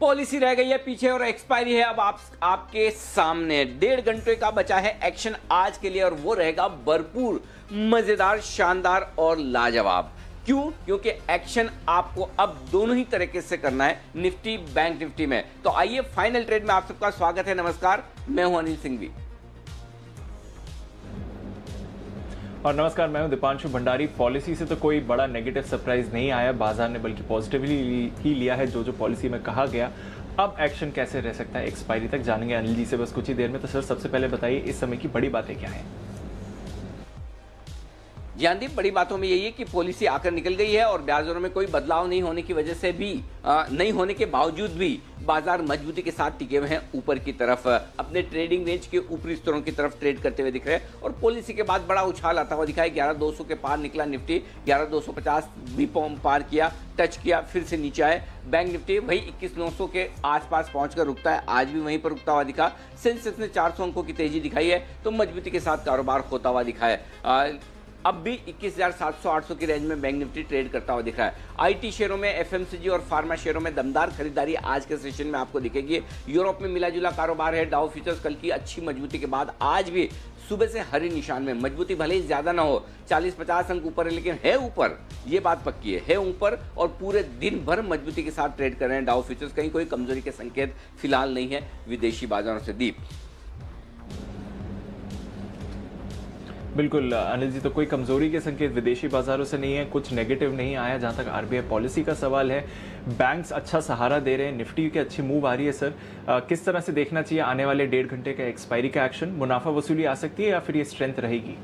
Policy रह गई है पीछे और एक्सपायरी है अब आपके सामने। 1.5 घंटे का बचा है एक्शन आज के लिए और वो रहेगा भरपूर, मजेदार, शानदार और लाजवाब। क्यों? क्योंकि एक्शन आपको अब दोनों ही तरीके से करना है, निफ्टी बैंक निफ्टी में। तो आइए फाइनल ट्रेड में आप सबका स्वागत है। नमस्कार, मैं हूं अनिल सिंघवी और नमस्कार, मैं हूं दीपांशु भंडारी। पॉलिसी से तो कोई बड़ा नेगेटिव सरप्राइज नहीं आया बाजार ने, बल्कि पॉजिटिवली ही लिया है जो पॉलिसी में कहा गया। अब एक्शन कैसे रह सकता है एक्सपायरी तक, जानेंगे अनिल जी से बस कुछ ही देर में। तो सर, सबसे पहले बताइए इस समय की बड़ी बातें क्या हैं? ज्ञानदीप, बड़ी बातों में यही है कि पॉलिसी आकर निकल गई है और ब्याज दरों में कोई बदलाव नहीं होने की वजह से भी नहीं होने के बावजूद भी बाजार मजबूती के साथ टिके हुए हैं, ऊपर की तरफ अपने ट्रेडिंग रेंज के ऊपरी स्तरों की तरफ ट्रेड करते हुए दिख रहे हैं। और पॉलिसी के बाद बड़ा उछाल आता हुआ दिखा है। 11,200 के पार निकला निफ्टी, 11,250 भी पार किया, टच किया, फिर से नीचे आए। बैंक निफ्टी वही 21,900 के आसपास पहुंचकर रुकता है, आज भी वहीं पर रुकता हुआ दिखा। सेंसेक्स ने 400 अंकों की तेजी दिखाई है, तो मजबूती के साथ कारोबार होता हुआ दिखा है। अब भी 21,700-800 की रेंज में बैंक निफ्टी ट्रेड करता हुआ दिख रहा है। आईटी शेयरों में, एफएमसीजी और फार्मा शेयरों में दमदार खरीदारी आज के सेशन में आपको दिखेगी। यूरोप में मिला जुला कारोबार है। डाउ फ्यूचर्स कल की अच्छी मजबूती के बाद आज भी सुबह से हरे निशान में। मजबूती भले ही ज्यादा ना हो, 40-50 अंक ऊपर है, लेकिन है ऊपर, ये बात पक्की है ऊपर। और पूरे दिन भर मजबूती के साथ ट्रेड कर रहे हैं डाउ फ्यूचर्स। कहीं कोई कमजोरी के संकेत फिलहाल नहीं है विदेशी बाजारों से। दीप, बिल्कुल अनिल जी, तो कोई कमजोरी के संकेत विदेशी बाजारों से नहीं है, कुछ नेगेटिव नहीं आया। जहां तक आरबीआई पॉलिसी का सवाल है, बैंक्स अच्छा सहारा दे रहे हैं, निफ्टी की अच्छी मूव आ रही है। सर, किस तरह से देखना चाहिए आने वाले 1.5 घंटे का एक्सपायरी का एक्शन? मुनाफा वसूली आ सकती है या फिर ये स्ट्रेंथ रहेगी?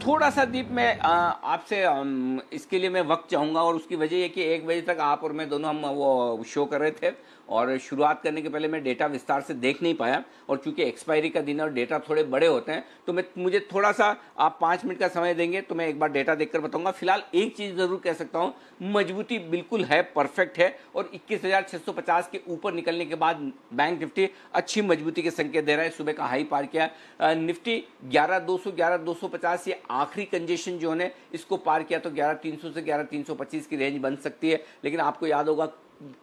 थोड़ा सा दीप, मैं आपसे इसके लिए मैं वक्त चाहूंगा और उसकी वजह ये कि 1 बजे तक आप और मैं दोनों हम वो शो कर रहे थे और शुरुआत करने के पहले मैं डेटा विस्तार से देख नहीं पाया। और चूंकि एक्सपायरी का दिन है और डेटा थोड़े बड़े होते हैं, तो मुझे थोड़ा सा आप 5 मिनट का समय देंगे तो मैं एक बार डेटा देखकर बताऊंगा। फिलहाल एक चीज जरूर कह सकता हूं, मजबूती बिल्कुल है, परफेक्ट है। और 21,650 के ऊपर निकलने के बाद बैंक निफ्टी अच्छी मजबूती के संकेत दे रहा है। सुबह का हाई पार किया निफ्टी 11,200 11,250, ये आखिरी कंजेशन जोन है, इसको पार किया तो 11,300 से 11,325 की रेंज बन सकती है। लेकिन आपको याद होगा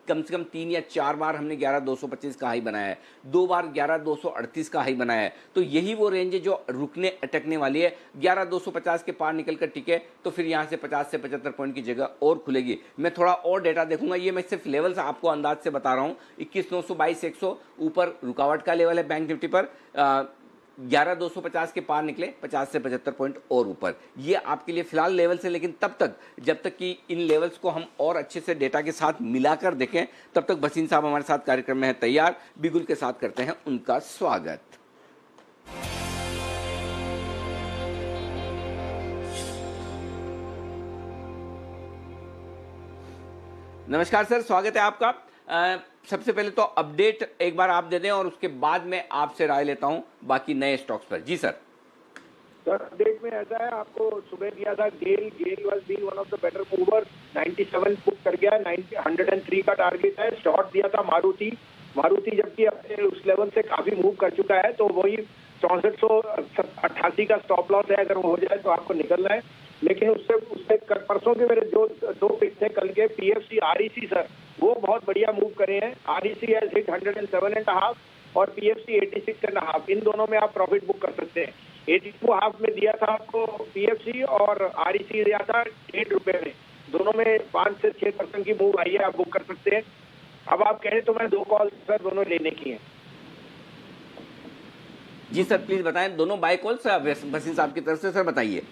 कम से कम 3 या 4 बार हमने 11,225 का हाई बनाया है, 2 बार 11,238 का हाई बनाया है। तो यही वो रेंज है जो रुकने अटकने वाली है। 11,250 के पार निकलकर टिके तो फिर यहां से 50 से 75 पॉइंट की जगह और खुलेगी। मैं थोड़ा और डेटा देखूंगा, ये मैं सिर्फ लेवल्स आपको अंदाज से बता रहा हूं। 21,900 22,100 ऊपर रुकावट का लेवल है बैंक निफ्टी पर। 11,250 के पार निकले 50 से 75 पॉइंट और ऊपर, ये आपके लिए फिलहाल लेवल से। लेकिन तब तक, जब तक कि इन लेवल्स को हम और अच्छे से डेटा के साथ मिलाकर देखें, तब तक भसीन साहब हमारे साथ कार्यक्रम में है तैयार। बिगुल के साथ करते हैं उनका स्वागत। नमस्कार सर, स्वागत है आपका। सबसे पहले तो अपडेट एक बार आप दे दें और उसके बाद मैं आपसे राय लेता हूं बाकी नए स्टॉक्स पर। जी सर। सर, अपडेट में ऐसा है, आपको सुबह दिया था GAIL was being one of the better mover, 97 put कर गया, 103 का टारगेट है। शॉर्ट दिया था मारुति जबकि अपने उस लेवल से काफी मूव कर चुका है, तो वही 6488 का स्टॉप लॉस है। अगर वो हो जाए तो आपको निकलना है। लेकिन उससे परसों के मेरे जो 2 पिक थे कल के, पीएफसी आरईसी सर, वो बहुत बढ़िया मूव करे हैं। आरईसी हैज हिट 107.5 और पीएफसी 86.5, इन दोनों में आप प्रॉफिट बुक कर सकते हैं। 82.5 में दिया था आपको पीएफसी और आरईसी दिया था 1.5 रुपए में, दोनों में 5 से 6% की मूव आई है, आप बुक कर सकते हैं। अब आप कहें तो मैं 2 कॉल सर दोनों लेने की है। जी सर, प्लीज बताएं, दोनों बाय कॉल्स भसीन साहब की तरफ से, सर बताइए।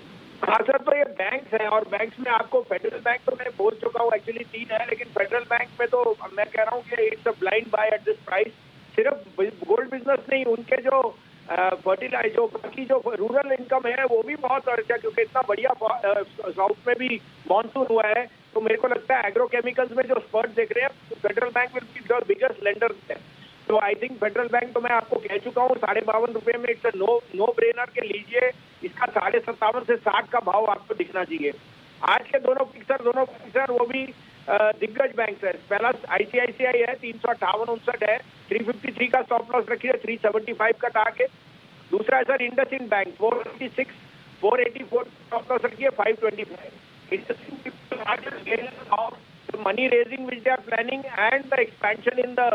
हाँ सर, तो ये बैंक्स हैं और बैंक्स में आपको फेडरल बैंक तो मैं बोल चुका हूँ, एक्चुअली 3 है, लेकिन फेडरल बैंक में तो मैं कह रहा हूँ कि it's a blind by at this price. सिर्फ गोल्ड बिजनेस नहीं, उनके जो फर्टिलाइजर, जो बाकी जो रूरल इनकम है वो भी बहुत अच्छा, क्योंकि इतना बढ़िया साउथ में भी मानसून हुआ है। तो मेरे को लगता है एग्रोकेमिकल्स में जो स्पर्ट देख रहे हैं, federal bank will be the biggest lender है। तो आई थिंक फेडरल बैंक तो मैं आपको कह चुका हूँ 52.5 रुपए में, इट्स नो ब्रेनर के लीजिए। इसका 57.5 से 60 का भाव आपको दिखना चाहिए। आज के दोनों पिक्चर वो भी दिग्गज बैंक है। पहला आईसीआईसीआई है, 358-59 है, 353 का स्टॉप लॉस रखिए, 375 का टारगेट। दूसरा है sir IndusInd bank, 486, 484 stop loss रखिए, 525। money raising which they are planning and the expansion in the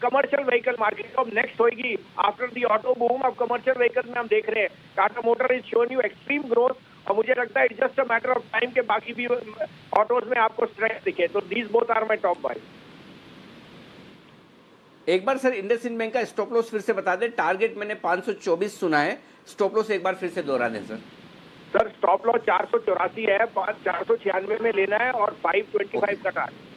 commercial vehicle market अब next होगी after the auto boom. अब commercial vehicles में हम देख रहे हैं Tata motor is showing you extreme growth और मुझे लगता है it's just a matter of time के बाकी भी ऑटोज में आपको स्ट्रेंथ दिखे. तो these both are my top buys. एक बार सर इंडसइंड बैंक का स्टॉप लॉस फिर से बता दें. टारगेट मैंने 524 सुना है, स्टॉप लॉस एक बार फिर से दोहरा दें सर. सर स्टॉप लॉस 484 है, 496 में लेना है और 525 का टारगेट.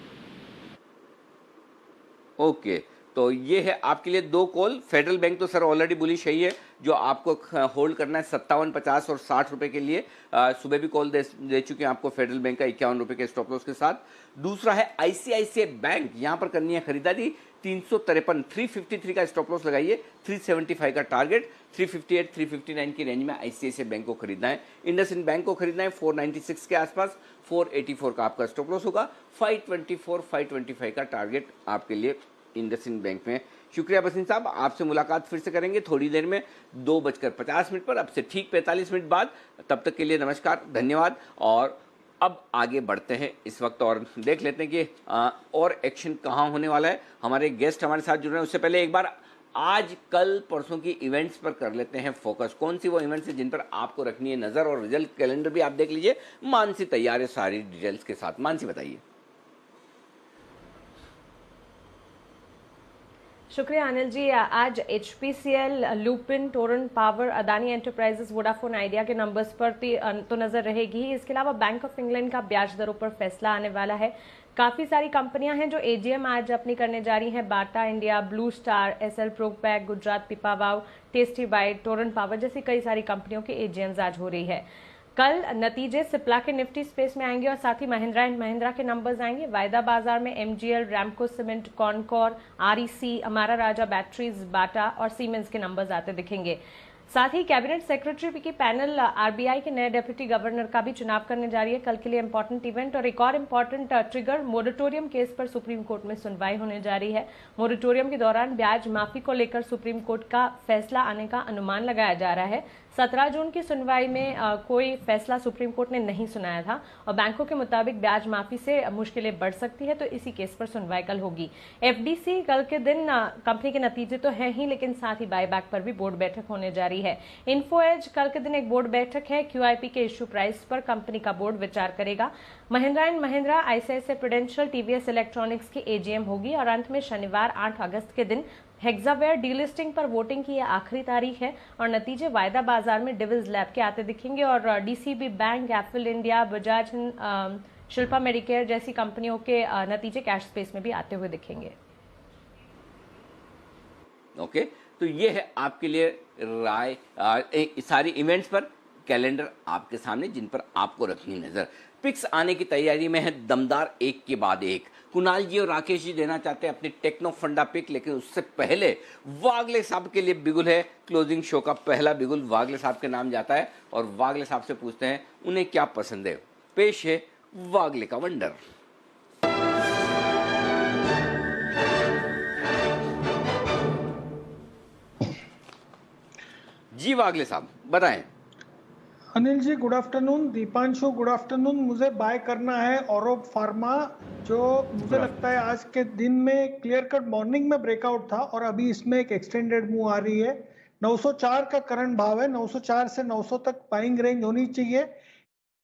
ओके, तो ये है आपके लिए दो कॉल. फेडरल बैंक तो सर ऑलरेडी बुलिश है, जो आपको होल्ड करना है 57, 50 और 60 रुपए के लिए. सुबह भी कॉल दे चुके हैं आपको फेडरल बैंक का 51 रुपए के स्टॉप लॉस के साथ. दूसरा है आईसीआईसीआई बैंक, यहां पर करनी है खरीदारी 353, 353 का स्टॉप लॉस लगाइए, 375 का टारगेट, 358, 359 की रेंज में आईसीआईसीआई बैंक को खरीदना है. इंडसइंड बैंक को खरीदना है 496 के आसपास, 484 का आपका स्टॉप लॉस होगा, 524, 525 का टारगेट आपके लिए इंडसइंड बैंक में. शुक्रिया बसिन साहब, आपसे मुलाकात फिर से करेंगे थोड़ी देर में 2:50 पर, अब से ठीक 45 मिनट बाद. तब तक के लिए नमस्कार, धन्यवाद. और अब आगे बढ़ते हैं इस वक्त और देख लेते हैं कि और एक्शन कहाँ होने वाला है. हमारे गेस्ट हमारे साथ जुड़ रहे हैं. उससे पहले एक बार आज कल परसों की इवेंट्स पर कर लेते हैं फोकस. कौन सी वो इवेंट्स है जिन पर आपको रखनी है नज़र, और रिजल्ट कैलेंडर भी आप देख लीजिए. मानसी तैयार है सारी डिटेल्स के साथ. मानसी बताइए. शुक्रिया अनिल जी. आज HPCL, Lupin, Torrent power, Adani enterprises, Vodafone idea के नंबर्स पर तो नजर रहेगी ही. इसके अलावा बैंक ऑफ इंग्लैंड का ब्याज दरों पर फैसला आने वाला है. काफी सारी कंपनियां हैं जो AGM आज अपनी करने जा रही हैं. Bata India, Blue Star, SL Propack, Gujarat Pipavav, Tasty Bite, Torrent Power जैसी कई सारी कंपनियों की AGMs आज हो रही है. कल नतीजे सिप्ला के निफ्टी स्पेस में आएंगे और साथ ही महिंद्रा एंड महिंद्रा के नंबर्स आएंगे. वायदा बाजार में MGL, Ramco cement, Concor, REC, Amara Raja batteries, बाटा और सीमेंस के नंबर्स आते दिखेंगे. साथ ही कैबिनेट सेक्रेटरी की पैनल RBI के नए डेप्यूटी गवर्नर का भी चुनाव करने जा रही है. कल के लिए इंपॉर्टेंट इवेंट और एक और इंपॉर्टेंट ट्रिगर, मोरेटोरियम केस पर सुप्रीम कोर्ट में सुनवाई होने जा रही है. मोरेटोरियम के दौरान ब्याज माफी को लेकर सुप्रीम कोर्ट का फैसला आने का अनुमान लगाया जा रहा है. 17 जून की सुनवाई में कोई फैसला सुप्रीम कोर्ट ने नहीं सुनाया था और बैंकों के मुताबिक ब्याज माफी से मुश्किलें बढ़ सकती है, तो इसी केस पर सुनवाई कल होगी. FDC कल के दिन कंपनी के नतीजे तो हैं ही, लेकिन साथ ही बायबैक पर भी बोर्ड बैठक होने जा रही है. इन्फो एज कल के दिन एक बोर्ड बैठक है. QIP के इश्यू प्राइस पर कंपनी का बोर्ड विचार करेगा. Mahindra and Mahindra, ICICI prudential, TVS electronics की AGM होगी और अंत में शनिवार 8 अगस्त के दिन हेक्सावेयर डीलिस्टिंग पर वोटिंग की यह आखिरी तारीख है और नतीजे वायदा बाजार में डिविल्स लैब के आते दिखेंगे और DCB bank, Apple India, Bajaj, Shilpa Medicare जैसी कंपनियों के नतीजे कैश स्पेस में भी आते हुए दिखेंगे. ओके, तो ये है आपके लिए राय सारी इवेंट्स पर कैलेंडर आपके सामने जिन पर आपको रखनी नजर. पिक्स आने की तैयारी में है दमदार, एक के बाद एक. कुणाल जी और राकेश जी देना चाहते हैं अपनी टेक्नो फंडा पिक, लेकिन उससे पहले वागले साहब के लिए बिगुल है. क्लोजिंग शो का पहला बिगुल वागले साहब के नाम जाता है और वागले साहब से पूछते हैं उन्हें क्या पसंद है. पेश है वागले का वंडर. जी वागले साहब बताएं. Anil ji good afternoon. Deepanshu good afternoon. मुझे बाय करना है औरोब फार्मा, जो मुझे लगता है आज के दिन में क्लियर कट मॉर्निंग में ब्रेकआउट था और अभी इसमें एक एक्सटेंडेड मूव आ रही है. 904 का करंट भाव है. 904 से 900 तक बाइंग रेंज होनी चाहिए.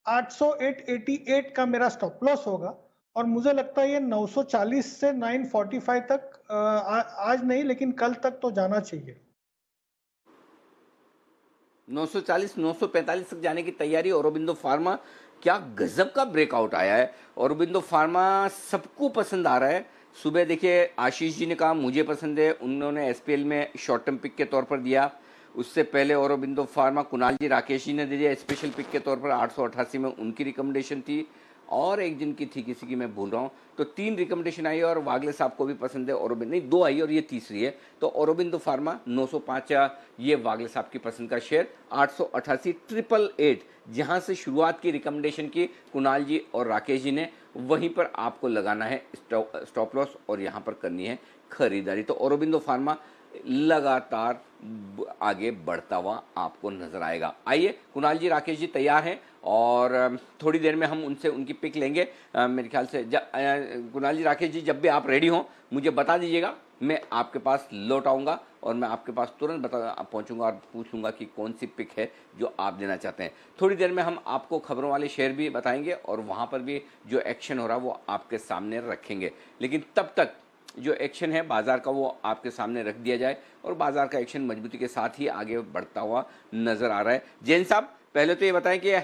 808.88 का मेरा स्टॉप लॉस होगा और मुझे लगता है ये 940 से 945 तक आज नहीं लेकिन कल तक तो जाना चाहिए. 940, 945 तक जाने की तैयारी. औरोबिंदो फार्मा, क्या गजब का ब्रेकआउट आया है. औरोबिंदो फार्मा सबको पसंद आ रहा है. सुबह देखिए आशीष जी ने कहा मुझे पसंद है, उन्होंने SPL में शॉर्ट टर्म पिक के तौर पर दिया. उससे पहले औरोबिंदो फार्मा कुणाल जी, राकेश जी ने दे दिया स्पेशल पिक के तौर पर. 888 में उनकी रिकमेंडेशन थी और एक दिन की थी किसी की मैं भूल रहा हूँ. तो 3 रिकमेंडेशन आई और वागले साहब को भी पसंद है. औरोबिंदो नहीं, 2 आई और ये तीसरी है. तो औरोबिंदो फार्मा 905 ये वागले साहब की पसंद का शेयर. 888 888 जहाँ से शुरुआत की रिकमेंडेशन की कुणाल जी और राकेश जी ने, वहीं पर आपको लगाना है स्टॉप लॉस और यहाँ पर करनी है खरीदारी. तो औरोबिंदो फार्मा लगातार आगे बढ़ता हुआ आपको नजर आएगा। आइए कुणाल जी, राकेश जी तैयार हैं और थोड़ी देर में हम उनसे उनकी पिक लेंगे। मेरे ख्याल से कुणाल जी, राकेश जी, जब भी आप रेडी हों मुझे बता दीजिएगा, मैं आपके पास लौट आऊँगा और मैं आपके पास तुरंत पहुँचूंगा और पूछूंगा कि कौन सी पिक है जो आप देना चाहते हैं। थोड़ी देर में हम आपको खबरों वाले शेयर भी बताएंगे और वहाँ पर भी जो एक्शन हो रहा है वो आपके सामने रखेंगे। लेकिन तब तक जो एक्शन है बाजार का वो आपके सामने रख दिया जाए और बाजार का एक्शन मजबूती के साथ ही आगे बढ़ता हुआ नजर आ रहा है। जैन साहब, पहले तो ये बताएं कि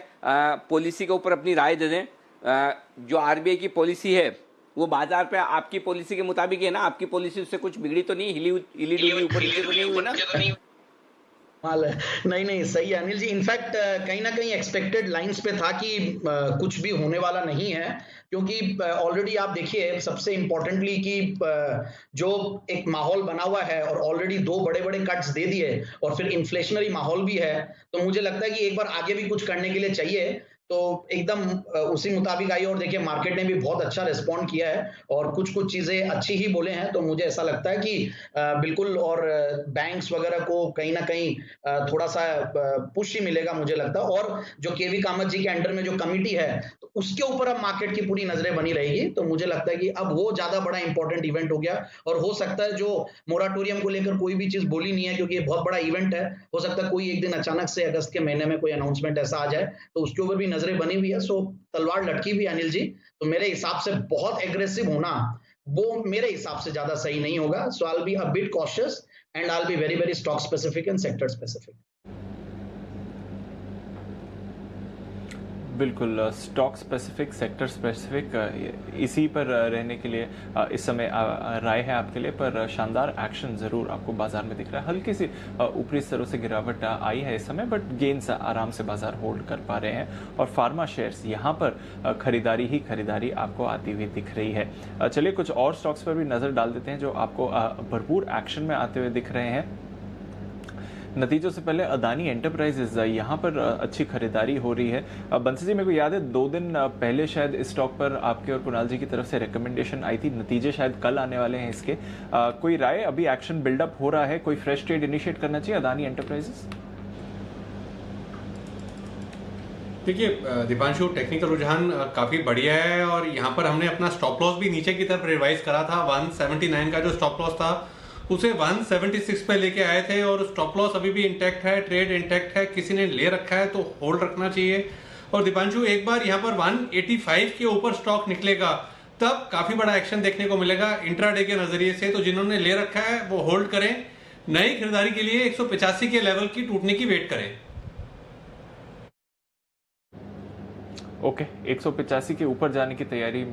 पॉलिसी के ऊपर अपनी राय दे दें। जो आरबीआई की पॉलिसी है वो बाजार पे आपकी पॉलिसी के मुताबिक है ना? आपकी पॉलिसी उससे कुछ बिगड़ी तो नहीं, हिली डुली ऊपर नीचे तो नहीं हुई ना? नहीं सही है अनिल जी। इनफैक्ट कहीं ना कहीं एक्सपेक्टेड लाइंस पे था कि कुछ भी होने वाला नहीं है, क्योंकि ऑलरेडी आप देखिए सबसे इंपॉर्टेंटली कि जो एक माहौल बना हुआ है और ऑलरेडी 2 बड़े बड़े कट्स दे दिए और फिर इन्फ्लेशनरी माहौल भी है, तो मुझे लगता है कि एक बार आगे भी कुछ करने के लिए चाहिए। तो एकदम उसी मुताबिक आई और देखिए मार्केट ने भी बहुत अच्छा रिस्पॉन्ड किया है और कुछ चीजें अच्छी ही बोले हैं। तो मुझे ऐसा लगता है कि बिल्कुल, और बैंक्स वगैरह को कहीं ना कहीं थोड़ा सा पुश ही मिलेगा मुझे लगता है। और जो केवी कामत जी के अंडर में जो कमिटी है तो उसके ऊपर अब मार्केट की पूरी नजरें बनी रहेगी। तो मुझे लगता है कि अब वो ज्यादा बड़ा इंपॉर्टेंट इवेंट हो गया और हो सकता है जो मोराटोरियम को लेकर कोई भी चीज बोली नहीं है, क्योंकि ये बहुत बड़ा इवेंट है, हो सकता है कोई एक दिन अचानक से अगस्त के महीने में कोई अनाउंसमेंट ऐसा आ जाए तो उसके ऊपर भी नजरें बनी हुई है। सो तलवार लटकी हुई अनिल जी। तो मेरे हिसाब से बहुत एग्रेसिव होना वो मेरे हिसाब से ज्यादा सही नहीं होगा। So I will be a bit cautious and I will be very very stock specific and sector specific. बिल्कुल, स्टॉक स्पेसिफिक, सेक्टर स्पेसिफिक, इसी पर रहने के लिए इस समय राय है आपके लिए। पर शानदार एक्शन ज़रूर आपको बाजार में दिख रहा है। हल्की सी ऊपरी स्तरों से गिरावट आई है इस समय, बट गेन्स आराम से बाजार होल्ड कर पा रहे हैं और फार्मा शेयर्स यहाँ पर खरीदारी ही खरीदारी आपको आती हुई दिख रही है। चलिए कुछ और स्टॉक्स पर भी नज़र डाल देते हैं जो आपको भरपूर एक्शन में आते हुए दिख रहे हैं। नतीजों से पहले अदानी एंटरप्राइजेज, यहाँ पर अच्छी खरीदारी हो रही है। बंसी जी, मेरे को याद है 2 दिन पहले शायद इस स्टॉक पर आपके और कुणाल जी की तरफ से रिकमेंडेशन आई थी। नतीजे शायद कल आने वाले हैं इसके। कोई राय? अभी एक्शन बिल्डअप हो रहा है, कोई फ्रेश ट्रेड इनिशिएट करना चाहिए अदानी एंटरप्राइजेज? देखिए दीपांशु, टेक्निकल रुझान काफी बढ़िया है और यहाँ पर हमने अपना स्टॉप लॉस भी नीचे की तरफ रिवाइज करा था। 179 का जो स्टॉप लॉस था उसे 176 पे लेके आए थे और स्टॉप लॉस अभी भी इंटैक्ट है, ट्रेड इंटैक्ट है। किसी ने ले रखा है तो होल्ड रखना चाहिए। और दीपांशु, एक बार यहाँ पर 185 के ऊपर स्टॉक निकलेगा तब काफी बड़ा एक्शन देखने को मिलेगा इंट्राडे के नजरिए से। तो जिन्होंने ले रखा है वो होल्ड करें, नई खरीदारी के लिए 185 के लेवल की टूटने की वेट करें। ओके, 185 के ऊपर जाने की तैयारी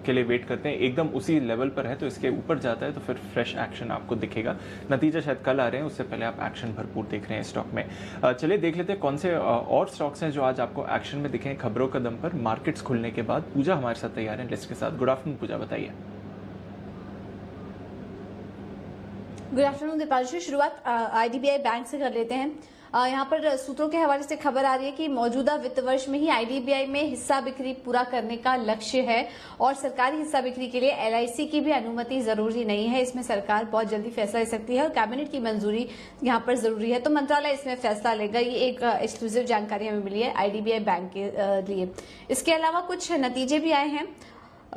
के लिए वेट करते हैं। एकदम उसी लेवल पर है तो इसके ऊपर जाता है तो फिर फ्रेश एक्शन आपको दिखेगा। नतीजा शायद कल आ रहे हैं, उससे पहले आप एक्शन भरपूर देख रहे हैं स्टॉक में। चलिए देख लेते हैं कौन से और स्टॉक्स हैं जो आज आपको एक्शन में दिखे खबरों का दम पर मार्केट्स खुलने के बाद। पूजा हमारे साथ तैयार है लिस्ट के साथ। गुड आफ्टरनून पूजा, बताइए। Good afternoon Deepanshu. शुरुआत आईडीबीआई बैंक से कर लेते हैं। यहाँ पर सूत्रों के हवाले से खबर आ रही है कि मौजूदा वित्त वर्ष में ही आईडीबीआई में हिस्सा बिक्री पूरा करने का लक्ष्य है और सरकारी हिस्सा बिक्री के लिए एलआईसी की भी अनुमति जरूरी नहीं है। इसमें सरकार बहुत जल्दी फैसला ले सकती है और कैबिनेट की मंजूरी यहाँ पर जरूरी है, तो मंत्रालय इसमें फैसला लेगा। ये एक एक्सक्लूसिव जानकारी हमें मिली है आईडीबीआई बैंक के लिए। इसके अलावा कुछ नतीजे भी आए हैं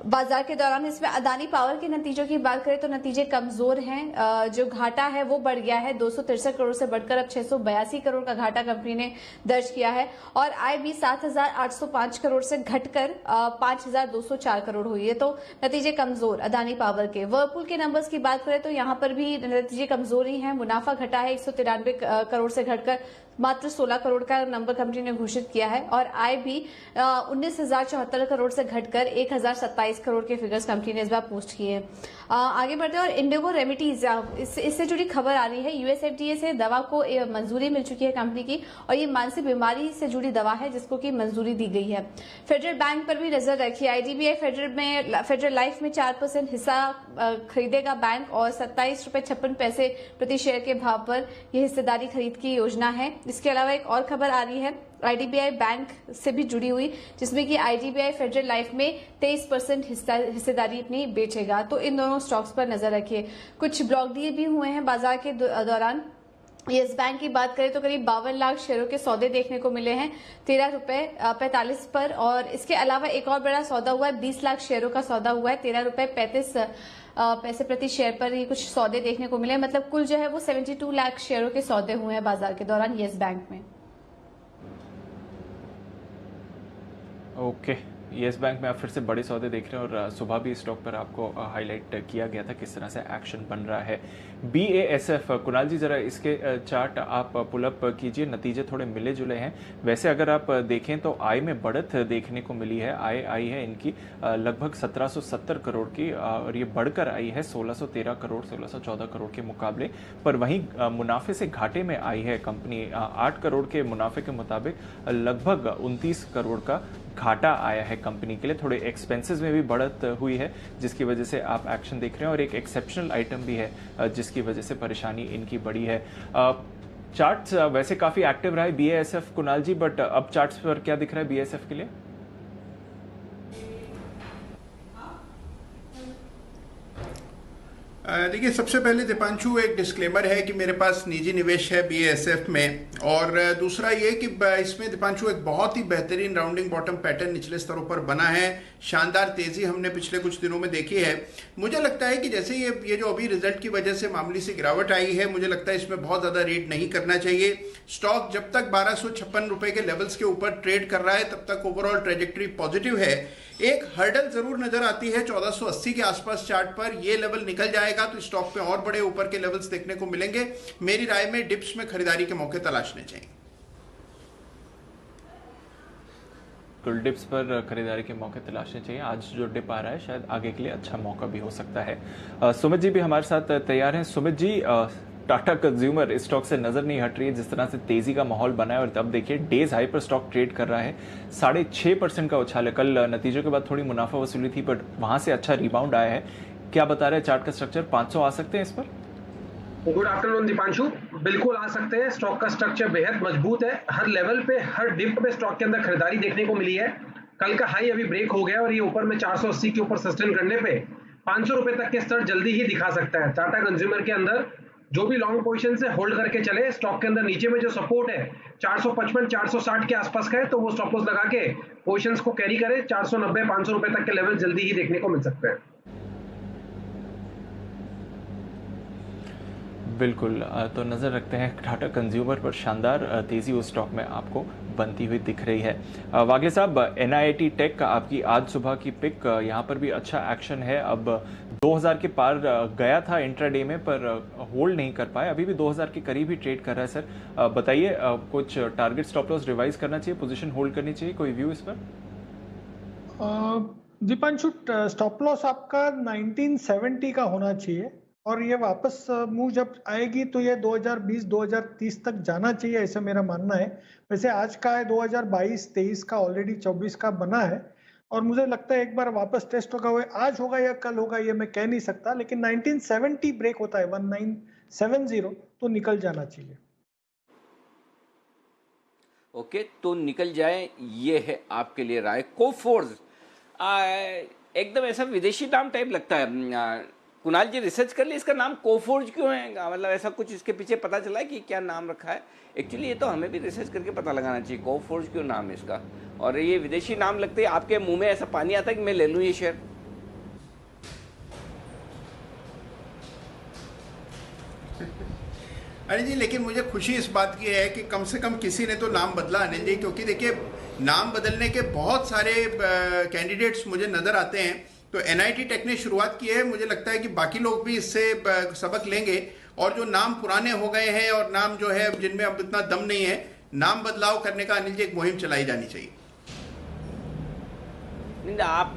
बाजार के दौरान। इसमें अदानी पावर के नतीजों की बात करें तो नतीजे कमजोर हैं। जो घाटा है वो बढ़ गया है, 263 करोड़ से बढ़कर अब 682 करोड़ का घाटा कंपनी ने दर्ज किया है और आय भी 7,805 करोड़ से घटकर 5,204 करोड़ हुई है। तो नतीजे कमजोर अदानी पावर के। वर्लपूल के नंबर्स की बात करें तो यहाँ पर भी नतीजे कमजोर ही हैं। मुनाफा घटा है 193 करोड़ से घटकर मात्र 16 करोड़ का नंबर कंपनी ने घोषित किया है और आय भी 19,074 करोड़ से घटकर 1,027 करोड़ के फिगर्स कंपनी ने इस बार पोस्ट किए हैं। आगे बढ़ते हैं और इंडिगो रेमिडीज, इससे जुड़ी खबर आ रही है। यूएसएफडीए से दवा को मंजूरी मिल चुकी है कंपनी की और ये मानसिक बीमारी से जुड़ी दवा है जिसको की मंजूरी दी गई है। फेडरल बैंक पर भी नजर रखिए। आईडीबीआई फेडरल लाइफ में 4% हिस्सा खरीदेगा बैंक और 27 रुपए 56 पैसे प्रति शेयर के भाव पर यह हिस्सेदारी खरीद की योजना है। इसके अलावा एक और खबर आ रही है आईडीबीआई बैंक से भी जुड़ी हुई, जिसमें कि आईडीबीआई फेडरल लाइफ में 23% हिस्सेदारी अपनी बेचेगा। तो इन दोनों स्टॉक्स पर नजर रखिए। कुछ ब्लॉक डील भी हुए हैं बाजार के दौरान। यस बैंक की बात करें तो करीब 52 लाख शेयरों के सौदे देखने को मिले हैं 13 रुपए 45 पर। और इसके अलावा एक और बड़ा सौदा हुआ है, 20 लाख शेयरों का सौदा हुआ है 13 रुपए 35 पैसे प्रति शेयर पर ये कुछ सौदे देखने को मिले हैं। मतलब कुल जो है वो 72 लाख शेयरों के सौदे हुए हैं बाजार के दौरान यस बैंक में। ओके, येस बैंक में आप फिर से बड़े सौदे देख रहे हैं और सुबह भी स्टॉक पर आपको हाईलाइट किया गया था किस तरह से एक्शन बन रहा है। BASF, कुणाल जी जरा इसके चार्ट आप पुल अप कीजिए। नतीजे थोड़े मिले जुले हैं। वैसे अगर आप देखें तो आय में बढ़त देखने को मिली है। आय आई है इनकी लगभग 1770 करोड़ की और ये बढ़कर आई है 1613 करोड़ 1614 करोड़ के मुकाबले। पर वहीं मुनाफे से घाटे में आई है कंपनी। 8 करोड़ के मुनाफे के मुताबिक लगभग 29 करोड़ का घाटा आया है कंपनी के लिए। थोड़े एक्सपेंसेस में भी बढ़त हुई है जिसकी वजह से आप एक्शन देख रहे हैं और एक एक्सेप्शनल आइटम भी है जिसकी वजह से परेशानी इनकी बढ़ी है। चार्ट्स वैसे काफी एक्टिव रहा है BASF कुणाल जी, बट अब चार्ट्स पर क्या दिख रहा है BASF के लिए? देखिए, सबसे पहले दीपांशु एक डिस्क्लेमर है कि मेरे पास निजी निवेश है BASF में, और दूसरा ये कि इसमें दीपांशु एक बहुत ही बेहतरीन राउंडिंग बॉटम पैटर्न निचले स्तरों पर बना है। शानदार तेजी हमने पिछले कुछ दिनों में देखी है। मुझे लगता है कि जैसे ये जो अभी रिजल्ट की वजह से मामूली सी गिरावट आई है, मुझे लगता है इसमें बहुत ज़्यादा रीड नहीं करना चाहिए। स्टॉक जब तक 1256 रुपए के लेवल्स के ऊपर ट्रेड कर रहा है तब तक ओवरऑल ट्रेजेक्टरी पॉजिटिव है। एक हर्डल जरूर नजर आती है 1480 के आसपास चार्ट पर। ये लेवल निकल जाएगा तो स्टॉक पे और बड़े ऊपर के लेवल्स देखने को मिलेंगे। मेरी राय में डिप्स में खरीदारी के मौके तलाशने चाहिए। कुल डिप्स पर खरीदारी के मौके तलाशने चाहिए। आज जो डिप आ रहा है शायद आगे के लिए अच्छा मौका भी हो सकता है। सुमित जी भी हमारे साथ तैयार हैं। सुमित जी, टाटा कंज्यूमर इस स्टॉक से नजर नहीं हट रही है जिस तरह से तेजी का माहौल बना है और अब देखिए डेज हाई पर स्टॉक ट्रेड कर रहा है। 6.5% का उछाल है। कल नतीजों के बाद थोड़ी मुनाफा वसूली थी बट वहां से अच्छा रिबाउंड आया है। क्या बता रहे हैं चार्ट का स्ट्रक्चर? 500 आ सकते हैं इस पर? गुड आफ्टरनून दीपांशु, बिल्कुल आ सकते हैं। स्टॉक का स्ट्रक्चर बेहद मजबूत है। हर लेवल पे, हर डिप पे स्टॉक के अंदर खरीदारी देखने को मिली है। कल का हाई अभी ब्रेक हो गया और ये ऊपर में 480 के ऊपर सस्टेन करने पे 500 रुपए तक के स्तर जल्दी ही दिखा सकता है। टाटा कंज्यूमर के अंदर जो भी लॉन्ग पोजीशन से होल्ड करके चले, स्टॉक के अंदर नीचे में जो सपोर्ट है 455 460 के आसपास का है, तो वो स्टॉप लॉस लगा के पोजीशंस को कैरी करे। 490 500 रुपए तक के लेवल जल्दी ही देखने को मिल सकते हैं। बिल्कुल, तो नज़र रखते हैं टाटा कंज्यूमर पर। शानदार तेज़ी उस स्टॉक में आपको बनती हुई दिख रही है। वागले साहब, NIIT टेक का आपकी आज सुबह की पिक, यहाँ पर भी अच्छा एक्शन है। अब 2000 के पार गया था इंट्राडे में पर होल्ड नहीं कर पाया, अभी भी 2000 के करीब ही ट्रेड कर रहा है। सर बताइए, कुछ टारगेट स्टॉप लॉस रिवाइज करना चाहिए, पोजीशन होल्ड करनी चाहिए, कोई व्यू इस पर? दीपांशु, स्टॉप लॉस आपका 1970 का होना चाहिए और ये वापस मूव जब आएगी तो ये 2020-2030 तक जाना चाहिए, ऐसा मेरा मानना है। वैसे आज का है 2022-23 का, ऑलरेडी 24 का बना है और मुझे लगता है एक बार वापस टेस्ट होगा। वो आज होगा या कल होगा ये मैं कह नहीं सकता, लेकिन 1970 ब्रेक होता है 1970 तो निकल जाना चाहिए। ओके, तो निकल जाए, ये है आपके लिए राय। कोफोर्ज एकदम ऐसा विदेशी नाम टाइप लगता है। कुणाल जी रिसर्च कर लिए इसका नाम कोफोर्ज क्यों है? मतलब ऐसा कुछ इसके पीछे पता चला है कि क्या नाम रखा है? एक्चुअली ये तो हमें भी रिसर्च करके पता लगाना चाहिए कोफोर्ज क्यों नाम है इसका। और ये विदेशी नाम लगते हैं, आपके मुंह में ऐसा पानी आता है कि मैं ले लूँ ये शेयर? अनिल जी, लेकिन मुझे खुशी इस बात की है कि कम से कम किसी ने तो नाम बदला अनिल जी, क्योंकि देखिए नाम बदलने के बहुत सारे कैंडिडेट्स मुझे नजर आते हैं। तो NIIT टेक ने शुरुआत की है, मुझे लगता है कि बाकी लोग भी इससे सबक लेंगे और जो नाम पुराने हो गए हैं और नाम जो है जिनमें अब इतना दम नहीं है, नाम बदलाव करने का अनिल जी एक मुहिम चलाई जानी चाहिए। नहीं, आप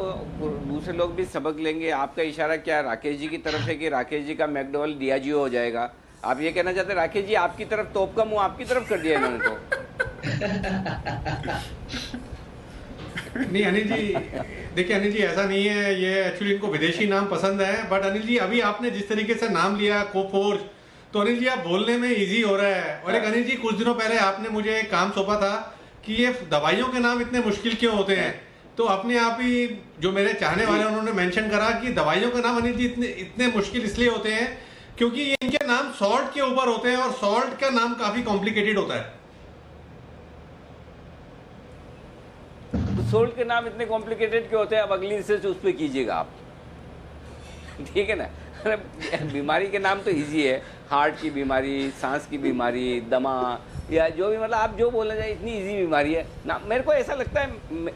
दूसरे लोग भी सबक लेंगे। आपका इशारा क्या राकेश जी की तरफ है कि राकेश जी का मैकडोवेल डियाजियो हो जाएगा? आप ये कहना चाहते हैं राकेश जी आपकी तरफ तोप का मुंह आपकी तरफ कर दिया इन्होंने तो? नहीं अनिल जी, देखिए अनिल जी ऐसा नहीं है, ये एक्चुअली इनको विदेशी नाम पसंद है। बट अनिल जी अभी आपने जिस तरीके से नाम लिया कोफोर्ज, तो अनिल जी आप बोलने में इजी हो रहा है। और एक अनिल जी कुछ दिनों पहले आपने मुझे एक काम सौंपा था कि ये दवाइयों के नाम इतने मुश्किल क्यों होते हैं, तो अपने आप ही जो मेरे चाहने वाले उन्होंने मेंशन करा कि दवाइयों के नाम अनिल जी इतने मुश्किल इसलिए होते हैं क्योंकि ये इनके नाम सॉल्ट के ऊपर होते हैं और सॉल्ट का नाम काफी कॉम्प्लिकेटेड होता है। तो सॉल्ट के नाम इतने कॉम्प्लिकेटेड क्यों होते हैं? अब अगली रिसर्च उस पर कीजिएगा आप, ठीक है ना। अरे बीमारी के नाम तो इजी है, हार्ट की बीमारी, सांस की बीमारी, दमा, या जो भी, मतलब आप जो बोलना चाहिए, इतनी इजी बीमारी है ना। मेरे को ऐसा लगता है,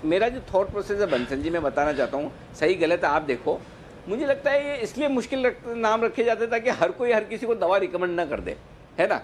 मेरा जो थॉट प्रोसेस है बंसल जी, मैं बताना चाहता हूँ, सही गलत है आप देखो। मुझे लगता है ये इसलिए मुश्किल नाम रखे जाते हैं ताकि हर कोई हर किसी को दवा रिकमेंड ना कर दे, है ना।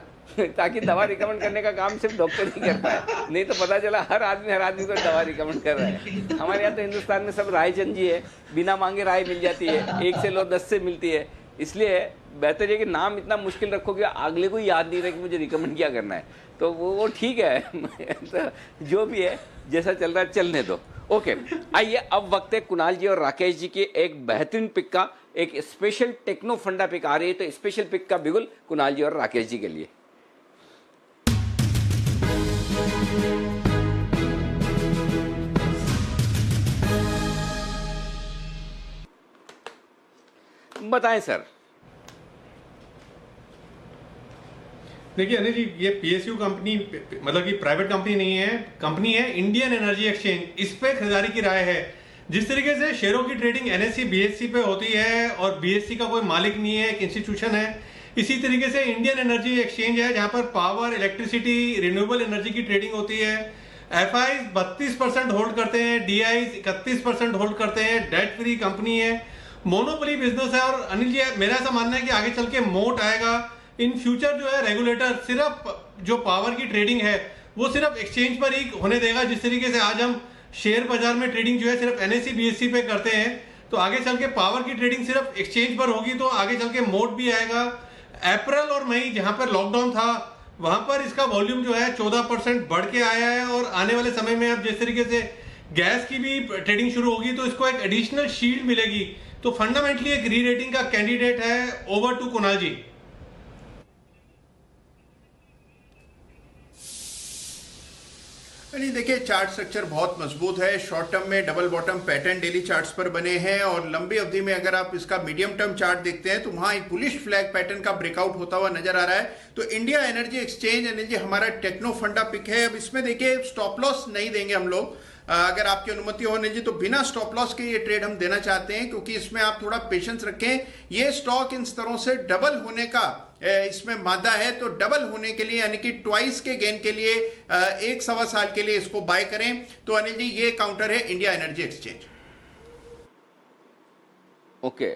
ताकि दवा रिकमेंड करने का काम सिर्फ डॉक्टर ही करता है, नहीं तो पता चला हर आदमी को दवा रिकमेंड कर रहा है। हमारे यहाँ तो हिंदुस्तान में सब राय चंजी है, बिना मांगे राय मिल जाती है, 1 से लो 10 से मिलती है। इसलिए बेहतर है कि नाम इतना मुश्किल रखो कि अगले को याद नहीं रहे कि मुझे रिकमेंड क्या करना है। तो वो ठीक है। तो जो भी है, जैसा चल रहा है चलने दो। ओके, आइए अब वक्त है कुणाल जी और राकेश जी की एक बेहतरीन पिक का। एक स्पेशल टेक्नो फंडा पिक आ रही है, तो स्पेशल पिक का बिगुल कुणाल जी और राकेश जी के लिए। बताएं सर। देखिए अनिल जी, ये पीएसयू कंपनी मतलब कि प्राइवेट कंपनी नहीं है, कंपनी है इंडियन एनर्जी एक्सचेंज। इस पे खरीदारी की राय है। जिस तरीके से शेयरों की ट्रेडिंग एनएससी बीएससी पे होती है और बीएससी का कोई मालिक नहीं है, एक इंस्टीट्यूशन है, इसी तरीके से इंडियन एनर्जी एक्सचेंज है जहां पर पावर, इलेक्ट्रिसिटी, रिन्यूएबल एनर्जी की ट्रेडिंग होती है। एफआई 32% होल्ड करते हैं, डीआई 31% होल्ड करते हैं, डेट फ्री कंपनी है, मोनोपोली बिजनेस है। और अनिल जी, मेरा ऐसा मानना है कि आगे चल के मोट आएगा। इन फ्यूचर जो है रेगुलेटर सिर्फ जो पावर की ट्रेडिंग है वो सिर्फ एक्सचेंज पर ही होने देगा। जिस तरीके से आज हम शेयर बाजार में ट्रेडिंग जो है सिर्फ एनएससी बीएससी पे करते हैं, तो आगे चल के पावर की ट्रेडिंग सिर्फ एक्सचेंज पर होगी, तो आगे चल के मोड भी आएगा। अप्रैल और मई जहां पर लॉकडाउन था वहां पर इसका वॉल्यूम जो है 14% बढ़ के आया है। और आने वाले समय में अब जिस तरीके से गैस की भी ट्रेडिंग शुरू होगी तो इसको एक एडिशनल शील्ड मिलेगी। तो फंडामेंटली एक री रेटिंग का कैंडिडेट है। ओवर टू कुणाल जी। नहीं, देखिए चार्ट स्ट्रक्चर बहुत मजबूत है। शॉर्ट टर्म में double bottom pattern daily charts पर बने हैं और लंबी अवधि में अगर आप इसका मीडियम टर्म चार्ट देखते हैं तो वहां एक बुलिश फ्लैग पैटर्न का ब्रेकआउट होता हुआ नजर आ रहा है। तो इंडिया एनर्जी एक्सचेंज एनर्जी हमारा टेक्नो फंडा पिक है। अब इसमें देखिए स्टॉप लॉस नहीं देंगे हम लोग, अगर आपकी अनुमति हो जी, तो बिना स्टॉप लॉस के ये ट्रेड हम देना चाहते हैं क्योंकि इसमें आप थोड़ा पेशेंस रखें। ये स्टॉक इन स्तरों से डबल होने का इसमें मादा है, तो डबल होने के लिए यानी कि ट्वाइस के गेन के लिए 1-1.25 साल के लिए इसको बाय करें। तो अनिल जी, ये काउंटर है India energy exchange. Okay,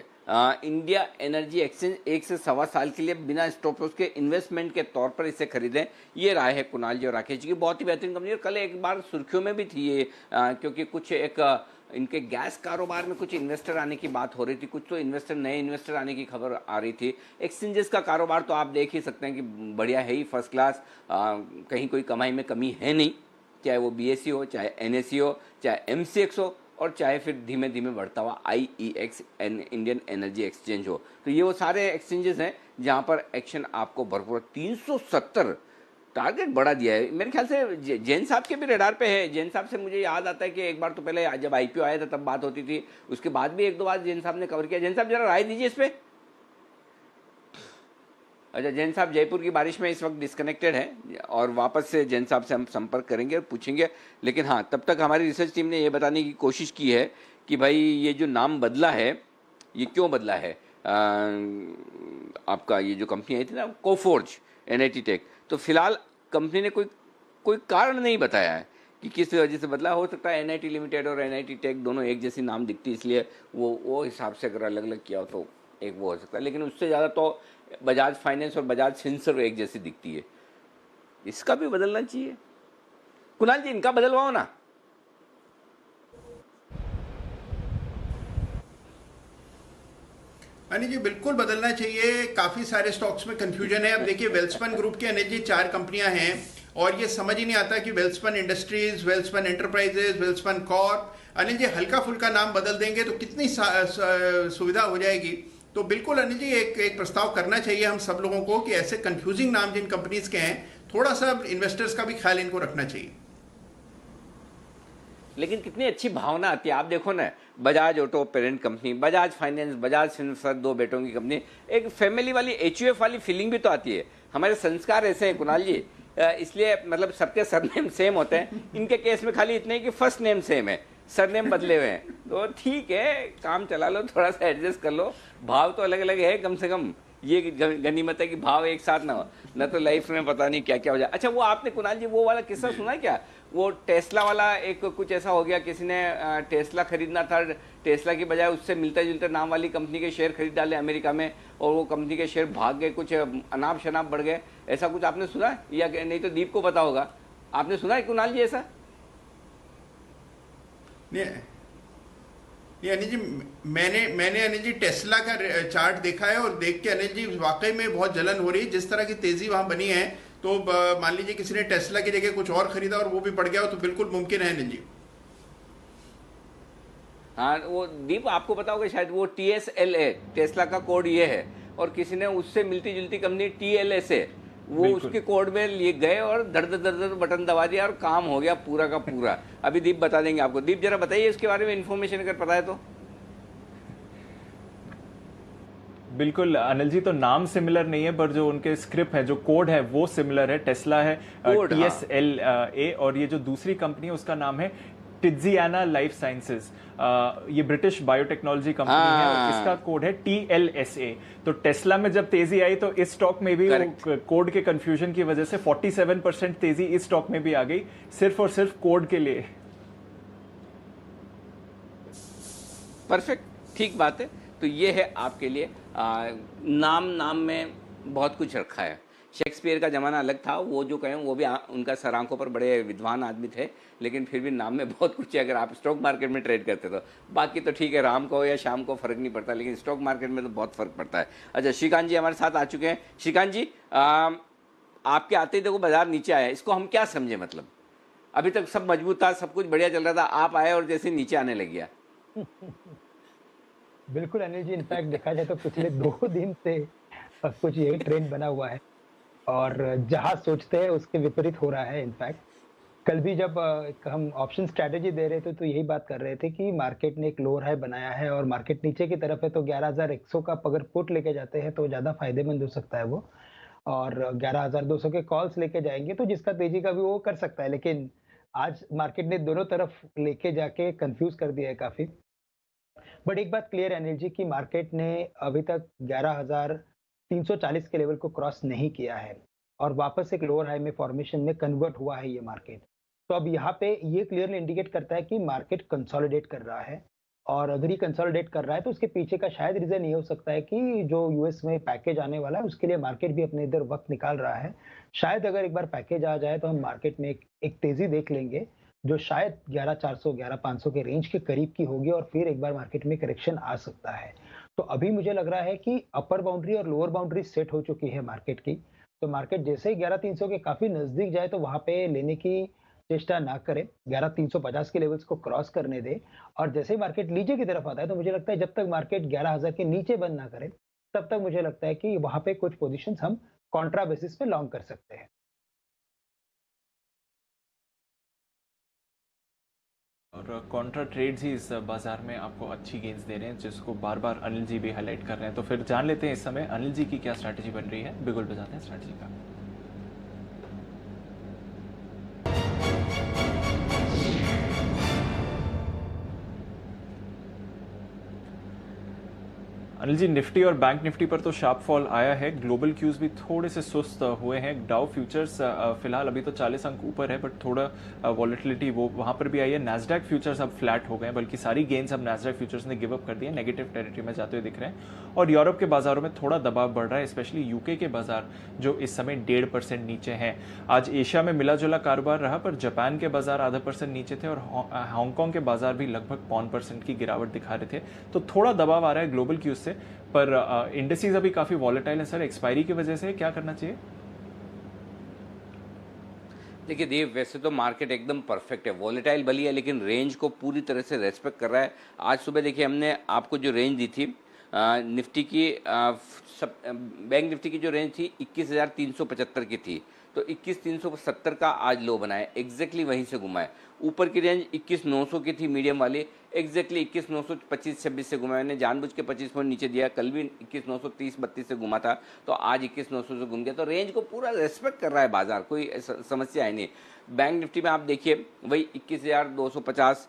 India energy exchange 1 से 1.25 साल के लिए बिना स्टॉप लॉस के इन्वेस्टमेंट के तौर पर इसे खरीदें। ये राय है कुणाल जी और राकेश जी की। बहुत ही बेहतरीन कंपनी है। कल एक बार सुर्खियों में भी थी ये, क्योंकि कुछ एक इनके गैस कारोबार में कुछ इन्वेस्टर आने की बात हो रही थी, कुछ तो नए इन्वेस्टर आने की खबर आ रही थी। एक्सचेंजेस का कारोबार तो आप देख ही सकते हैं कि बढ़िया है ही, फर्स्ट क्लास, कहीं कोई कमाई में कमी है नहीं, चाहे वो बीएससी हो, चाहे एनएससी हो, चाहे एमसीएक्स हो, और चाहे फिर धीमे धीमे बढ़ता हुआ आईईएक्स इंडियन एनर्जी एक्सचेंज हो। तो ये वो सारे एक्सचेंजेस हैं जहां पर एक्शन आपको भरपूर 370 टारगेट बढ़ा दिया है। मेरे ख्याल से जैन साहब के भी रडार पे है। जैन साहब से मुझे याद आता है कि एक बार तो पहले जब आईपीओ आया था तब बात होती थी, उसके बाद भी 1-2 बार जैन साहब ने कवर किया। जैन साहब जरा राय दीजिए इस पे। अच्छा, जैन साहब जयपुर की बारिश में इस वक्त डिस्कनेक्टेड है और वापस से जैन साहब से हम संपर्क करेंगे और पूछेंगे। लेकिन हाँ, तब तक हमारी रिसर्च टीम ने ये बताने की कोशिश की है कि भाई ये जो नाम बदला है ये क्यों बदला है। आपका ये जो कंपनी आई थी ना कोफोर्ज एनआईटी टेक, तो फिलहाल कंपनी ने कोई कारण नहीं बताया है कि किस वजह से बदला। हो सकता है एनआईटी लिमिटेड और एनआईटी टेक दोनों एक जैसी नाम दिखती है, इसलिए वो हिसाब से अगर अलग अलग किया हो तो एक वो हो सकता है। लेकिन उससे ज़्यादा तो बजाज फाइनेंस और बजाज फिनसर्व एक जैसी दिखती है। इसका भी बदलना चाहिए। कुणाल जी, इनका बदलवाओ ना। अनिल जी, बिल्कुल बदलना चाहिए। काफी सारे स्टॉक्स में कंफ्यूजन है। अब देखिए वेल्सपन ग्रुप के अनिल जी 4 कंपनियां हैं और ये समझ ही नहीं आता कि Welspun industries, Welspun enterprises, Welspun corp. Anil ji, हल्का फुल्का नाम बदल देंगे तो कितनी सुविधा हो जाएगी। तो बिल्कुल अनिल जी एक प्रस्ताव करना चाहिए हम सब लोगों को कि ऐसे कंफ्यूजिंग नाम जिन कंपनीज के हैं, थोड़ा सा इन्वेस्टर्स का भी ख्याल इनको रखना चाहिए। लेकिन कितनी अच्छी भावना आती है। आप देखो ना, Bajaj auto parent company, Bajaj finance, Bajaj Finserv, 2 बेटों की कंपनी, एक फैमिली वाली HUF वाली फीलिंग भी तो आती है। हमारे संस्कार ऐसे हैं कुणाल जी, इसलिए मतलब सबके सरनेम सेम होते हैं। इनके केस में खाली इतने कि फर्स्ट नेम सेम है, सरनेम बदले हुए हैं, तो ठीक है, काम चला लो, थोड़ा सा एडजस्ट कर लो। भाव तो अलग अलग है, कम से कम ये गनीमत है कि भाव एक साथ ना हो, न तो लाइफ में पता नहीं क्या क्या हो जाए। अच्छा, वो आपने कुणाल जी वो वाला किस्सा सुना है क्या? वो टेस्ला वाला एक कुछ ऐसा हो गया, किसी ने टेस्ला खरीदना था, टेस्ला की बजाय उससे मिलते जुलते नाम वाली कंपनी के शेयर खरीद डाले अमेरिका में, और वो कंपनी के शेयर भाग गए, कुछ अनाप शनाप बढ़ गए। ऐसा कुछ आपने सुना है, या नहीं तो दीप को पता होगा? आपने सुना है कुणाल जी ऐसा? ये अनिल जी, मैंने अनिल जी टेस्ला का चार्ट देखा है, और देख के अनिल जी वाकई में बहुत जलन हो रही है। जिस तरह की तेजी वहां बनी है, तो मान लीजिए किसी ने टेस्ला की जगह कुछ और खरीदा और वो भी बढ़ गया हो, तो बिल्कुल मुमकिन है अनिल जी। हाँ, वो दीप आपको पता होगा शायद, वो TSLA टेस्ला का कोड ये है, और किसी ने उससे मिलती जुलती कंपनी TLSA, वो उसके कोड में लिए गए और दर्द बटन दबा दिया और काम हो गया पूरा का पूरा। अभी दीप बता देंगे आपको। दीप जरा बताइए इसके बारे में इन्फॉर्मेशन अगर पता है तो। बिल्कुल अनिल जी, तो नाम सिमिलर नहीं है, पर जो उनके स्क्रिप्ट है, जो कोड है, वो सिमिलर है। टेस्ला है TSLA, और ये जो दूसरी कंपनी है उसका नाम है टिज़ियाना लाइफ साइंसेज। ये ब्रिटिश बायोटेक्नोलॉजी कंपनी है, और इसका कोड है TLSA। तो टेस्ला में जब तेजी आई तो इस स्टॉक में भी कोड के कंफ्यूजन की वजह से 47% तेजी इस स्टॉक में भी आ गई, सिर्फ और सिर्फ कोड के लिए। परफेक्ट, ठीक बात है। तो ये है आपके लिए नाम में बहुत कुछ रखा है। शेक्सपियर का ज़माना अलग था, वो जो कहें वो भी उनका सर आंखों पर बड़े विद्वान आदमी थे, लेकिन फिर भी नाम में बहुत कुछ है अगर आप स्टॉक मार्केट में ट्रेड करते तो। बाकी तो ठीक है, राम को या शाम को फ़र्क नहीं पड़ता, लेकिन स्टॉक मार्केट में तो बहुत फ़र्क पड़ता है। अच्छा, श्रीकांत जी हमारे साथ आ चुके हैं। श्रीकांत जी, आपके आते ही देखो बाजार नीचे आया, इसको हम क्या समझे? मतलब अभी तक सब मजबूत था, सब कुछ बढ़िया चल रहा था, आप आए और जैसे नीचे आने लग गया। बिल्कुल अनिल जी, इनफैक्ट देखा जाए तो पिछले 2 दिन से सब कुछ यही ट्रेंड बना हुआ है, और जहां सोचते हैं उसके विपरीत हो रहा है। इनफैक्ट कल भी जब हम ऑप्शन स्ट्रेटेजी दे रहे थे तो यही बात कर रहे थे कि मार्केट ने एक लोअर हाई बनाया है और मार्केट नीचे की तरफ है, तो 11,100 का अगर पुट लेके जाते हैं तो ज्यादा फायदेमंद हो सकता है वो, और 11,200 के कॉल्स लेके जाएंगे तो जिसका तेजी का भी वो कर सकता है। लेकिन आज मार्केट ने दोनों तरफ लेके जाके कंफ्यूज कर दिया है काफी। बट एक बात क्लियर है अनिल जी, कि मार्केट ने अभी तक 11,340 के लेवल को क्रॉस नहीं किया है, और वापस एक लोअर हाई में फॉर्मेशन में कन्वर्ट हुआ है ये मार्केट। तो अब यहाँ पे ये क्लियरली इंडिकेट करता है कि मार्केट कंसोलिडेट कर रहा है, और अगर ये कंसोलिडेट कर रहा है तो उसके पीछे का शायद रीजन ये हो सकता है कि जो यूएस में पैकेज आने वाला है उसके लिए मार्केट भी अपने इधर वक्त निकाल रहा है। शायद अगर एक बार पैकेज आ जाए तो हम मार्केट में एक तेजी देख लेंगे, जो शायद 11,400 11,500 के रेंज के करीब की होगी, और फिर एक बार मार्केट में करेक्शन आ सकता है। तो अभी मुझे लग रहा है कि अपर बाउंड्री और लोअर बाउंड्री सेट हो चुकी है मार्केट की, तो मार्केट जैसे ही 11,300 के काफी नजदीक जाए तो वहां पे लेने की चेष्टा ना करे, 11,350 के लेवल्स को क्रॉस करने दे, और जैसे ही मार्केट नीचे की तरफ आता है तो मुझे लगता है जब तक मार्केट 11,000 के नीचे बंद ना करे तब तक मुझे लगता है कि वहां पे कुछ पोजीशंस हम कॉन्ट्रा बेसिस पे लॉन्ग कर सकते हैं। और कॉन्ट्रा ट्रेड्स ही इस बाजार में आपको अच्छी गेंस दे रहे हैं, जिसको बार बार अनिल जी भी हाईलाइट कर रहे हैं। तो फिर जान लेते हैं इस समय अनिल जी की क्या स्ट्रैटेजी बन रही है। बिगुल बजाते हैं स्ट्रैटेजी का। अनिल जी, निफ्टी और बैंक निफ्टी पर तो शार्प फॉल आया है, ग्लोबल क्यूज भी थोड़े से सुस्त हुए हैं। डाउ फ्यूचर्स फिलहाल अभी तो 40 अंक ऊपर है, बट थोड़ा वॉलेटिलिटी वो वहां पर भी आई है। नैस्डैक फ्यूचर्स अब फ्लैट हो गए, बल्कि सारी गेन्स अब नैस्डैक फ्यूचर्स ने गिव अप कर दिए, नेगेटिव टेरिटरी में जाते हुए दिख रहे हैं। और यूरोप के बाजारों में थोड़ा दबाव बढ़ रहा है, स्पेशली यूके के बाजार जो इस समय 1.5% नीचे हैं। आज एशिया में मिला जुला कारोबार रहा, पर जापान के बाजार आधा % नीचे थे, और हांगकांग के बाजार भी लगभग 0.5% की गिरावट दिखा रहे थे। तो थोड़ा दबाव आ रहा है ग्लोबल क्यूज से, पर इंडेक्सेस अभी काफी वॉलेटाइल है। सर, एक्सपायरी की वजह से क्या करना चाहिए? देखिए देव, वैसे तो मार्केट एकदम परफेक्ट है, वॉलेटाइल भली है, लेकिन रेंज को पूरी तरह से रेस्पेक्ट कर रहा है। आज सुबह देखिए हमने आपको जो रेंज दी थी निफ्टी की, बैंक निफ्टी की जो रेंज थी 21,375 की थी, तो 21,370 का आज लो बना है, एग्जैक्टली वहीं से घुमा है। ऊपर की रेंज 21,900 की थी मीडियम वाली, एग्जैक्टली 21,925-26 से घुमा। मैंने जानबूझ के 25 पॉइंट नीचे दिया, कल भी 21,930-32 से घुमा था, तो आज 21,900 से घूम गया। तो रेंज को पूरा रेस्पेक्ट कर रहा है बाजार, कोई समस्या है नहीं। बैंक निफ्टी में आप देखिए वही 11,250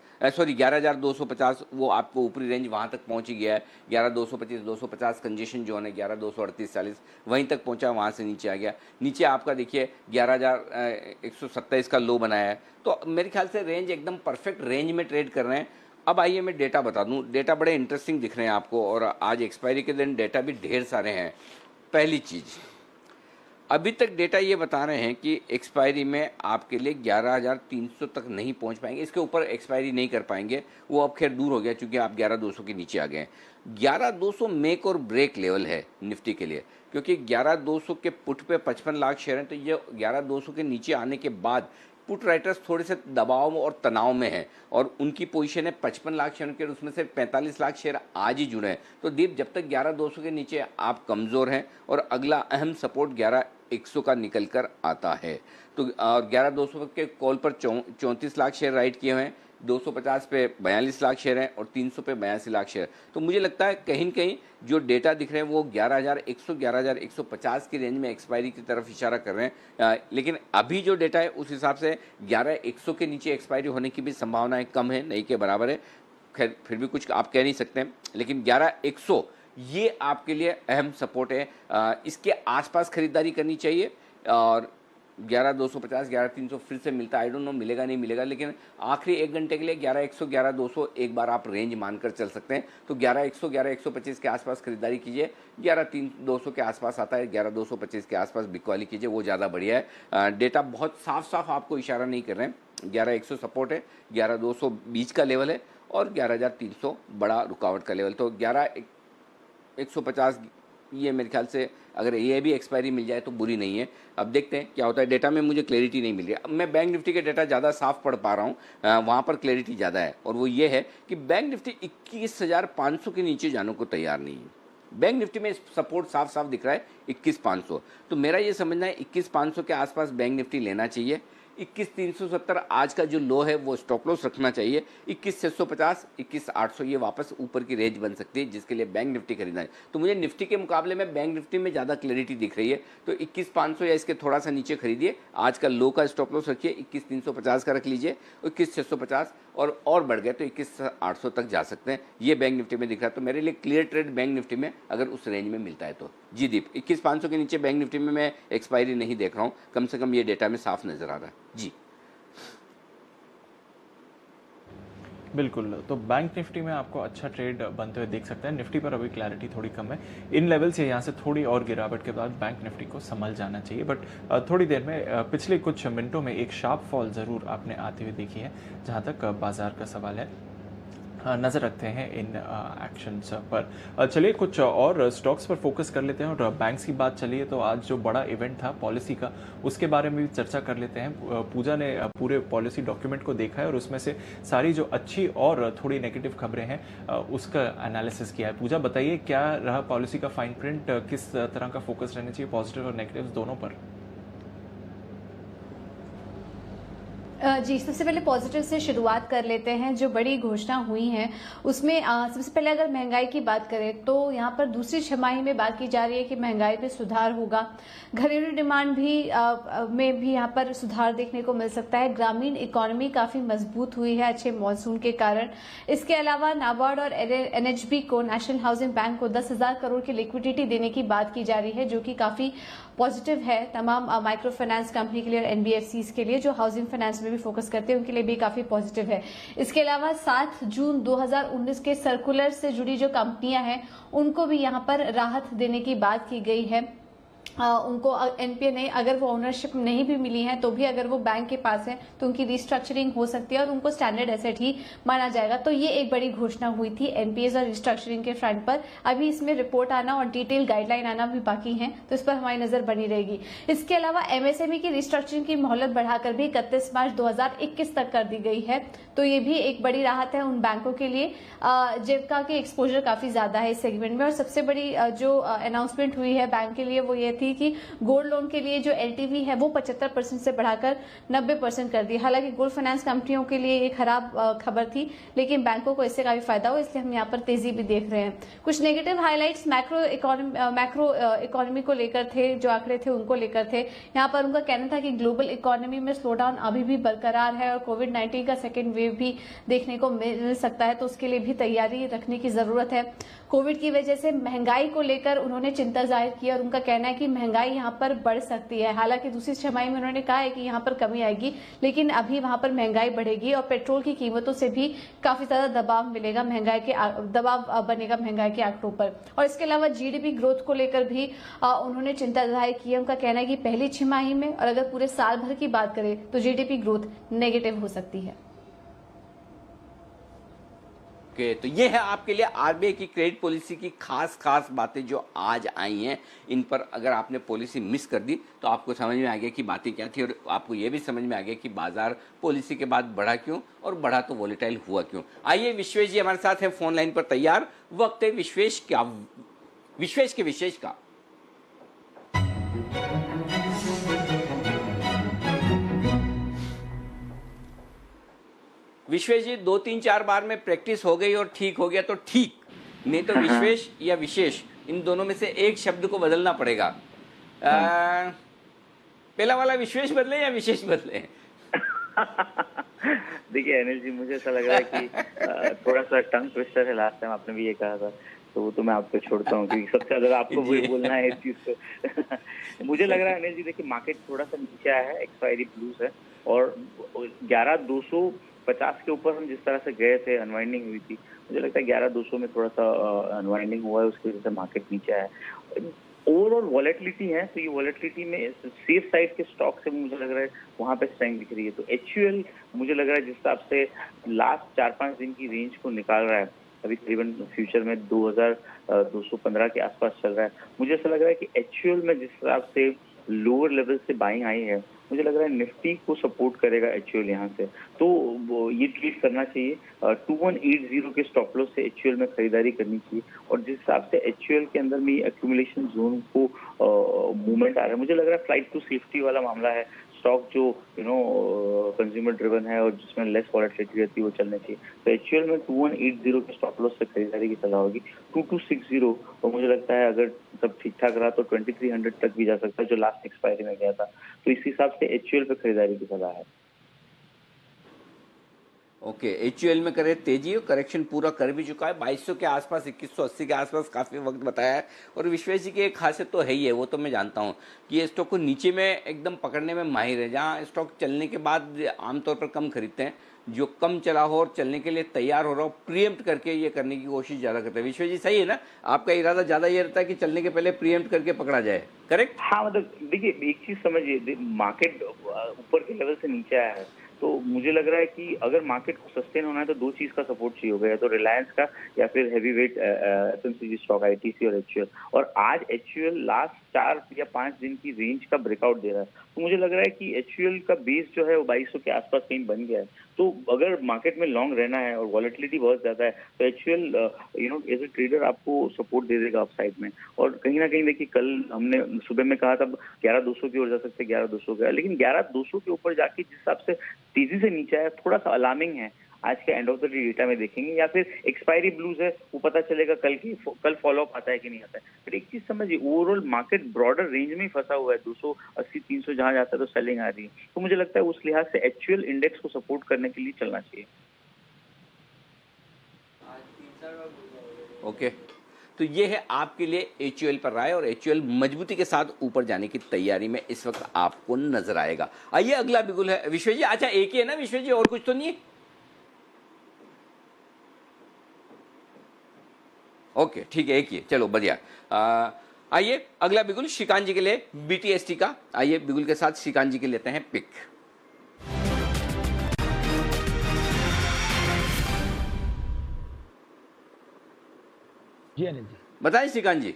वो आपको ऊपरी रेंज वहाँ तक पहुँच ही गया है। 11,225 कंजेशन जोन है, 11,238-40 वहीं तक पहुँचा, वहाँ से नीचे आ गया। नीचे आपका देखिए 11,127 का लो बनाया है। तो मेरे ख्याल से रेंज एकदम परफेक्ट रेंज में ट्रेड कर रहे हैं। अब आइए मैं डेटा बता दूं, डेटा बड़े इंटरेस्टिंग दिख रहे हैं आपको, और आज एक्सपायरी के दिन डेटा भी ढेर सारे हैं। पहली चीज़, अभी तक डेटा ये बता रहे हैं कि एक्सपायरी में आपके लिए 11,300 तक नहीं पहुंच पाएंगे, इसके ऊपर एक्सपायरी नहीं कर पाएंगे। वो अब खैर दूर हो गया क्योंकि आप 11,200 के नीचे आ गए हैं। 11,200 मेक और ब्रेक लेवल है निफ्टी के लिए, क्योंकि 11,200 के पुट पे 55 लाख शेयर हैं, तो ये 11,200 के नीचे आने के बाद पुट राइटर्स थोड़े से दबाव और तनाव में हैं, और उनकी पोजीशन है 55 लाख शेयर के, उसमें से 45 लाख शेयर आज ही जुड़े हैं। तो दीप, जब तक 11,200 के नीचे आप कमज़ोर हैं, और अगला अहम सपोर्ट 11,100 का निकल कर आता है, तो 11,200 के कॉल पर 34 लाख शेयर राइट किए हुए हैं, 250 पे 42 लाख शेयर हैं, और 300 पे 82 लाख शेयर। तो मुझे लगता है कहीं न कहीं जो डेटा दिख रहे हैं वो 11,100 11,150 की रेंज में एक्सपायरी की तरफ इशारा कर रहे हैं। लेकिन अभी जो डेटा है उस हिसाब से 11,100 के नीचे एक्सपायरी होने की भी संभावनाएं कम है, नहीं के बराबर है। खैर फिर भी कुछ आप कह नहीं सकते हैं, लेकिन 11,100 ये आपके लिए अहम सपोर्ट है। इसके आसपास खरीदारी करनी चाहिए, और 11,250 11,300 फिर से मिलता है, आई डोंट नो मिलेगा नहीं मिलेगा, लेकिन आखिरी 1 घंटे के लिए 11,100 11,200 एक बार आप रेंज मानकर चल सकते हैं। तो 11,100 11,125 के आसपास खरीदारी कीजिए, 11,200 के आसपास आता है, 11,225 के आसपास बिकवाली कीजिए, वो ज़्यादा बढ़िया है। डेटा बहुत साफ साफ आपको इशारा नहीं कर रहे हैं। 11,100 सपोर्ट है, 11,200 बीच का लेवल है, और 11,300 बड़ा रुकावट का लेवल। तो 11,150 ये मेरे ख्याल से अगर ये भी एक्सपायरी मिल जाए तो बुरी नहीं है। अब देखते हैं क्या होता है। डेटा में मुझे क्लैरिटी नहीं मिल रही है। अब मैं बैंक निफ्टी के डेटा ज़्यादा साफ पढ़ पा रहा हूँ, वहाँ पर क्लैरिटी ज़्यादा है, और वो ये है कि बैंक निफ्टी 21,500 के नीचे जाने को तैयार नहीं है। बैंक निफ्टी में सपोर्ट साफ साफ दिख रहा है 21,500। तो मेरा ये समझना है 21,500 के आसपास बैंक निफ्टी लेना चाहिए। 21,370 आज का जो लो है वो स्टॉप लॉस रखना चाहिए। 21,650 21,800 ये वापस ऊपर की रेंज बन सकती है, जिसके लिए बैंक निफ्टी खरीदना है। तो मुझे निफ्टी के मुकाबले में बैंक निफ्टी में ज़्यादा क्लैरिटी दिख रही है। तो 21,500 या इसके थोड़ा सा नीचे खरीदिए। आज का लो का स्टॉप लॉस रखिए, 21,350 का रख लीजिए, 21,650 और बढ़ गए तो 21,800 तक जा सकते हैं। ये बैंक निफ्टी में दिख रहा है। तो मेरे लिए क्लियर ट्रेड बैंक निफ्टी में अगर उस रेंज में मिलता है तो। जी दीप, 21,500 के नीचे बैंक निफ्टी में मैं एक्सपायरी नहीं देख रहा हूँ, कम से कम ये डेटा में साफ नजर आ रहा है। जी बिल्कुल, तो बैंक निफ्टी में आपको अच्छा ट्रेड बनते हुए देख सकते हैं। निफ्टी पर अभी क्लैरिटी थोड़ी कम है। इन लेवल से यहाँ से थोड़ी और गिरावट के बाद बैंक निफ्टी को संभल जाना चाहिए, बट थोड़ी देर में पिछले कुछ मिनटों में एक शार्प फॉल ज़रूर आपने आती हुई देखी है। जहाँ तक बाजार का सवाल है, नज़र रखते हैं इन एक्शंस पर। चलिए कुछ और स्टॉक्स पर फोकस कर लेते हैं, और बैंक्स की बात चलिए तो आज जो बड़ा इवेंट था पॉलिसी का, उसके बारे में भी चर्चा कर लेते हैं। पूजा ने पूरे पॉलिसी डॉक्यूमेंट को देखा है और उसमें से सारी जो अच्छी और थोड़ी नेगेटिव खबरें हैं उसका एनालिसिस किया है। पूजा बताइए, क्या रहा पॉलिसी का फाइन प्रिंट, किस तरह का फोकस रहना चाहिए पॉजिटिव और नेगेटिव दोनों पर? जी, सबसे पहले पॉजिटिव से शुरुआत कर लेते हैं। जो बड़ी घोषणा हुई है उसमें सबसे पहले अगर महंगाई की बात करें तो यहाँ पर दूसरी छमाही में बात की जा रही है कि महंगाई पे सुधार होगा। घरेलू डिमांड भी में भी यहाँ पर सुधार देखने को मिल सकता है। ग्रामीण इकोनॉमी काफी मजबूत हुई है अच्छे मॉनसून के कारण। इसके अलावा नाबार्ड और एनएचबी को, नेशनल हाउसिंग बैंक को 10,000 करोड़ की लिक्विडिटी देने की बात की जा रही है, जो कि काफी पॉजिटिव है तमाम माइक्रो फाइनेंस कंपनी के लिए और एनबीएफसीज के लिए, जो हाउसिंग फाइनेंस में भी फोकस करते हैं, उनके लिए भी काफी पॉजिटिव है। इसके अलावा 7 जून 2019 के सर्कुलर से जुड़ी जो कंपनियां हैं उनको भी यहाँ पर राहत देने की बात की गई है। उनको एनपीए नहीं, अगर वो ओनरशिप नहीं भी मिली है तो भी अगर वो बैंक के पास है तो उनकी रिस्ट्रक्चरिंग हो सकती है और उनको स्टैंडर्ड एसेट ही माना जाएगा। तो ये एक बड़ी घोषणा हुई थी एनपीएस और रिस्ट्रक्चरिंग के फ्रंट पर। अभी इसमें रिपोर्ट आना और डिटेल गाइडलाइन आना भी बाकी है, तो इस पर हमारी नजर बनी रहेगी। इसके अलावा एमएसएमई की रिस्ट्रक्चरिंग की मोहलत बढ़ाकर भी 31 मार्च 2021 तक कर दी गई है। तो ये भी एक बड़ी राहत है उन बैंकों के लिए जिनका की एक्सपोजर काफी ज्यादा है इस सेगमेंट में। और सबसे बड़ी जो अनाउंसमेंट हुई है बैंक के लिए वो ये थी कि गोल्ड लोन के लिए जो LTV है वो 75% से बढ़ाकर 90% कर दी। हालांकि गोल्ड फाइनेंस कंपनियों के लिए ये खराब खबर थी, लेकिन बैंकों को इससे काफी फायदा हुआ, इसलिए हम यहाँ पर तेजी भी देख रहे हैं। कुछ नेगेटिव हाईलाइट्स मैक्रो इकोनॉमी को लेकर थे, जो आंकड़े थे उनको लेकर थे। यहाँ पर उनका कहना था कि ग्लोबल इकोनॉमी में स्लोडाउन अभी भी बरकरार है और कोविड-19 का सेकेंड वेव भी देखने को मिल सकता है, तो उसके लिए भी तैयारी रखने की जरूरत है। कोविड की वजह से महंगाई को लेकर उन्होंने चिंता जाहिर की और उनका कहना है कि महंगाई यहाँ पर बढ़ सकती है। हालांकि दूसरी छमाही में उन्होंने कहा है कि यहाँ पर कमी आएगी, लेकिन अभी वहां पर महंगाई बढ़ेगी और पेट्रोल की कीमतों से भी काफी ज्यादा दबाव मिलेगा, दबाव बनेगा महंगाई के आंकड़ों पर। और इसके अलावा GDP ग्रोथ को लेकर भी उन्होंने चिंता जाहिर की है। उनका कहना है कि पहली छमाही में और अगर पूरे साल भर की बात करें तो GDP ग्रोथ नेगेटिव हो सकती है। तो ये है आपके लिए RBI की क्रेडिट पॉलिसी की खास बातें जो आज आई हैं। इन पर अगर आपने पॉलिसी मिस कर दी तो आपको समझ में आ गया कि बातें क्या थी, और आपको ये भी समझ में आ गया कि बाजार पॉलिसी के बाद बढ़ा क्यों, और बढ़ा तो वॉलेटाइल हुआ क्यों। आइए विश्वेश जी हमारे साथ हैं फोन लाइन पर तैयार। वक्त है विश्वेश के विशेष का। विश्वेश जी 2-3-4 बार में प्रैक्टिस हो गई और ठीक हो गया तो ठीक, नहीं तो विश्वेश या विशेष इन दोनों में से एक शब्द को बदलना पड़ेगा। पहला वाला विश्वेश बदले या विशेष बदले? देखिए अनिल जी, मुझे ऐसा लग रहा है कि थोड़ा सा टंग ट्विस्टर है। लास्ट टाइम आपने भी ये कहा था, तो वो तो मैं आपको छोड़ता हूँ क्योंकि सबसे ज्यादा आपको वही बोलना है इस चीज को। मुझे लग रहा है अनिल जी, देखिए मार्केट थोड़ा सा नीचे आया है, एक्सपायरी ब्लूज है, और 11,250 के ऊपर हम जिस तरह से गए थे, अनवाइंडिंग हुई थी, मुझे लगता है 11,200 में थोड़ा सा अनवाइंडिंग हुआ है, उसकी वजह से मार्केट नीचे आया है। ओवरऑल वॉलेटिलिटी है, तो ये वॉलेटिलिटी में सेफ साइड के स्टॉक से मुझे लग रहा है वहां पे स्ट्रेंथ दिख रही है। तो HUL मुझे लग रहा है जिस हिसाब से लास्ट 4-5 दिन की रेंज को निकाल रहा है, अभी करीबन फ्यूचर में 2,215 के आसपास चल रहा है। मुझे ऐसा लग रहा है कि HUL में जिस हिसाब से लोअर लेवल से बाइंग आई है, मुझे लग रहा है निफ्टी को सपोर्ट करेगा HUL यहाँ से, तो ये ट्रीट करना चाहिए। 2180 के स्टॉप लॉस से HUL में खरीदारी करनी चाहिए, और जिस हिसाब से HUL के अंदर में एक्यूमुलेशन जोन को मूवमेंट आ रहा है, मुझे लग रहा है फ्लाइट टू सेफ्टी वाला मामला है। स्टॉक जो कंज्यूमर ड्रिवन है और जिसमें लेस वॉलेटिलिटी रहती है वो चलने चाहिए। तो HUL में 2180 के स्टॉप लॉस से खरीदारी की सलाह होगी। 2260 और मुझे लगता है अगर सब ठीक ठाक रहा तो 2300 तक भी जा सकता है, जो लास्ट एक्सपायरी में गया था। तो इस हिसाब से HUL पे खरीदारी की सलाह है। ओके, HUL में करे तेजी, और करेक्शन पूरा कर भी चुका है 2200 के आसपास, 2180 के आसपास काफ़ी वक्त बताया है। और विश्वेश जी की एक खासियत तो है ही है, वो तो मैं जानता हूँ कि ये स्टॉक को नीचे में एकदम पकड़ने में माहिर है। जहाँ स्टॉक चलने के बाद आमतौर पर कम खरीदते हैं, जो कम चला हो और चलने के लिए तैयार हो रहा हो, प्रीएम्प्ट करके ये करने की कोशिश ज़्यादा करते हैं। विश्वेश जी सही है ना, आपका इरादा ज़्यादा ये रहता है कि चलने के पहले प्रीएम्प्ट करके पकड़ा जाए, करेक्ट? हाँ, मतलब देखिए एक चीज समझिए, मार्केट ऊपर के लेवल से नीचे आया है, तो मुझे लग रहा है कि अगर मार्केट को सस्टेन होना है तो दो चीज का सपोर्ट चाहिए होगा, या तो रिलायंस का या फिर heavy weight FMCG stock ITC और HUL। और आज HUL लास्ट 4 या 5 दिन की रेंज का ब्रेकआउट दे रहा है, तो मुझे लग रहा है कि HUL का बेस जो है वो 2200 के आसपास कहीं बन गया है। तो अगर मार्केट में लॉन्ग रहना है और वॉलेटिलिटी बहुत ज्यादा है तो HUL एज ए ट्रेडर आपको सपोर्ट दे देगा अपसाइड में। और कहीं ना कहीं देखिए, कल हमने सुबह में कहा था 11,200 की ओर जा सकते, 11,200 का, लेकिन 11,200 के ऊपर जाके जिस हिसाब से तेजी से नीचे आया, थोड़ा सा अलार्मिंग है। आज के end of the day data में देखेंगे, या फिर एक्सपायरी ब्लूज है, वो पता चलेगा कल फॉलो अप आता है कि नहीं आता है। फिर एक चीज समझिए, ओवरऑल मार्केट ब्रॉडर रेंज में ही फंसा हुआ है, 280-300 जहां जाता है तो सेलिंग आ रही है। तो मुझे लगता है उस लिहाज से HUL इंडेक्स को सपोर्ट करने के लिए चलना चाहिए। ओके, तो ये है आपके लिए HUL पर राय, और HUL मजबूती के साथ ऊपर जाने की तैयारी में इस वक्त आपको नजर आएगा। आइए अगला बिगुल है विश्वेश जी। अच्छा, एक ही है ना विश्वेश जी, और कुछ तो नहीं है? ओके ठीक है, एक ही है, चलो बढ़िया। आइए अगला बिगुल श्रीकांत जी के लिए BTST का। आइए बिगुल के साथ श्रीकांत जी के लेते हैं पिक। जी अनिल जी बताएं श्रीकांत जी।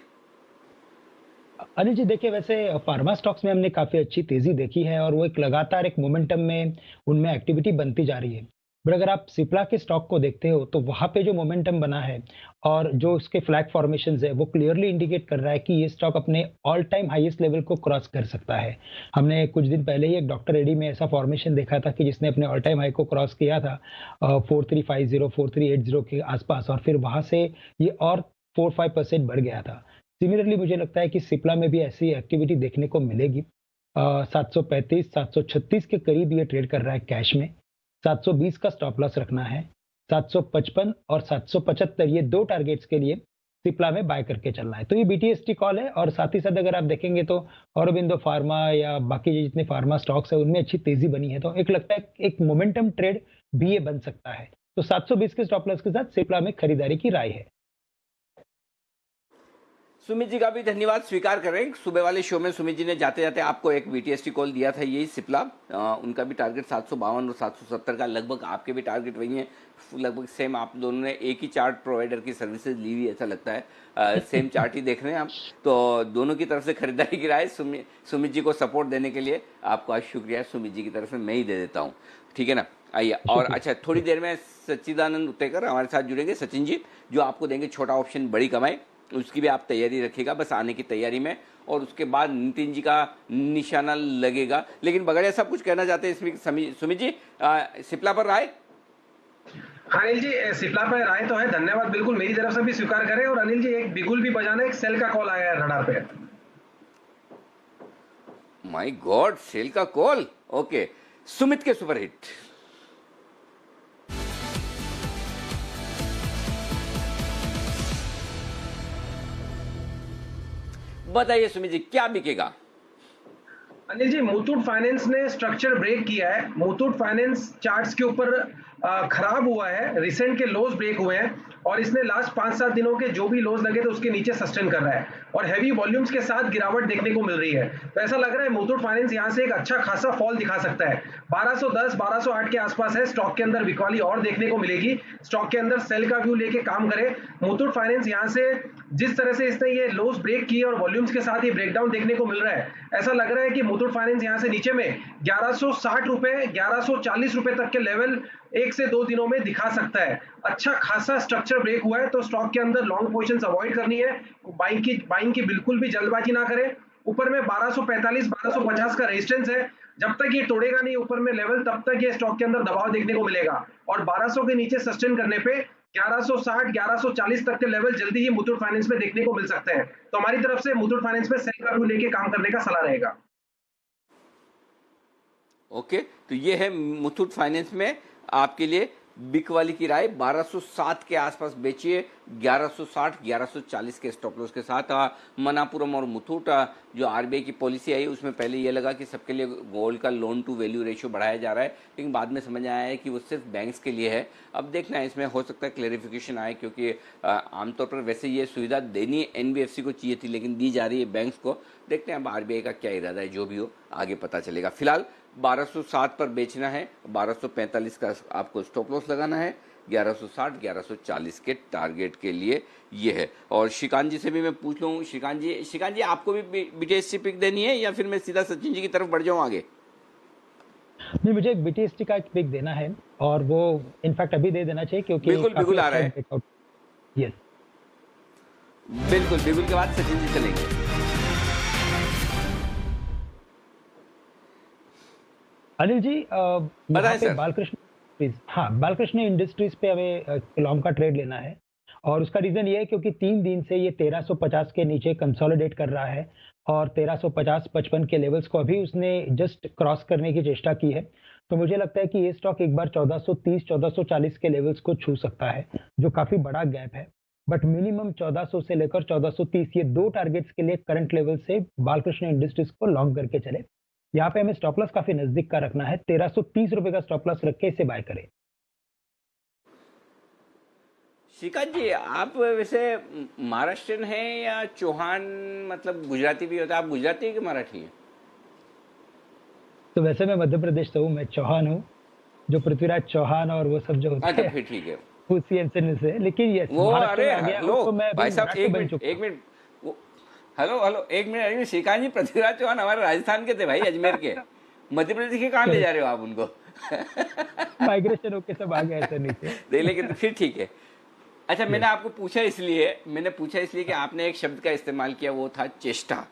अनिल जी देखिए, वैसे फार्मा स्टॉक्स में हमने काफी अच्छी तेजी देखी है और वो एक लगातार एक मोमेंटम में उनमें एक्टिविटी बनती जा रही है। बट अगर आप सिप्ला के स्टॉक को देखते हो तो वहां पे जो मोमेंटम बना है और जो उसके फ्लैग फॉर्मेशंस है वो क्लियरली इंडिकेट कर रहा है कि ये स्टॉक अपने ऑल टाइम हाईएस्ट लेवल को क्रॉस कर सकता है। हमने कुछ दिन पहले ही एक डॉक्टर एडी में ऐसा फॉर्मेशन देखा था कि जिसने अपने ऑल टाइम हाई को क्रॉस किया था 4350 4380 के आसपास, और फिर वहां से ये और 4-5% बढ़ गया था। सिमिलरली मुझे लगता है कि सिप्ला में भी ऐसी एक्टिविटी देखने को मिलेगी। 735 736 के करीब ये ट्रेड कर रहा है कैश में। 720 का स्टॉप लॉस रखना है। 755 और 775 ये दो टारगेट्स के लिए सिप्ला में बाय करके चलना है। तो ये बीटीएसटी कॉल है। और साथ ही साथ अगर आप देखेंगे तो औरोबिंदो फार्मा या बाकी जितने फार्मा स्टॉक्स है उनमें अच्छी तेजी बनी है, तो एक लगता है एक मोमेंटम ट्रेड भी ये बन सकता है। तो 720 के स्टॉप लॉस के साथ सिप्ला में खरीदारी की राय है। सुमित जी का भी धन्यवाद स्वीकार करें। सुबह वाले शो में सुमित जी ने जाते जाते आपको एक बीटीएसटी कॉल दिया था, यही सिप्ला। उनका भी टारगेट 752 और 770 का, लगभग आपके भी टारगेट वही है, लगभग सेम। आप दोनों ने एक ही चार्ट प्रोवाइडर की सर्विसेज ली हुई ऐसा लगता है। सेम चार्ट ही देख रहे हैं आप, तो दोनों की तरफ से खरीदारी की राय। सुमित जी को सपोर्ट देने के लिए आपको आज शुक्रिया। सुमित जी की तरफ से मैं ही दे देता हूँ, ठीक है ना। आइए, और अच्छा, थोड़ी देर में सच्चिदानंद उत्तेकर हमारे साथ जुड़ेंगे, सचिन जी, जो आपको देंगे छोटा ऑप्शन बड़ी कमाई। उसकी भी आप तैयारी रखिएगा, बस आने की तैयारी में। और उसके बाद नितिन जी का निशाना लगेगा। लेकिन बगैर सब कुछ कहना चाहते हैं इसमें सुमित जी, सिप्ला पर राय? अनिल जी, सिप्ला पर राय तो है, धन्यवाद, बिल्कुल मेरी तरफ से भी स्वीकार करें। और अनिल जी, एक बिगुल भी बजाना, एक सेल का कॉल आया है रडार पे। माय गॉड, सेल का कॉल। ओके, सुमित के सुपरहिट। बताइए सुमित जी, क्या बिकेगा? अनिल जी, मुथूट फाइनेंस ने स्ट्रक्चर ब्रेक किया है। मुथूट फाइनेंस चार्ट्स के ऊपर खराब हुआ है, रिसेंट के लोज ब्रेक हुए हैं और इसने लास्ट 5-7 दिनों के जो भी लोज लगे थे उसके नीचे सस्टेन कर रहा है और हैवी वॉल्यूम्स के साथ गिरावट देखने को मिल रही है। तो ऐसा लग रहा है मुथूट फाइनेंस यहां से एक अच्छा खासा फॉल दिखा सकता है। 1210 1208 के आसपास है, स्टॉक के अंदर बिकवाली और देखने को मिलेगी। स्टॉक के अंदर सेल का व्यू लेके काम करे। मुथूट फाइनेंस यहां से जिस तरह से इसने ये लोज ब्रेक किए और वॉल्यूम्स के साथ ये ब्रेकडाउन देखने को मिल रहा है, ऐसा लग रहा है कि मुथूट फाइनेंस यहां से नीचे में 1160 रुपए 1140 रुपए तक के लेवल 1 से 2 दिनों में दिखा सकता है। अच्छा खासा स्ट्रक्चर ब्रेक हुआ है, तो स्टॉक के अंदर लॉन्ग पोजीशंस अवॉइड करनी है। बाइंग की बिल्कुल भी जल्दबाजी ना करें। ऊपर में 1245 1250 का रेजिस्टेंस है, जब तक ये तोड़ेगा नहीं ऊपर में लेवल, तब तक ये स्टॉक के अंदर दबाव देखने को मिलेगा। और 1200 के नीचे सस्टेन करने पे 1160 1140 तक के लेवल जल्दी ही मुथूट फाइनेंस में देखने को मिल सकते हैं। तो हमारी तरफ से मुथूट फाइनेंस में सेल का व्यू लेके काम करने का सलाह रहेगा। ओके, तो ये है मुथूट फाइनेंस में आपके लिए बिक वाली की राय। 1207 के आसपास बेचिए, 1160 1140 के स्टॉप लॉस के साथ। मनापुरम और मुथूट, जो आरबीआई की पॉलिसी आई उसमें पहले ये लगा कि सबके लिए गोल्ड का लोन टू वैल्यू रेशियो बढ़ाया जा रहा है, लेकिन बाद में समझ आया है कि वो सिर्फ बैंक्स के लिए है। अब देखना है, इसमें हो सकता है क्लेरिफिकेशन आए, क्योंकि आमतौर पर वैसे ये सुविधा देनी एनबीएफसी को चाहिए थी, लेकिन दी जा रही है बैंक्स को। देखते हैं अब आरबीआई का क्या इरादा है, जो भी हो आगे पता चलेगा। फिलहाल 1207 पर बेचना है, 1245 का आपको स्टॉप लॉस लगाना है, 1160 1140 के टारगेट के लिए ये है। और श्रीकांत जी से भी मैं पूछ लूँ, श्रीकांत जी आपको भी बीटीएसटी पिक देनी है या फिर मैं सीधा सचिन जी की तरफ बढ़ जाऊँ आगे? नहीं, मुझे एक बीटीएसटी का एक पिक देना है और वो इनफैक्ट अभी दे देना चाहिए, क्योंकि बिल्कुल आ रहा है। यस, बिल्कुल के बाद सचिन जी चलेंगे। अनिल जी, यहाँ पे बालकृष्ण इंडस्ट्रीज पे हमें लॉन्ग का ट्रेड लेना है और उसका रीजन ये है क्योंकि 3 दिन से ये 1350 के नीचे कंसोलिडेट कर रहा है और 1350-55 के लेवल्स को अभी उसने जस्ट क्रॉस करने की चेष्टा की है। तो मुझे लगता है कि ये स्टॉक एक बार 1430-1440 के लेवल्स को छू सकता है, जो काफी बड़ा गैप है। बट मिनिमम 1400 से लेकर 1430 ये दो टारगेट्स के लिए करंट लेवल से बालकृष्ण इंडस्ट्रीज को लॉन्ग करके चले। यहाँ पे हमें स्टॉप लॉस काफी नजदीक का रखना है, 1330 रुपए का स्टॉप लॉस रख के इसे बाय करें। श्रीकांत जी, आप वैसे महाराष्ट्रन हैं या चौहान, मतलब गुजराती भी होता है? आप गुजराती है कि मराठी हैं? तो वैसे मैं मध्य प्रदेश से हूँ, मैं चौहान हूँ, जो पृथ्वीराज चौहान और वो सब जो होते हैं। फिर ठीक है, उसी एंसर से। लेकिन ये वो अरे हेलो भाई साहब, एक मिनट हेलो एक मिनट। श्रीकांत जी, पृथ्वीराज चौहान हमारे राजस्थान के थे भाई, अजमेर के। मध्य प्रदेश के कहाँ ले जा रहे हो आप उनको? माइग्रेशन होके सब आ गए ऐसे नीचे। नहीं लेकिन फिर ठीक है। अच्छा, मैंने आपको पूछा इसलिए कि आपने एक शब्द का इस्तेमाल किया, वो था चेष्टा।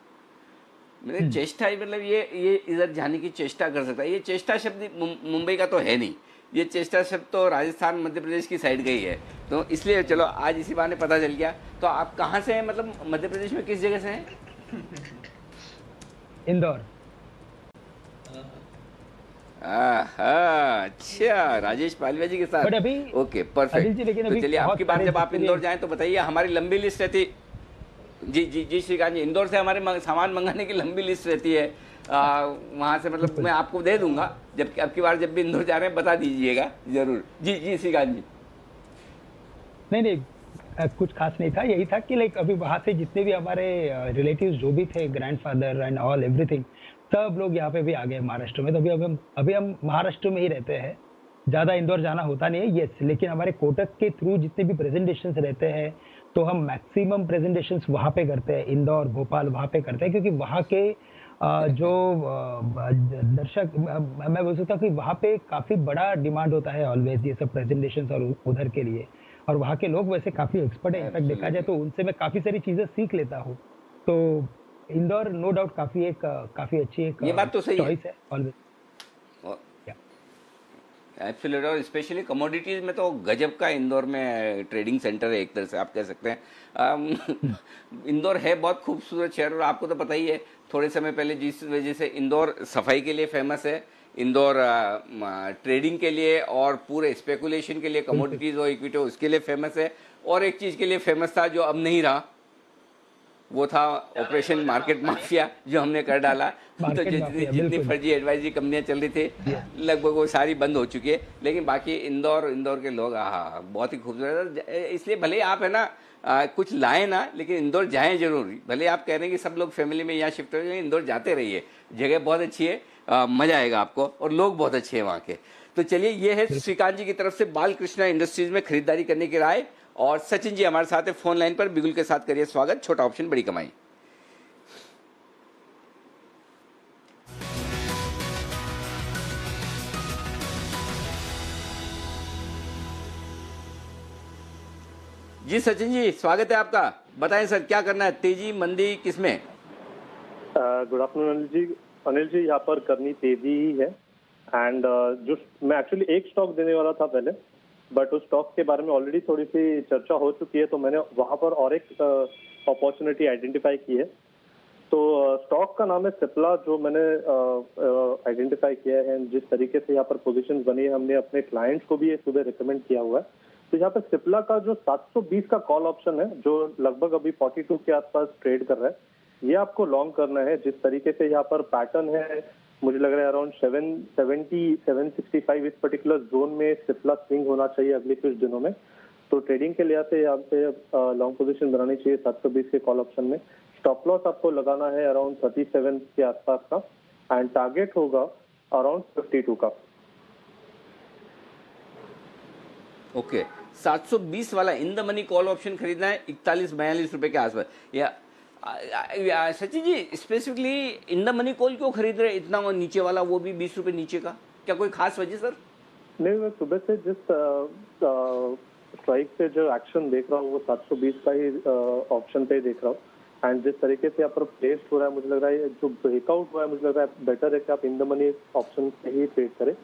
मैंने चेष्टा मतलब ये इधर जाने की चेष्टा कर सकता है। ये चेष्टा शब्द मुंबई का तो है नहीं, ये चेष्टा शब्द तो राजस्थान मध्य प्रदेश की साइड का ही है। तो इसलिए चलो आज इसी बहाने पता चल गया। तो आप कहाँ से हैं, मतलब मध्य प्रदेश में किस जगह से हैं? इंदौर। अच्छा, राजेश पालिया जी के साथ। बट अभी ओके, परफेक्ट। तो चलिए आपकी बात जब आप इंदौर जाएं तो बताइए, हमारी लंबी लिस्ट रहती। जी श्रीकांत जी, इंदौर से हमारे सामान मंगाने की लंबी लिस्ट रहती है। वहाँ से मतलब मैं आपको दे दूंगा, जब अब की बार जब भी इंदौर जा रहे हैं बता दीजिएगा जरूर। जी श्रीकांत जी। नहीं कुछ खास नहीं था, यही था कि लाइक अभी वहाँ से जितने भी हमारे रिलेटिव्स जो भी थे, ग्रैंडफादर एंड ऑल एवरीथिंग, सब लोग यहाँ पे भी आ गए महाराष्ट्र में। तो अभी हम महाराष्ट्र में ही रहते हैं, ज़्यादा इंदौर जाना होता नहीं है। यस, लेकिन हमारे कोटक के थ्रू जितने भी प्रेजेंटेशंस रहते हैं तो हम मैक्सिमम प्रेजेंटेशंस वहाँ पे करते हैं, इंदौर भोपाल वहाँ पे करते हैं, क्योंकि वहाँ के जो दर्शक, मैं बोल सकता हूँ कि वहाँ पे काफ़ी बड़ा डिमांड होता है ऑलवेज ये सब प्रेजेंटेशंस और उधर के लिए। और वहाँ के लोग वैसे काफ़ी एक्सपर्ट है, इनफैक्ट देखा जाए तो उनसे मैं काफ़ी सारी चीज़ें सीख लेता हूँ। तो इंदौर नो डाउट काफ़ी अच्छी एक ये बात तो सही चॉइस है ऑलवेज। एब्सोल्युटली, और स्पेशली कमोडिटीज़ में तो गजब का इंदौर में ट्रेडिंग सेंटर है, एक तरह से आप कह सकते हैं। इंदौर है बहुत खूबसूरत शहर, और आपको तो पता ही है थोड़े समय पहले जिस वजह से इंदौर सफाई के लिए फेमस है, इंदौर ट्रेडिंग के लिए और पूरे स्पेकुलेशन के लिए, कमोडिटीज़ और इक्विटी उसके लिए फेमस है। और एक चीज़ के लिए फेमस था जो अब नहीं रहा, वो था ऑपरेशन मार्केट माफिया, जो हमने कर डाला। तो जितनी फर्जी एडवाइजरी कंपनियां चल रही थी लगभग वो सारी बंद हो चुकी है। लेकिन बाकी इंदौर के लोग बहुत ही खूबसूरत। इसलिए भले ही आप है ना कुछ लाए ना, लेकिन इंदौर जाएं जरूर। भले आप कह रहे हैं कि सब लोग फैमिली में यहाँ शिफ्ट हो जाए, इंदौर जाते रहिए, जगह बहुत अच्छी है, मजा आएगा आपको, और लोग बहुत अच्छे हैं वहाँ के। तो चलिए, ये है श्रीकांत जी की तरफ से बालकृष्णा इंडस्ट्रीज में खरीदारी करने की राय। और सचिन जी हमारे साथ है फोन लाइन पर, बिगुल के साथ करिए स्वागत। छोटा ऑप्शन बड़ी कमाई। जी सचिन जी, स्वागत है आपका। बताएं सर, क्या करना है, तेजी मंदी किसमें? गुड आफ्टरनून अनिल जी, यहाँ पर करनी तेजी ही है। एंड जो मैं एक्चुअली एक स्टॉक देने वाला था पहले, बट उस स्टॉक के बारे में ऑलरेडी थोड़ी सी चर्चा हो चुकी है, तो मैंने वहाँ पर और एक अपॉर्चुनिटी आइडेंटिफाई की है। तो स्टॉक का नाम है सिप्ला, जो मैंने आइडेंटिफाई किया है। जिस तरीके से यहाँ पर पोजीशंस बनी है, हमने अपने क्लाइंट्स को भी ये सुबह रिकमेंड किया हुआ है। तो यहाँ पर सिप्ला का जो 720 का कॉल ऑप्शन है, जो लगभग अभी 42 के आसपास ट्रेड कर रहा है, ये आपको लॉन्ग करना है। जिस तरीके से यहाँ पर पैटर्न है, मुझे लग रहा है अराउंड 770 765 इस पर्टिकुलर जोन में सिप्ला स्विंग होना चाहिए अगले कुछ दिनों में। तो ट्रेडिंग के लिहाज से यहाँ पे लॉन्ग पोजीशन बनानी चाहिए 720 के कॉल ऑप्शन में। स्टॉप लॉस आपको लगाना है अराउंड 37 के आसपास का, एंड टारगेट होगा अराउंड 52 का। ओके, 720 वाला in the money call option खरीदना है 41-42 रुपए के आसपास। या Sachin ji, specifically in the money call क्यों खरीद रहे इतना, और नीचे वाला वो भी 20 रुपए नीचे का, क्या कोई खास वजह सर? नहीं, मैं सुबह से जिस स्ट्राइक पे जो एक्शन देख रहा हूँ वो 720 का ही ऑप्शन पे देख रहा हूँ। एंड जिस तरीके से यहाँ पर प्लेस्ड हो रहा है, मुझे लग रहा है जो ब्रेकआउट हुआ है, मुझे लग रहा है बेटर है कि आप इन द मनी ऑप्शन पे ही ट्रेड करें।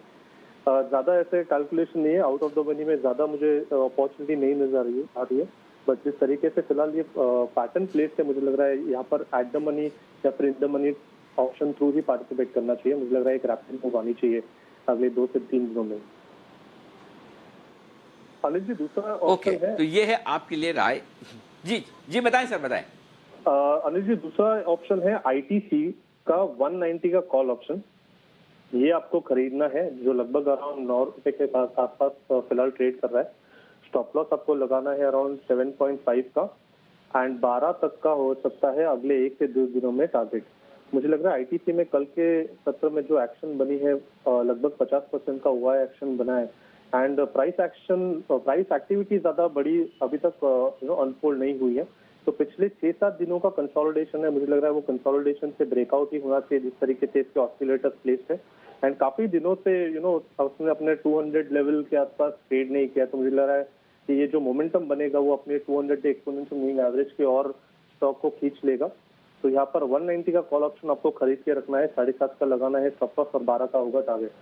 ज्यादा ऐसे कैलकुलेशन नहीं है, आउट ऑफ द मनी में ज्यादा मुझे अपॉर्चुनिटी नहीं नजर आ रही है। बट जिस तरीके से फिलहाल ये पैटर्न प्लेस है, मुझे लग रहा है यहाँ पर एट द मनी या फिर इन the money option through he participate करना चाहिए। मुझे लग रहा है एक रैपिड मूव आनी चाहिए अगले 2 से 3 दिनों में। अनिल जी, दूसरा ऑप्शन है, तो ये है आपके लिए राय। जी बताएं सर, बताएं। अनिल जी, दूसरा ऑप्शन है ITC का 190 का कॉल ऑप्शन। ये आपको खरीदना है, जो लगभग अराउंड 9 रुपए के आसपास फिलहाल ट्रेड कर रहा है। स्टॉप लॉस आपको लगाना है अराउंड 7.5 का, एंड 12 तक का हो सकता है अगले 1 से 2 दिनों में टारगेट। मुझे लग रहा है ITC में कल के सत्र में जो एक्शन बनी है, लगभग 50% का हुआ है एक्शन बना है। एंड प्राइस एक्टिविटी ज्यादा बड़ी अभी तक अनफोल्ड नहीं हुई है। तो पिछले 6-7 दिनों का कंसोलिडेशन है, मुझे लग रहा है वो कंसोलिडेशन से ब्रेकआउट ही होना चाहिए, जिस तरीके से इसके ऑस्किलेटर्स प्लेस्ड है। एंड काफी दिनों से उसने अपने 200 लेवल के आसपास ट्रेड नहीं किया, तो मुझे लग रहा है कि ये जो मोमेंटम बनेगा वो अपने 200 डे एक्सपोनेंशियल मूविंग एवरेज के और स्टॉक को खींच लेगा। तो यहाँ पर 190 का कॉल ऑप्शन आपको खरीद के रखना है, 7.5 का लगाना है स्टॉप लॉस और 12 का होगा टारगेट।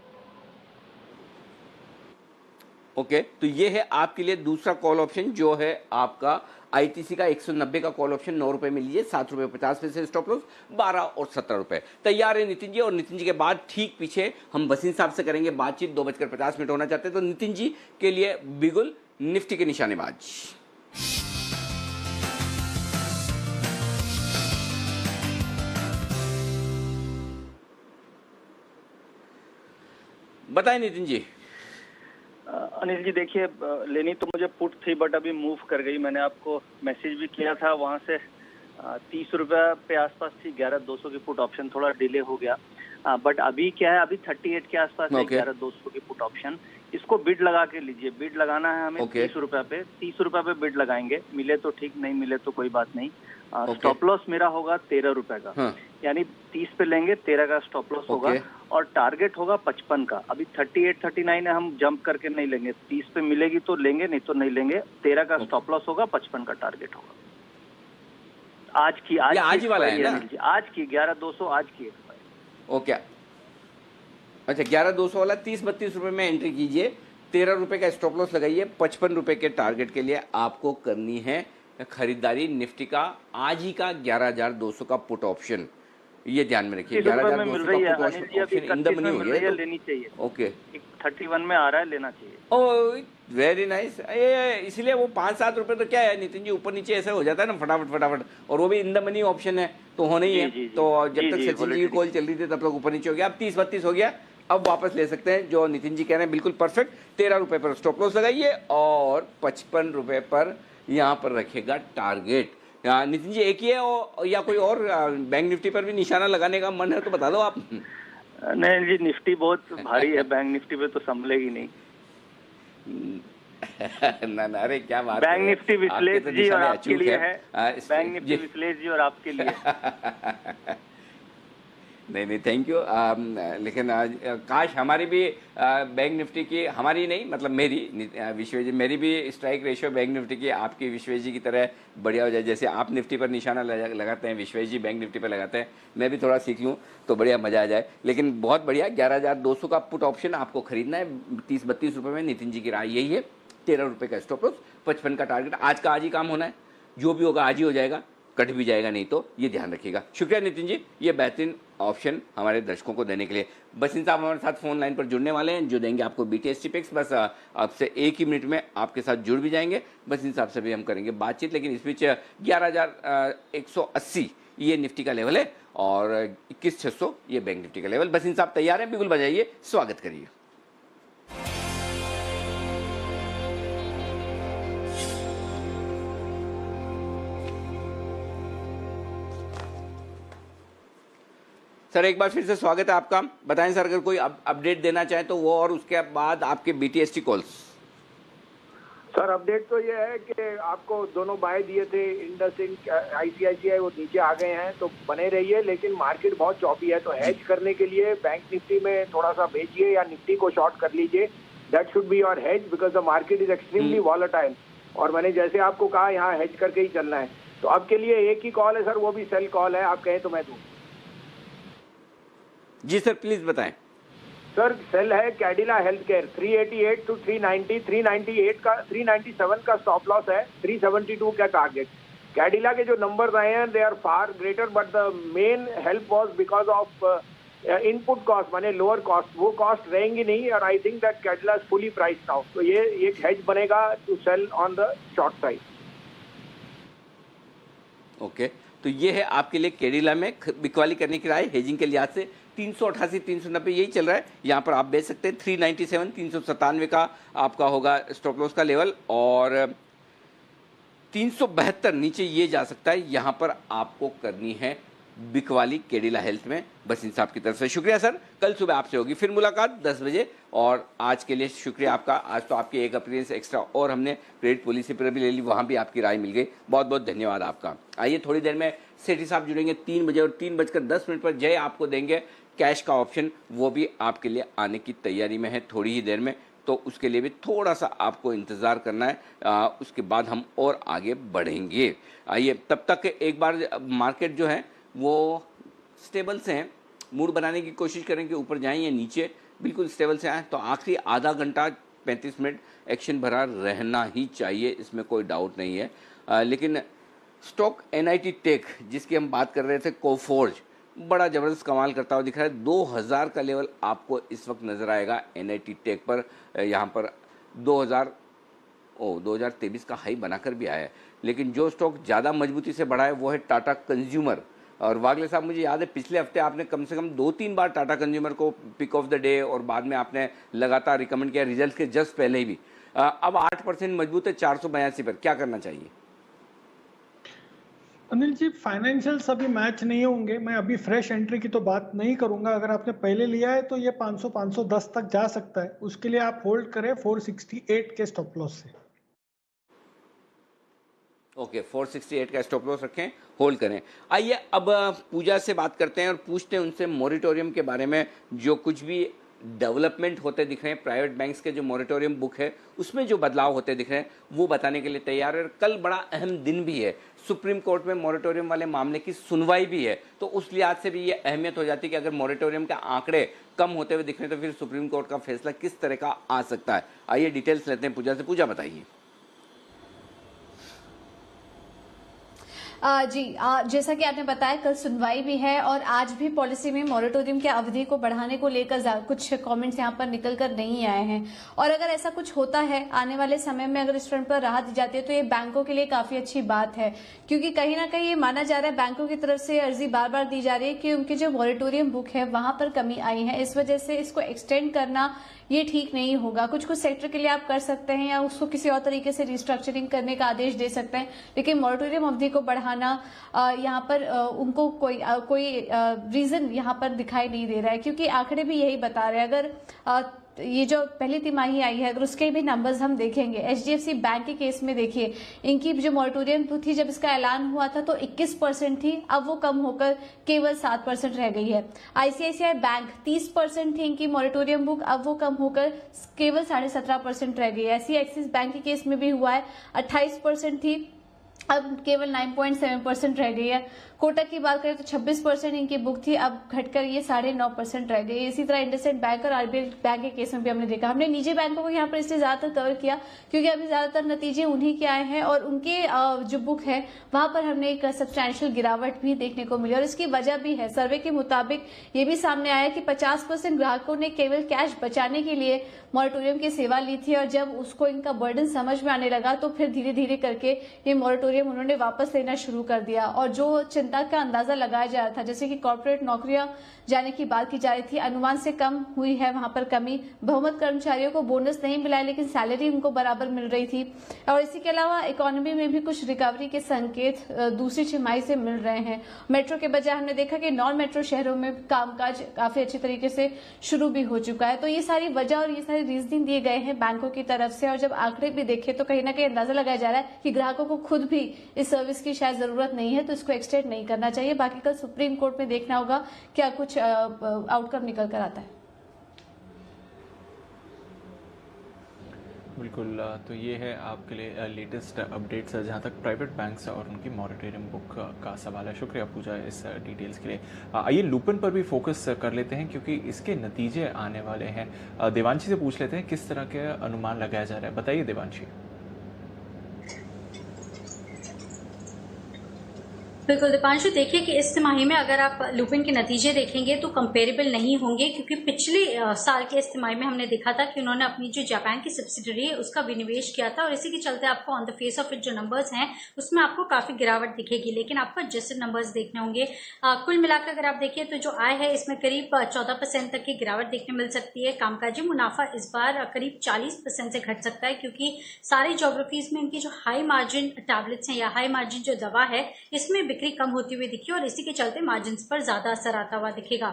ओके, तो ये है आपके लिए दूसरा कॉल ऑप्शन जो है आपका आईटीसी का 190 का कॉल ऑप्शन 9 रुपए में लीजिए, 7 रुपए 50 पैसे स्टॉप लॉस, 12 और 17 रुपए। तैयार है नितिन जी? और नितिन जी के बाद ठीक पीछे हम वसीम साहब से करेंगे बातचीत। 2:50 होना चाहते हैं तो नितिन जी के लिए बिगुल निफ्टी के निशानेबाज। बताएं नितिन जी। अनिल जी देखिए, लेनी तो मुझे पुट थी बट अभी मूव कर गई। मैंने आपको मैसेज भी किया था, वहां से 30 रुपए पे आसपास थी 11,200 की पुट ऑप्शन, थोड़ा डिले हो गया। बट अभी क्या है, अभी 38 के आसपास है 11,200 की पुट ऑप्शन। इसको बिड लगा के लीजिए। बिड लगाना है हमें 30 रुपए पे, 30 रुपए पे बिड लगाएंगे। मिले तो ठीक, नहीं मिले तो कोई बात नहीं। स्टॉप लॉस मेरा होगा 13 रुपए का, यानी 30 पे लेंगे, 13 का स्टॉप लॉस होगा और टारगेट होगा 55 का। अभी 38, 39 है, हम जंप करके नहीं लेंगे। 30 पे मिलेगी तो लेंगे, नहीं तो नहीं लेंगे। 13 का स्टॉप लॉस होगा, 55 का टारगेट होगा। आज ही वाला है ना? आज की 11,200 आज की। ओके, अच्छा 11,200 वाला 30-32 रुपए में एंट्री कीजिए, 13 रुपए का स्टॉप लॉस लगाइए। 55 रुपए के टारगेट के लिए आपको करनी है खरीदारी निफ्टी का आज ही का 11,200 का पुट ऑप्शन। ये ध्यान में रखिए, 11,200 का put option in the money हो गया, लेनी चाहिए। ओके, 31 में आ रहा है, लेना चाहिए। Oh very nice. इसलिए वो 5-7 रुपए तो क्या है नितिन जी, ऊपर नीचे ऐसा हो जाता है ना फटाफट, और वो भी इन द मनी ऑप्शन है तो होना ही है। तो जब तक सचिन जी की कॉल चल रही थी तब तक ऊपर नीचे हो गया। अब 30-32 हो गया, अब वापस ले सकते हैं। जो नितिन जी कह रहे हैं बिल्कुल परफेक्ट। 13 रुपए पर स्टॉप लॉस लगाइए और 55 रुपए पर यहाँ पर रखेगा टारगेट। नितिन जी एक ही है या कोई और बैंक निफ्टी पर भी निशाना लगाने का मन है तो बता दो आप। नहीं जी, निफ्टी बहुत भारी है, बैंक निफ्टी पे तो संभलेगी नहीं। ना अरे क्या बात, बैंक निफ्टी विश्लेष जी और आपके लिए है। बैंक निफ्टी विश्लेष जी और आपके लिए। नहीं थैंक यू। लेकिन काश हमारी भी बैंक निफ्टी की, हमारी नहीं मतलब मेरी विश्वेश जी, मेरी भी स्ट्राइक रेशियो बैंक निफ्टी की आपकी विश्वेश जी की तरह बढ़िया हो जाए। जैसे आप निफ्टी पर निशाना लगाते हैं, विश्वेश जी बैंक निफ्टी पर लगाते हैं, मैं भी थोड़ा सीख लूँ तो बढ़िया मजा आ जाए। लेकिन बहुत बढ़िया, 11,200 का पुट ऑप्शन आपको खरीदना है 30-32 रुपये में। नितिन जी की राय यही है, 13 रुपये का स्टॉप लॉस, 55 का टारगेट। आज का आज ही काम होना है, जो भी होगा आज ही हो जाएगा, कट भी जाएगा नहीं तो, ये ध्यान रखिएगा। शुक्रिया नितिन जी, ये बेहतरीन ऑप्शन हमारे दर्शकों को देने के लिए। बसिन साहब हमारे साथ फोन लाइन पर जुड़ने वाले हैं, जो देंगे आपको BTST पिक्स। बस आपसे 1 ही मिनट में आपके साथ जुड़ भी जाएंगे। बसिन साहब से भी हम करेंगे बातचीत। लेकिन इस बीच 11,180 ये निफ्टी का लेवल है और 21,600 ये बैंक निफ्टी का लेवल। बसिन साहब तैयार हैं? बिल्कुल बजाइए, स्वागत करिए। सर एक बार फिर से स्वागत है आपका। बताएं सर, अगर कोई अपडेट देना चाहे तो वो, और उसके बाद आपके BTST कॉल्स। सर अपडेट तो ये है कि आपको दोनों बाय दिए थे, इंडसइंड ICICI, वो नीचे आ गए हैं तो बने रहिए। लेकिन मार्केट बहुत चौपी है, तो हेज करने के लिए बैंक निफ्टी में थोड़ा सा भेजिए या निफ्टी को शॉर्ट कर लीजिए। That should be your hedge because the market is extremely volatile. और मैंने जैसे आपको कहा यहाँ हेज करके ही चलना है। तो अब के लिए एक ही कॉल है सर, वो भी सेल कॉल है, आप कहें तो मैं दूं। जी सर प्लीज बताएं। सर सेल है कैडिला हेल्थ केयर 388 to 390, 398 का 397 का स्टॉप लॉस है, 372 का टारगेट। कैडिला के जो नंबर्स आए हैं they are far greater, but the main help was because of input cost, माने लोअर कॉस्ट, वो कॉस्ट रहेंगी नहीं। और I think that Cadila is fully price now, तो ये एक हेज बनेगा to sell on the short side. Okay, तो ये है आपके लिए कैडिला में बिकवाली करने की राय हेजिंग के लिहाज से। 388, 390 यही चल रहा है, यहाँ पर आप बेच सकते हैं। 397, 397 का आपका होगा स्टॉप लॉस का लेवल, और 372 नीचे ये जा सकता है। यहाँ पर आपको करनी है बिकवाली कैडिला हेल्थ में बसिन साहब की तरफ से। शुक्रिया सर, कल सुबह आपसे होगी फिर मुलाकात 10 बजे। और आज के लिए शुक्रिया आपका। आज तो आपकी एक अपीयरेंस एक्स्ट्रा और हमने क्रेडिट पॉलिसी पर भी ले ली, वहाँ भी आपकी राय मिल गई। बहुत बहुत धन्यवाद आपका। आइए थोड़ी देर में सेठी साहब जुड़ेंगे 3 बजे, और 3:10 पर जय आपको देंगे कैश का ऑप्शन वो भी आपके लिए आने की तैयारी में है थोड़ी ही देर में, तो उसके लिए भी थोड़ा सा आपको इंतज़ार करना है। उसके बाद हम और आगे बढ़ेंगे। आइए, तब तक एक बार मार्केट जो है वो स्टेबल से हैं, मूड बनाने की कोशिश करें कि ऊपर जाएं या नीचे, बिल्कुल स्टेबल से आए तो आखिरी आधा घंटा 35 मिनट एक्शन भरा रहना ही चाहिए, इसमें कोई डाउट नहीं है। लेकिन स्टॉक NIT टेक जिसकी हम बात कर रहे थे, कोफोर्ज बड़ा ज़बरदस्त कमाल करता हुआ दिख रहा है। 2000 का लेवल आपको इस वक्त नज़र आएगा NIT टेक पर। यहाँ पर 2023 का हाई बनाकर भी आया है। लेकिन जो स्टॉक ज़्यादा मजबूती से बढ़ा है वो है टाटा कंज्यूमर। और वागले साहब, मुझे याद है पिछले हफ्ते आपने कम से कम 2-3 बार टाटा कंज्यूमर को पिक ऑफ द डे और बाद में आपने लगातार रिकमेंड किया रिजल्ट के जस्ट पहले ही भी। अब 8% मजबूत है 482 पर, क्या करना चाहिए? अनिल जी, फाइनेंशियल्स अभी मैच नहीं होंगे, मैं अभी फ्रेश एंट्री की तो बात नहीं करूंगा। अगर आपने पहले लिया है तो ये 500-510 तक जा सकता है, उसके लिए आप होल्ड करें 468 के स्टॉप लॉस से। ओके, 468 का स्टॉप लॉस रखें, होल्ड करें। आइए अब पूजा से बात करते हैं और पूछते हैं उनसे मॉरिटोरियम के बारे में जो कुछ भी डेवलपमेंट होते दिख रहे हैं। प्राइवेट बैंक्स के जो मॉरिटोरियम बुक है उसमें जो बदलाव होते दिख रहे हैं वो बताने के लिए तैयार है। और कल बड़ा अहम दिन भी है, सुप्रीम कोर्ट में मॉरिटोरियम वाले मामले की सुनवाई भी है, तो उस लिहाज से भी ये अहमियत हो जाती है कि अगर मॉरिटोरियम के आंकड़े कम होते हुए दिख रहे हैं तो फिर सुप्रीम कोर्ट का फैसला किस तरह का आ सकता है। आइए डिटेल्स लेते हैं पूजा से। पूजा बताइए। जी, जैसा कि आपने बताया कल सुनवाई भी है और आज भी पॉलिसी में मॉरिटोरियम की अवधि को बढ़ाने को लेकर कुछ कमेंट्स यहाँ पर निकल कर नहीं आए हैं। और अगर ऐसा कुछ होता है आने वाले समय में, अगर इस फ्रंट पर राहत दी जाती है तो ये बैंकों के लिए काफी अच्छी बात है, क्योंकि कहीं ना कहीं ये माना जा रहा है, बैंकों की तरफ से अर्जी बार बार दी जा रही है कि उनकी जो मॉरिटोरियम बुक है वहां पर कमी आई है, इस वजह से इसको एक्सटेंड करना ये ठीक नहीं होगा। कुछ कुछ सेक्टर के लिए आप कर सकते हैं या उसको किसी और तरीके से रिस्ट्रक्चरिंग करने का आदेश दे सकते हैं, लेकिन मॉरिटोरियम अवधि को बढ़ाना यहाँ पर उनको कोई रीजन यहाँ पर दिखाई नहीं दे रहा है, क्योंकि आंकड़े भी यही बता रहे हैं। अगर ये जो पहली तिमाही आई है अगर उसके भी नंबर्स हम देखेंगे, HDFC बैंक के केस में देखिए, इनकी जो मॉरिटोरियम थी जब इसका ऐलान हुआ था तो 21% थी, अब वो कम होकर केवल 7% रह गई है। ICICI बैंक 30% थी इनकी मॉरिटोरियम बुक, अब वो कम होकर केवल 17.5% रह गई है। ऐसी एक्सिस बैंक के केस में भी हुआ है, 28% थी, अब केवल 9.7% रह गई है। कोटक की बात करें तो 26% इनकी बुक थी, अब घटकर ये 9.5% रह गई। इसी तरह इंडसइंड बैंक और RBL बैंक के केस में भी हमने देखा। हमने निजी बैंकों को यहाँ पर इसलिए ज्यादातर कवर किया क्योंकि अभी ज्यादातर नतीजे उन्हीं के आए हैं और उनके जो बुक है वहां पर हमने एक सब्सटैंशियल गिरावट भी देखने को मिली। और इसकी वजह भी है, सर्वे के मुताबिक ये भी सामने आया कि 50% ग्राहकों ने केवल कैश बचाने के लिए मॉरिटोरियम की सेवा ली थी और जब उसको इनका बर्डन समझ में आने लगा तो फिर धीरे धीरे करके ये मॉरिटोरियम उन्होंने वापस लेना शुरू कर दिया। और जो चिंता का अंदाजा लगाया जा रहा था, जैसे कि कॉर्पोरेट नौकरियां जाने की बात की जा रही थी, अनुमान से कम हुई है वहां पर कमी। बहुमत कर्मचारियों को बोनस नहीं मिला है लेकिन सैलरी उनको बराबर मिल रही थी। और इसी के अलावा इकोनॉमी में भी कुछ रिकवरी के संकेत दूसरी छमाही से मिल रहे हैं। मेट्रो के बजाय हमने देखा कि नॉन मेट्रो शहरों में कामकाज काफी अच्छे तरीके से शुरू भी हो चुका है। तो ये सारी वजह और ये सारी रीजनिंग दिए गए हैं बैंकों की तरफ से। और जब आंकड़े भी देखे तो कहीं ना कहीं अंदाजा लगाया जा रहा है कि ग्राहकों को खुद भी इस सर्विस की शायद जरूरत नहीं है, तो इसको एक्सटेंड नहीं करना चाहिए। बाकी कल सुप्रीम कोर्ट में देखना होगा क्या कुछ आउटकम निकल कर आता है। बिल्कुल, तो ये है आपके लिए लेटेस्ट अपडेट्स जहाँ तक प्राइवेट बैंक्स और उनकी मॉरिटोरियम बुक का सवाल है। शुक्रिया पूजा इस डिटेल्स के लिए। आइए लुपिन पर भी फोकस कर लेते हैं क्योंकि इसके नतीजे आने वाले हैं। देवांशी से पूछ लेते हैं किस तरह के अनुमान लगाया जा रहा है, बताइए देवांशी। बिल्कुल दीपांशु, देखिए कि इस तिमाही में अगर आप लुपिन के नतीजे देखेंगे तो कंपेरेबल नहीं होंगे, क्योंकि पिछले साल के इस तिमाही में हमने देखा था कि उन्होंने अपनी जो जापान की सब्सिडरी है उसका विनिवेश किया था और इसी के चलते आपको on the face of it जो नंबर्स हैं उसमें आपको काफी गिरावट दिखेगी, लेकिन आपको एडजस्टेड नंबर्स देखने होंगे। कुल मिलाकर अगर आप देखिए तो जो आय है इसमें करीब 14% तक की गिरावट देखने मिल सकती है। कामकाजी मुनाफा इस बार करीब 40% से घट सकता है, क्योंकि सारी ज्योग्राफीज में इनकी जो हाई मार्जिन टैबलेट्स हैं या हाई मार्जिन जो दवा है इसमें बिक्री कम होती हुई दिखी और इसी के चलते मार्जिन पर ज्यादा असर आता हुआ दिखेगा।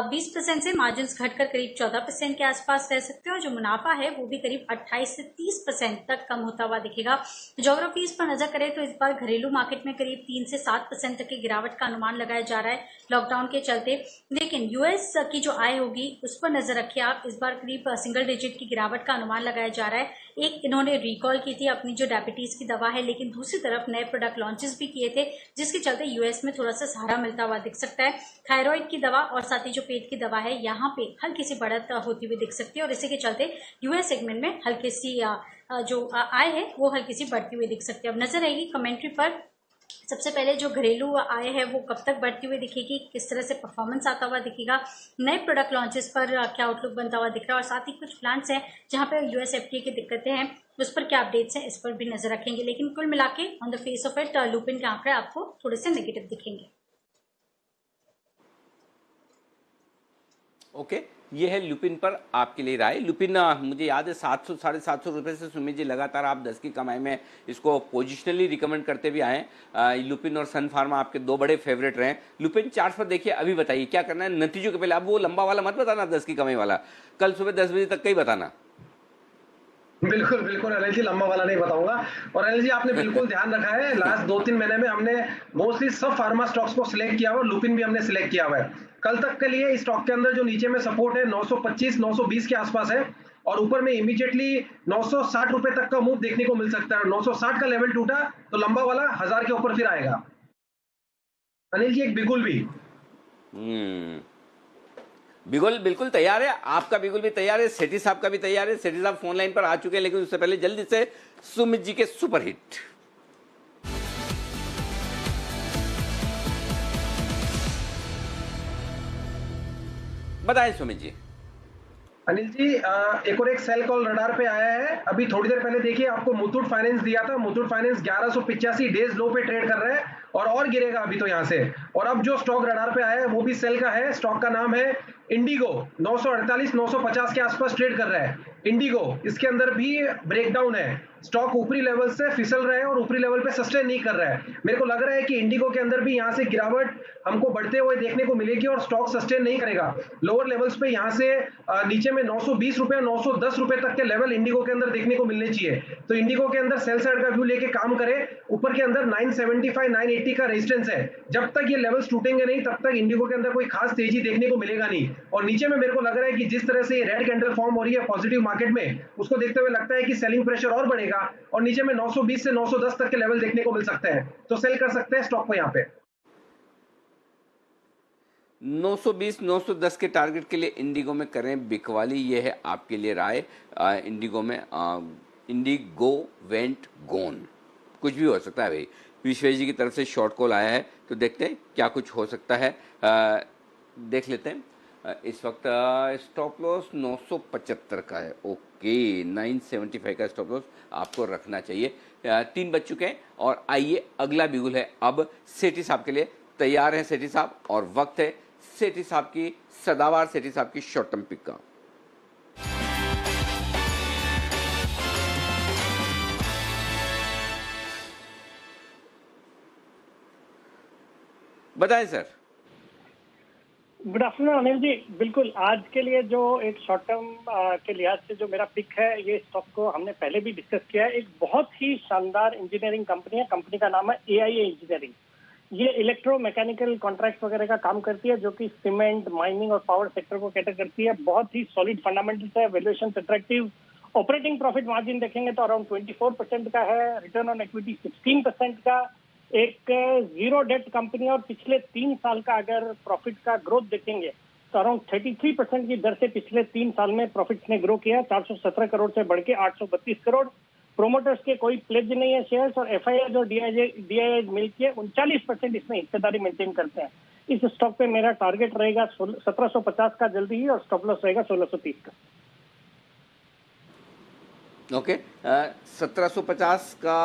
20% से मार्जिन घटकर करीब 14% के आसपास रह सकते हैं और जो मुनाफा है वो भी करीब 28 से 30% तक कम होता हुआ दिखेगा। ज्योग्राफीज पर नजर करें तो इस बार घरेलू मार्केट में करीब 3 से 7% तक की गिरावट का अनुमान लगाया जा रहा है लॉकडाउन के चलते। लेकिन यूएस की जो आय होगी उस पर नजर रखिए आप, इस बार करीब सिंगल डिजिट की गिरावट का अनुमान लगाया जा रहा है। एक इन्होंने रिकॉल की थी अपनी जो डायबिटीज की दवा है, लेकिन दूसरी तरफ नए प्रोडक्ट लॉन्चेस भी किए थे जिसके चलते यूएस में थोड़ा सा सहारा मिलता हुआ दिख सकता है। थायराइड की दवा और साथ ही जो पेट की दवा है यहाँ पे हल्की सी बढ़त होती हुई दिख सकती है और इसी के चलते यूएस सेगमेंट में हल्की सी जो आय है वो हल्की सी बढ़ती हुई दिख सकती है। अब नजर आएगी कमेंट्री पर। सबसे पहले जो घरेलू आय है वो कब तक बढ़ती हुई दिखेगी, किस तरह से परफॉर्मेंस आता हुआ दिखेगा, नए प्रोडक्ट लॉन्चेस पर क्या आउटलुक बनता हुआ दिख रहा है और साथ ही कुछ प्लांट्स हैं जहां पे यूएस एफडीए की दिक्कतें हैं उस पर क्या अपडेट्स हैं इस पर भी नजर रखेंगे। लेकिन कुल मिला के on the face of it Lupin के आंकड़े आपको थोड़े से नेगेटिव दिखेंगे। ओके, ये है लुपिन पर आपके लिए राय। लुपिन मुझे याद है 700 750 रुपए से सुमित जी लगातार आप 10 की कमाई में इसको पोजिशनली रिकमेंड करते भी आए। लुपिन और सन फार्मा आपके दो बड़े फेवरेट रहे। लुपिन चार्ट पर देखिए, अभी बताइए क्या करना है नतीजों के पहले। अब वो लंबा वाला मत बताना 10 की कमाई वाला, कल सुबह 10 बजे तक का ही बताना। बिल्कुल बिल्कुल अनिल जी, लंबा वाला नहीं बताऊंगा। और अनिल जी आपने बिल्कुल ध्यान रखा है, लास्ट 2-3 महीने में हमने मोस्टली सब फार्मा स्टॉक्स को सिलेक्ट किया हुआ, लुपिन भी हमने सिलेक्ट किया हुआ है। कल तक के लिए इस स्टॉक के अंदर जो नीचे में सपोर्ट है 925-920 के आसपास है और ऊपर में इमीडिएटली 960 रुपए तक का मूव देखने को मिल सकता है। 960 का लेवल टूटा तो लंबा वाला 1000 के ऊपर फिर आएगा। अनिल जी एक बिगुल भी बिगुल बिल्कुल तैयार है, आपका बिगुल भी तैयार है, सेठी साहब का भी तैयार है। सेठी साहब फोन लाइन पर आ चुके हैं, लेकिन उससे पहले जल्दी से सुमित जी के सुपरहिट। बताएं सुमित जी। अनिल जी एक और एक सेल कॉल रडार पे आया है। अभी थोड़ी देर पहले देखिए आपको मुथूट फाइनेंस दिया था, मुथूट फाइनेंस 1185 डेज लो पे ट्रेड कर रहा है और गिरेगा अभी तो यहाँ से। और अब जो स्टॉक रडार पे आया है वो भी सेल का है, स्टॉक का नाम है इंडिगो। 948-950 के आसपास ट्रेड कर रहा है इंडिगो। इसके अंदर भी ब्रेकडाउन है, स्टॉक ऊपरी लेवल से फिसल रहा है और ऊपरी लेवल पे सस्टेन नहीं कर रहा है। मेरे को लग रहा है कि इंडिगो के अंदर भी यहाँ से गिरावट हमको बढ़ते हुए देखने को मिलेगी और स्टॉक सस्टेन नहीं करेगा। लोअर लेवल्स पे यहाँ से नीचे में 920 रुपए 910 रुपए तक के लेवल इंडिगो के अंदर देखने को मिलने चाहिए। तो इंडिगो के अंदर सेल साइड का व्यू लेके काम करे। ऊपर के अंदर 975-980 का रेजिस्टेंस है, जब तक ये लेवल्स टूटेंगे नहीं तब तक इंडिगो के अंदर कोई खास तेजी देखने को मिलेगा नहीं। और नीचे में मेरे को लग रहा है कि जिस तरह से ये रेड कैंडल फॉर्म हो रही है पॉजिटिव मार्केट में, उसको देखते हुए लगता है कि सेलिंग प्रेशर और बढ़ेगा और नीचे में 920 से 910 तक के लेवल देखने को मिल सकते हैं। तो सेल कर सकते हैं स्टॉक को यहाँ पे 920-910 के टारगेट के लिए इंडिगो में करें बिकवाली। ये है आपके लिए राय। इंडिगो में इंडिगो वेंट गोन, कुछ भी हो सकता है भाई। विश्वेश जी की तरफ से शॉर्ट कॉल आया है तो देखते हैं क्या कुछ हो सकता है, देख लेते हैं। इस वक्त स्टॉप लॉस 975 का है। ओके, 975 का स्टॉप लॉस आपको रखना चाहिए। 3 बज चुके हैं और आइए अगला बिगुल है अब सेठी साहब के लिए। तैयार हैं सेठी साहब और वक्त है सेठी साहब की सदाबहार सेठी साहब की शॉर्ट टर्म पिक का। बताएं sir. Good afternoon Anil ji. बिल्कुल आज के लिए जो एक शॉर्ट टर्म के लिहाज से जो मेरा पिक है, ये स्टॉक को हमने पहले भी डिस्कस किया है। एक बहुत ही शानदार इंजीनियरिंग कंपनी है, कंपनी का नाम है AIA इंजीनियरिंग। ये इलेक्ट्रो मैकेनिकल कॉन्ट्रैक्ट वगैरह का काम करती है जो कि सीमेंट, माइनिंग और पावर सेक्टर को कैटर करती है। बहुत ही सॉलिड फंडामेंटल्स है, valuation attractive. Operating profit margin देखेंगे तो अराउंड 24% का है, रिटर्न ऑन इक्विटी 16% का। एक जीरो डेट कंपनी और पिछले 3 साल का अगर प्रॉफिट का ग्रोथ देखेंगे तो अराउंड 33% की दर से पिछले 3 साल में प्रॉफिट्स ने ग्रो किया। 417 करोड़ से बढ़ के 832 करोड़। प्रोमोटर्स के कोई प्लेज नहीं है शेयर्स और FIIs और DIIs मिलकर 39% इसमें हिस्सेदारी मेंटेन करते हैं। इस स्टॉक पे मेरा टारगेट रहेगा 1750 का जल्दी ही और स्टॉप लॉस रहेगा 1630 का। ओके, 1750 का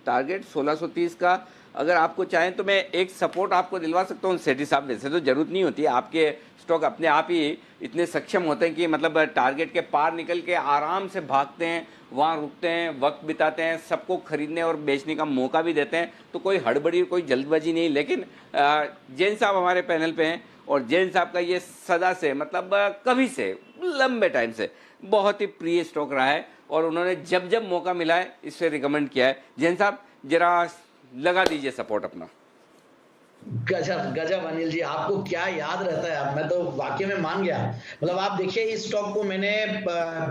टारगेट 1630 का अगर आपको चाहें तो मैं एक सपोर्ट आपको दिलवा सकता हूँ सेठी साहब। वैसे तो जरूरत नहीं होती है, आपके स्टॉक अपने आप ही इतने सक्षम होते हैं कि मतलब टारगेट के पार निकल के आराम से भागते हैं, वहाँ रुकते हैं, वक्त बिताते हैं, सबको खरीदने और बेचने का मौका भी देते हैं। तो कोई हड़बड़ी, कोई जल्दबाजी नहीं। लेकिन जैन साहब हमारे पैनल पे हैं और जैन साहब का ये सदा से मतलब कभी से लंबे टाइम से बहुत ही प्रिय स्टॉक रहा है और उन्होंने जब जब मौका मिला है इसे रिकमेंड किया है। जैन साहब जरा लगा दीजिए सपोर्ट अपना। गजब गजब अनिल जी, आपको क्या याद रहता है। अब मैं तो वाकई में मान गया। मतलब आप देखिए, इस स्टॉक को मैंने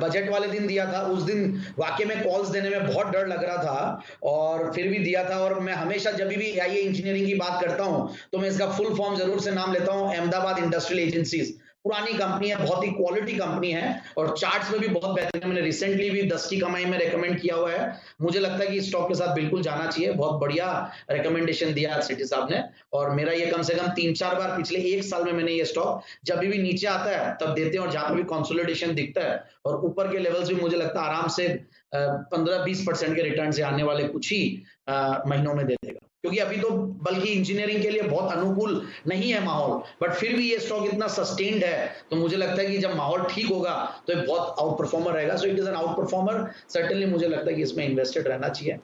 बजट वाले दिन दिया था। उस दिन वाकई में कॉल्स देने में बहुत डर लग रहा था और फिर भी दिया था। और मैं हमेशा जब भी आईए इंजीनियरिंग की बात करता हूं तो मैं इसका फुल फॉर्म जरूर से नाम लेता हूं, अहमदाबाद इंडस्ट्रियल एजेंसीज। पुरानी कंपनी है, बहुत ही क्वालिटी कंपनी है और चार्ट्स में भी बहुत बेहतरीन है। मैंने रिसेंटली भी 10 की कमाई में रेकमेंड किया हुआ है। मुझे लगता है कि इस स्टॉक के साथ बिल्कुल जाना चाहिए। बहुत बढ़िया रिकमेंडेशन दिया सेठी साहब ने और मेरा ये कम से कम 3-4 बार पिछले 1 साल में मैंने ये स्टॉक जब भी नीचे आता है तब देते हैं और जहां पर भी कंसोलिडेशन दिखता है और ऊपर के लेवल्स भी मुझे लगता है आराम से 15-20% के रिटर्न से आने वाले कुछ ही महीनों में दे देगा। क्योंकि अभी तो बल्कि इंजीनियरिंग के लिए बहुत अनुकूल नहीं है माहौल, बट फिर भी ये स्टॉक इतना सस्टेन्ड है तो मुझे लगता है कि जब माहौल ठीक होगा तो ये बहुत आउट परफॉर्मर रहेगा। So it is an out performer. Certainly मुझे लगता है कि इसमें इन्वेस्टेड रहना चाहिए।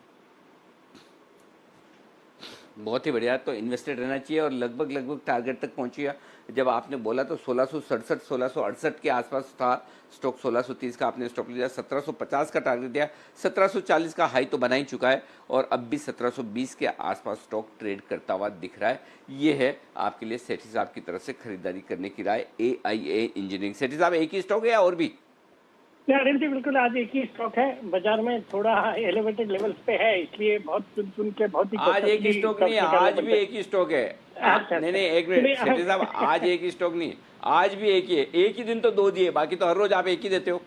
बहुत ही बढ़िया, तो इन्वेस्टेड रहना चाहिए और लगभग टारगेट तक पहुंची है। जब आपने बोला तो 1667 1668 के आसपास था स्टॉक, 1630 का आपने स्टॉक लिया, 1750 का टारगेट दिया, 1740 का हाई तो बना ही चुका है और अब भी 1720 के आसपास स्टॉक ट्रेड करता हुआ दिख रहा है। ये है आपके लिए सेठी साहब की तरफ से खरीदारी करने की राय AIA इंजीनियरिंग। सेठी साहब एक ही स्टॉक है या और भी? अनिल जी बिल्कुल आज एक ही स्टॉक है, बाजार में थोड़ा एलिवेटेड लेवल्स पे है, इसलिए बहुत सुन के बहुत ही आज एक ही स्टॉक नहीं, आज भी एक ही स्टॉक है। नहीं एक मिनट सेठी साहब, आज एक ही स्टॉक नहीं, आज भी एक ही है। एक ही दिन तो 2 दिए, बाकी तो हर रोज आप एक ही देते हो।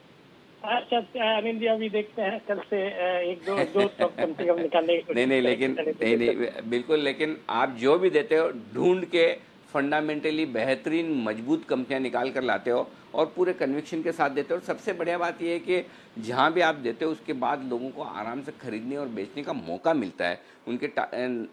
अच्छा अनिल जी अभी देखते हैं, कल से 1-2 स्टॉक कम से कम निकालने की नहीं लेकिन नहीं बिल्कुल, लेकिन आप जो भी देते हो ढूंढ के फंडामेंटली बेहतरीन मजबूत कंपनियां निकाल कर लाते हो और पूरे कन्विक्शन के साथ देते हो। और सबसे बढ़िया बात यह है कि जहां भी आप देते हो उसके बाद लोगों को आराम से खरीदने और बेचने का मौका मिलता है। उनके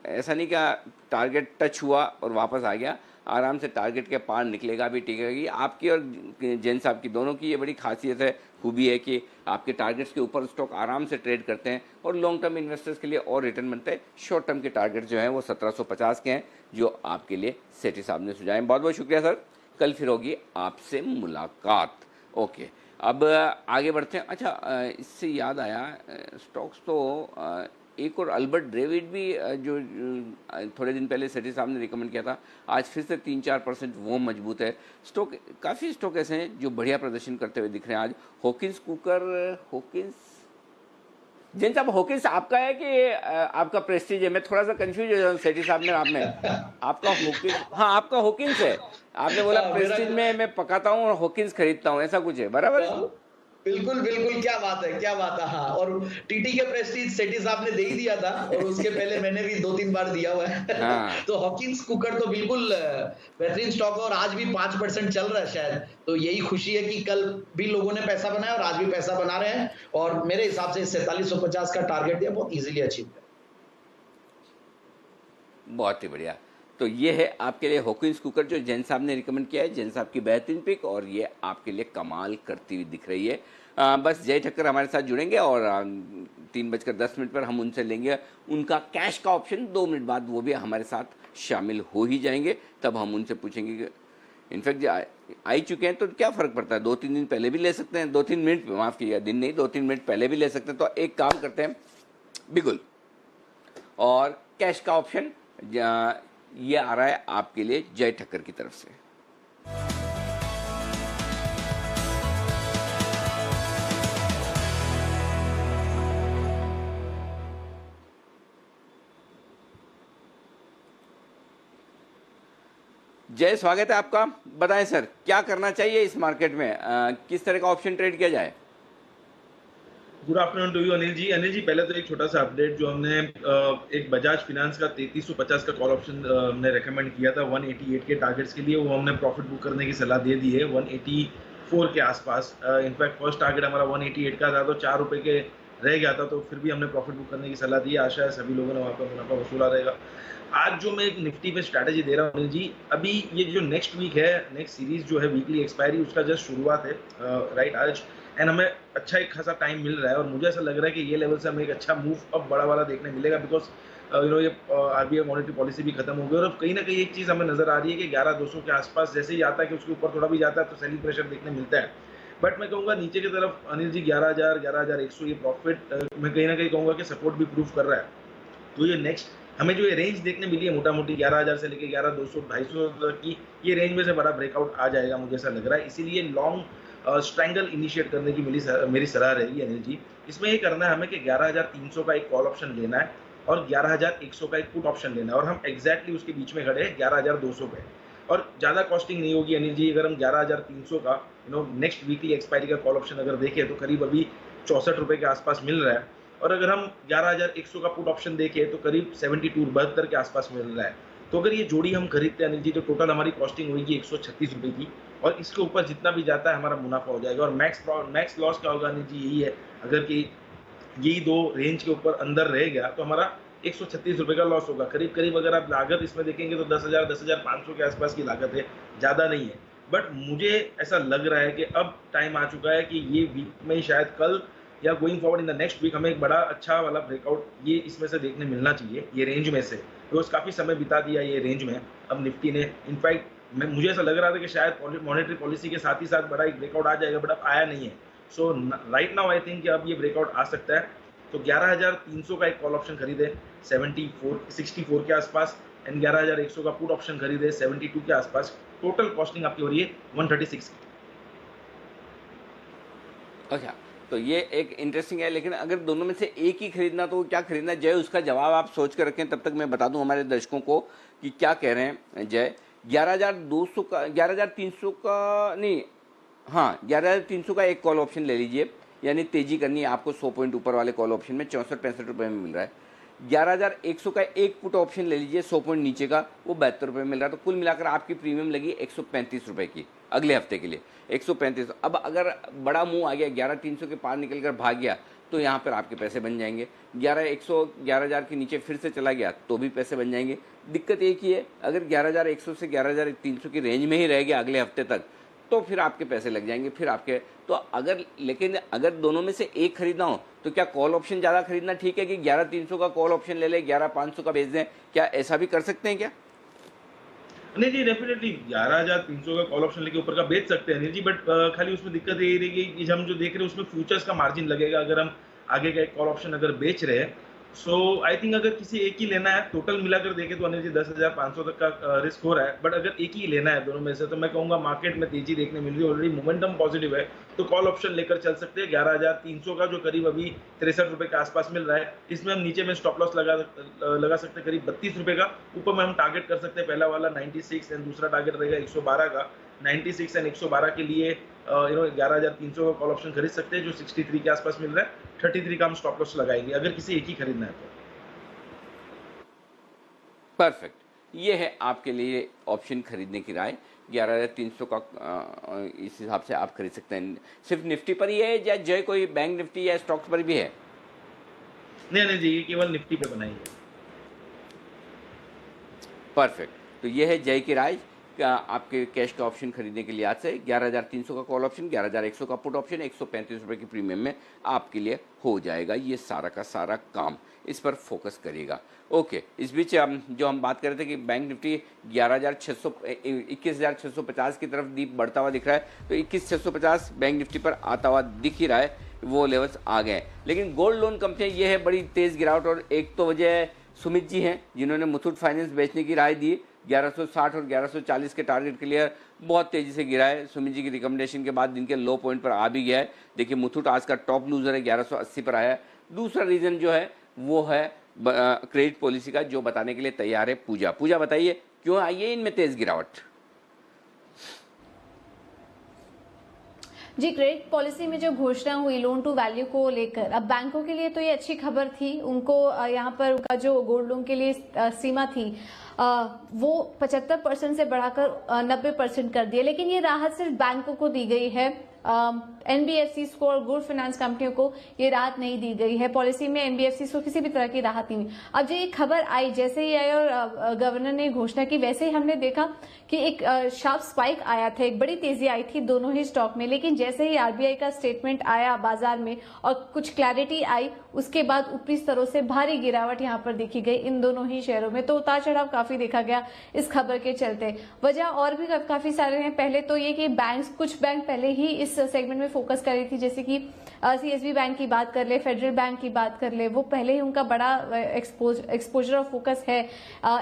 ऐसा नहीं कि टारगेट टच हुआ और वापस आ गया, आराम से टारगेट के पार निकलेगा भी, टिकेगी। आपकी और जैन साहब की दोनों की ये बड़ी खासियत है, खूबी है कि आपके टारगेट्स के ऊपर स्टॉक आराम से ट्रेड करते हैं और लॉन्ग टर्म इन्वेस्टर्स के लिए और रिटर्न बनते हैं। शॉर्ट टर्म के टारगेट जो हैं वो 1750 के हैं जो आपके लिए सेठी साहब ने सुझाए। बहुत बहुत शुक्रिया सर, कल फिर होगी आपसे मुलाकात। ओके, अब आगे बढ़ते हैं। अच्छा, इससे याद आया, स्टॉक्स तो एक और अल्बर्ट डेविड भी जो थोड़े दिन पहले सेठी साहब ने रिकमेंड किया था, आज फिर से 3-4% वो मजबूत है। स्टॉक काफ़ी स्टॉक ऐसे हैं जो बढ़िया प्रदर्शन करते हुए दिख रहे हैं आज। हॉकिंस कुकर, हॉकिंस जैन साहब, हॉकिंस आपका है कि आपका प्रेस्टीज है? मैं थोड़ा सा कंफ्यूज हो जाऊँ सेठी साहब ने, आपका हॉकिंस, हाँ आपका हॉकिंस है। आपने बोला प्रेस्टीज में मैं पकाता हूँ और हॉकिंस खरीदता हूँ, ऐसा कुछ है? बराबर बिल्कुल बिल्कुल, क्या बात है। हाँ, और टीटी के प्रेस्टीज सेठी साहब ने दे ही दिया था और उसके पहले मैंने भी 2-3 बार दिया हुआ है। हाँ। तो हॉकिंस कुकर तो बिल्कुल बेहतरीन स्टॉक है और आज भी 5% चल रहा है शायद। तो यही खुशी है कि कल भी लोगों ने पैसा बनाया और आज भी पैसा बना रहे हैं और मेरे हिसाब से 4750 का टारगेट दिया बहुत इजीली अचीव है। बहुत ही बढ़िया। तो ये है आपके लिए हॉकिंस कुकर जो जैन साहब ने रिकमेंड किया है, जैन साहब की बेहतरीन पिक और ये आपके लिए कमाल करती हुई दिख रही है। बस जय ठक्कर हमारे साथ जुड़ेंगे और 3:10 पर हम उनसे लेंगे उनका कैश का ऑप्शन। 2 मिनट बाद वो भी हमारे साथ शामिल हो ही जाएंगे। तब हम उनसे पूछेंगे कि इनफैक्ट आ ही चुके हैं तो क्या फ़र्क पड़ता है, 2-3 दिन पहले भी ले सकते हैं, 2-3 मिनट, माफ़ कीजिएगा दिन नहीं, 2-3 मिनट पहले भी ले सकते हैं। तो एक काम करते हैं बिल्कुल, और कैश का ऑप्शन ये आ रहा है आपके लिए जय ठक्कर की तरफ से। जय, स्वागत है आपका। बताएं सर, क्या करना चाहिए इस मार्केट में, किस तरह का ऑप्शन ट्रेड किया जाए? Good afternoon to you Anil ji. Anil ji, पहले तो एक छोटा सा अपडेट, जो हमने एक बजाज फिनांस का 3350 का कॉल ऑप्शन हमने रेकमेंड किया था 188 के टारगेट्स के लिए, वो हमने प्रॉफिट बुक करने की सलाह दे दी है 184 के आसपास। इनफैक्ट फर्स्ट टारगेट हमारा 188 का था, तो 4 रुपये के रह गया था, तो फिर भी हमने प्रॉफिट बुक करने की सलाह दी। आशा है सभी लोगों ने वहाँ पर मुनाफा वसूला रहेगा। आज जो मैं एक निफ्टी पे स्ट्रैटेजी दे रहा हूँ अनिल जी, अभी ये जो नेक्स्ट वीक है, नेक्स्ट सीरीज जो है वीकली एक्सपायरी, उसका जस्ट शुरुआत है राइट आज, एंड हमें अच्छा एक खासा टाइम मिल रहा है और मुझे ऐसा लग रहा है कि ये लेवल से हमें एक अच्छा मूव अब बड़ा वाला देखने मिलेगा, बिकॉज ये आरबीआई मॉनेटरी पॉलिसी भी खत्म हो गई और अब कहीं ना कहीं एक चीज़ हमें नजर आ रही है कि 11,200 के आसपास जैसे ही आता है कि उसके ऊपर थोड़ा भी जाता है तो सेलिंग प्रेशर देखने मिलता है। बट मैं कहूँगा नीचे की तरफ अनिल जी 11,000 11,100 ये प्रॉफिट मैं कहीं ना कहीं कहूँगा कि सपोर्ट भी प्रूव कर रहा है। तो ये नेक्स्ट हमें जो ये रेंज देखने मिली है मोटा मोटी 11,000 से लेकर 11,200 250 तक की, ये रेंज में से बड़ा ब्रेकआउट आ जाएगा मुझे ऐसा लग रहा है। इसीलिए लॉन्ग स्ट्रैंगल इनिशिएट करने की मेरी सलाह रहेगी अनिल जी। इसमें ये करना है हमें कि 11,300 का एक कॉल ऑप्शन लेना है और 11,100 का एक पुट ऑप्शन लेना है और हम एग्जैक्टली उसके बीच में खड़े हैं 11,200 पे, और ज़्यादा कॉस्टिंग नहीं होगी अनिल जी। अगर हम 11,300 का नेक्स्ट वीकली एक्सपायरी का कॉल ऑप्शन अगर देखें तो करीब अभी 64 रुपये के आसपास मिल रहा है, और अगर हम 11,100 का पुट ऑप्शन देखें तो करीब 72 के आसपास मिल रहा है। तो अगर ये जोड़ी हम खरीदते हैं अनिल जी तो टोटल हमारी कॉस्टिंग होगी 136 रुपये की, और इसके ऊपर जितना भी जाता है हमारा मुनाफा हो जाएगा। और मैक्स लॉस क्या होगा अनिल जी, यही है, अगर कि यही दो रेंज के ऊपर अंदर रह गया तो हमारा 136 रुपये का लॉस होगा। करीब करीब अगर आप लागत इसमें देखेंगे तो 10,500 के आसपास की लागत है, ज़्यादा नहीं है। बट मुझे ऐसा लग रहा है कि अब टाइम आ चुका है कि ये वीक में शायद कल या going forward in the next week हमें एक बड़ा अच्छा वाला ब्रेकआउट ये इसमें से देखने मिलना चाहिए, ये रेंज में से। बिकॉज काफ़ी समय बिता दिया ये रेंज में अब निफ्टी ने। इनफैक्ट मुझे ऐसा लग रहा था कि शायद मॉनेटरी पॉलिसी के साथ ही साथ बड़ा एक ब्रेकआउट आ जाएगा, बट अब आया नहीं है। सो राइट नाउ आई थिंक कि अब ये ब्रेकआउट आ सकता है। तो 11,300 का एक कॉल ऑप्शन खरीदे 64 के आसपास, एंड 11,100 का पुट ऑप्शन खरीदे 72 के आसपास। टोटल कॉस्टिंग आपकी हो रही है 136 की। अच्छा, तो ये एक इंटरेस्टिंग है, लेकिन अगर दोनों में से एक ही खरीदना तो क्या खरीदना जय, उसका जवाब आप सोच कर रखें, तब तक मैं बता दूं हमारे दर्शकों को कि क्या कह रहे हैं जय। 11,200 का 11,300 का नहीं, हाँ 11,300 का एक कॉल ऑप्शन ले लीजिए, यानी तेजी करनी है आपको 100 पॉइंट ऊपर वाले कॉल ऑप्शन में 64-65 रुपये में मिल रहा है। 11,100 का एक पुट ऑप्शन ले लीजिए 100 पॉइंट नीचे का, वो 72 रुपये में मिल रहा है। तो कुल मिलाकर आपकी प्रीमियम लगी 135 रुपये की अगले हफ्ते के लिए 135। अब अगर बड़ा मुंह आ गया 11,300 के पार निकल कर भाग गया तो यहाँ पर आपके पैसे बन जाएंगे। 11,000 के नीचे फिर से चला गया तो भी पैसे बन जाएंगे। दिक्कत एक ही है, अगर 11,100 से 11,300 की रेंज में ही रह गया अगले हफ्ते तक तो फिर आपके पैसे लग जाएंगे, फिर आपके तो लेकिन अगर दोनों में से एक खरीदना हो तो क्या कॉल ऑप्शन ज़्यादा खरीदना ठीक है कि 11,300 का कॉल ऑप्शन ले ले 11,500 का बेच दें, क्या ऐसा भी कर सकते हैं क्या? नहीं जी, डेफिनेटली 11,300 का कॉल ऑप्शन लेके ऊपर का बेच सकते हैं नहीं जी, बट खाली उसमें दिक्कत यही रहेगी कि हम जो देख रहे हैं उसमें फ्यूचर्स का मार्जिन लगेगा अगर हम आगे का एक कॉल ऑप्शन अगर बेच रहे हैं। सो आई थिंक अगर किसी एक ही लेना है, टोटल मिलाकर देखें तो अनिल जी 10,500 तक का रिस्क हो रहा है, बट अगर एक ही लेना है दोनों में से तो मैं कहूँगा मार्केट में तेजी देखने मिल रही है, ऑलरेडी मोमेंटम पॉजिटिव है, तो कॉल ऑप्शन लेकर चल सकते हैं। 11,300 का जो करीब अभी 63 रुपये के आसपास मिल रहा है, इसमें हम नीचे में स्टॉप लॉस लगा सकते हैं करीब 32 रुपये का। ऊपर में हम टारगेट कर सकते हैं पहला वाला 96 एंड दूसरा टारगेट रहेगा 112 का। 96 एंड 112 के लिए 11,300 का कॉल ऑप्शन खरीद सकते हैं जो 63 के आसपास मिल रहा है। 33 का हम स्टॉप लॉस लगाएंगे अगर किसी एक ही खरीदना है तो। परफेक्ट, ये है आपके लिए ऑप्शन खरीदने की राय। 11,300 का इस हिसाब से आप खरीद सकते हैं। सिर्फ निफ्टी पर ही है या जय कोई बैंक निफ्टी या स्टॉक्स पर भी है? नहीं जी, ये केवल निफ्टी पे बनाई है। परफेक्ट, तो ये है जय की राय आपके कैश का ऑप्शन खरीदने के लिए आज से 11,300 का कॉल ऑप्शन, 11,100 का पुट ऑप्शन, 135 रुपये की प्रीमियम में आपके लिए हो जाएगा ये सारा का सारा काम। इस पर फोकस करिएगा। ओके, इस बीच जो हम बात कर रहे थे कि बैंक निफ्टी 21,650 की तरफ दीप बढ़ता हुआ दिख रहा है, तो 21,650 बैंक निफ्टी पर आता हुआ दिख ही रहा है, वो लेवल्स आ गए। लेकिन गोल्ड लोन कंपनियाँ ये है बड़ी तेज़ गिरावट, और एक तो वजह सुमित जी हैं जिन्होंने मुथूट फाइनेंस बेचने की राय दी। 1160 और 1140 के टारगेट के लिए बहुत तेज़ी से गिरा है। सुमित जी की रिकमेंडेशन के बाद दिन के लो पॉइंट पर आ भी गया है। देखिए मुथूट आज का टॉप लूजर है, 1180 पर आया है। दूसरा रीज़न जो है वो है क्रेडिट पॉलिसी का, जो बताने के लिए तैयार है पूजा बताइए क्यों आई है इनमें तेज़ गिरावट? जी, क्रेडिट पॉलिसी में जो घोषणा हुई लोन टू वैल्यू को लेकर, अब बैंकों के लिए तो ये अच्छी खबर थी। उनको यहाँ पर उनका जो गोल्ड लोन के लिए सीमा थी वो 75% से बढ़ाकर 90% कर दिया, लेकिन ये राहत सिर्फ बैंकों को दी गई है। एनबीएफसी को और गुड फाइनेंस कंपनियों को ये राहत नहीं दी गई है। पॉलिसी में एनबीएफसी को किसी भी तरह की राहत नहीं। अब जो ये खबर आई, जैसे ही आई और गवर्नर ने घोषणा की, वैसे ही हमने देखा कि एक शार्प स्पाइक आया था, एक बड़ी तेजी आई थी दोनों ही स्टॉक में। लेकिन जैसे ही आरबीआई का स्टेटमेंट आया बाजार में और कुछ क्लैरिटी आई, उसके बाद ऊपरी स्तरों से भारी गिरावट यहाँ पर देखी गई इन दोनों ही शेयरों में। तो उतार चढ़ाव काफी देखा गया इस खबर के चलते। वजह और भी काफी सारे हैं। पहले तो ये कि कुछ बैंक पहले ही इस सेगमेंट में फोकस कर रही थी, जैसे कि सीएसबी बैंक की बात कर ले, फेडरल बैंक की बात कर ले, वो पहले ही उनका बड़ा एक्सपोजर और फोकस है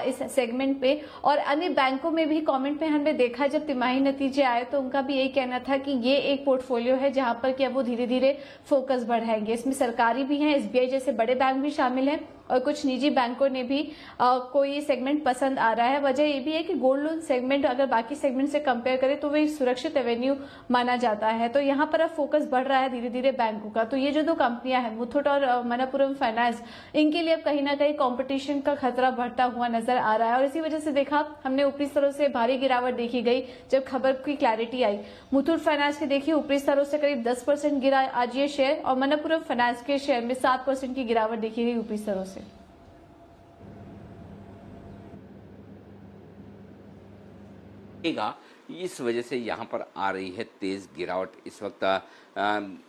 इस सेगमेंट पे। और अन्य बैंकों में भी कमेंट में हमने देखा, जब तिमाही नतीजे आए तो उनका भी यही कहना था कि ये एक पोर्टफोलियो है जहां पर कि अब वो धीरे धीरे फोकस बढ़ाएंगे। इसमें सरकारी भी हैं, एसबीआई जैसे बड़े बैंक भी शामिल हैं और कुछ निजी बैंकों ने भी कोई सेगमेंट पसंद आ रहा है। वजह ये भी है कि गोल्ड लोन सेगमेंट अगर बाकी सेगमेंट से कंपेयर करें तो वह सुरक्षित एवेन्यू माना जाता है। तो यहाँ पर अब फोकस बढ़ रहा है धीरे धीरे बैंकों का। तो ये जो दो कंपनियां हैं, मुथूट और मनप्पुरम फाइनेंस, इनके लिए अब कहीं ना कहीं कंपटीशन का खतरा बढ़ता हुआ नजर आ रहा है। और इसी वजह से देखा हमने ऊपरी स्तरों से भारी गिरावट देखी गई जब खबर की क्लैरिटी आई। मुथूट फाइनेंस के देखिए ऊपरी स्तरों से करीब 10% गिरा आज ये शेयर, और मनप्पुरम फाइनेंस के शेयर में 7% की गिरावट देखी गई ऊपरी स्तरों से। इस वजह से यहाँ पर आ रही है तेज गिरावट। इस वक्त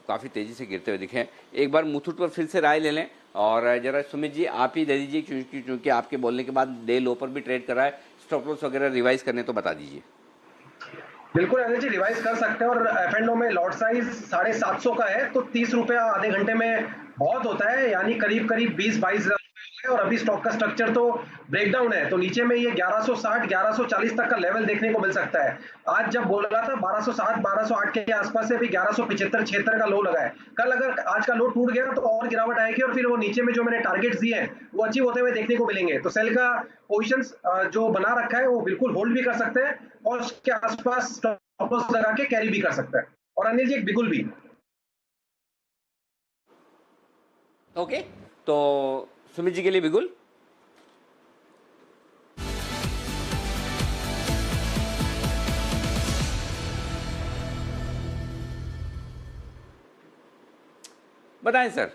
काफ़ी तेजी से गिरते हुए दिखे। एक बार मुथूट पर फिर से राय ले लें और जरा सुमित जी आप ही दे दीजिए, क्योंकि आपके बोलने के बाद डे लो पर भी ट्रेड कर रहा है। स्टॉप लॉस वगैरह रिवाइज करने तो बता दीजिए। बिल्कुल अनिल जी, रिवाइज कर सकते हैं। और एफ&ओ में लॉट साइज 750 का है, तो 30 रुपया आधे घंटे में बहुत होता है, यानी करीब करीब 20-22 है। और अभी स्टॉक का स्ट्रक्चर तो ब्रेकडाउन है, तो नीचे में ये 1160 1140 तक का लेवल देखने को मिल सकता है। आज जब बोल रहा था 1207 1208 के आसपास से अभी 1175 76 का लो लगा है। कल अगर आज का लो टूट गया तो और गिरावट आएगी और फिर वो नीचे में जो मैंने टारगेट्स दिए हैं वो अचीव होते हुए देखने को मिलेंगे। तो सेल का पोजीशंस जो बना रखा है वो बिल्कुल होल्ड भी कर सकते हैं और उसके आसपास स्टॉप लॉस लगा के कैरी भी कर सकते हैं। और अनिल जी एक बिगुल भी। ओके, तो सुमित जी के लिए बिगुल। बताएं सर।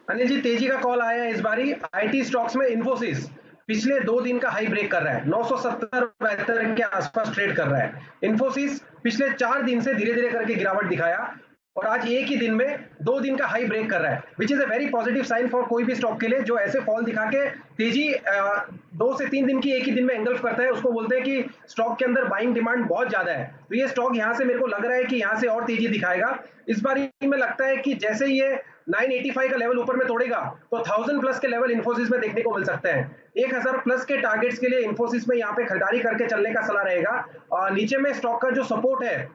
अनिल जी तेजी का कॉल आया है इस बारी आईटी स्टॉक्स में। इन्फोसिस पिछले 2 दिन का हाई ब्रेक कर रहा है, 970-72 के आसपास ट्रेड कर रहा है। इन्फोसिस पिछले 4 दिन से धीरे धीरे करके गिरावट दिखाया और आज एक ही दिन में 2 दिन का हाई ब्रेक कर रहा है, which is a very positive sign for कोई भी स्टॉक के लिए जो ऐसे फॉल दिखा के तेजी 2 से 3 दिन की एक ही दिन में एंगल्फ करता है। उसको बोलते हैं कि स्टॉक के अंदर बाइंग डिमांड बहुत ज्यादा है। तो ये स्टॉक यहाँ से मेरे को लग रहा है कि यहाँ से और तेजी दिखाएगा। इस बार में लगता है कि जैसे ये 985 का लेवल ऊपर में तोड़ेगा तो 1000 प्लस के लेवल इन्फोसिस में देखने को मिल सकते हैं। 1000 प्लस के टारगेट्स के लिए इन्फोसिस में यहाँ पे खरीदारी करके चलने का सलाह रहेगा। नीचे में स्टॉक का जो सपोर्ट है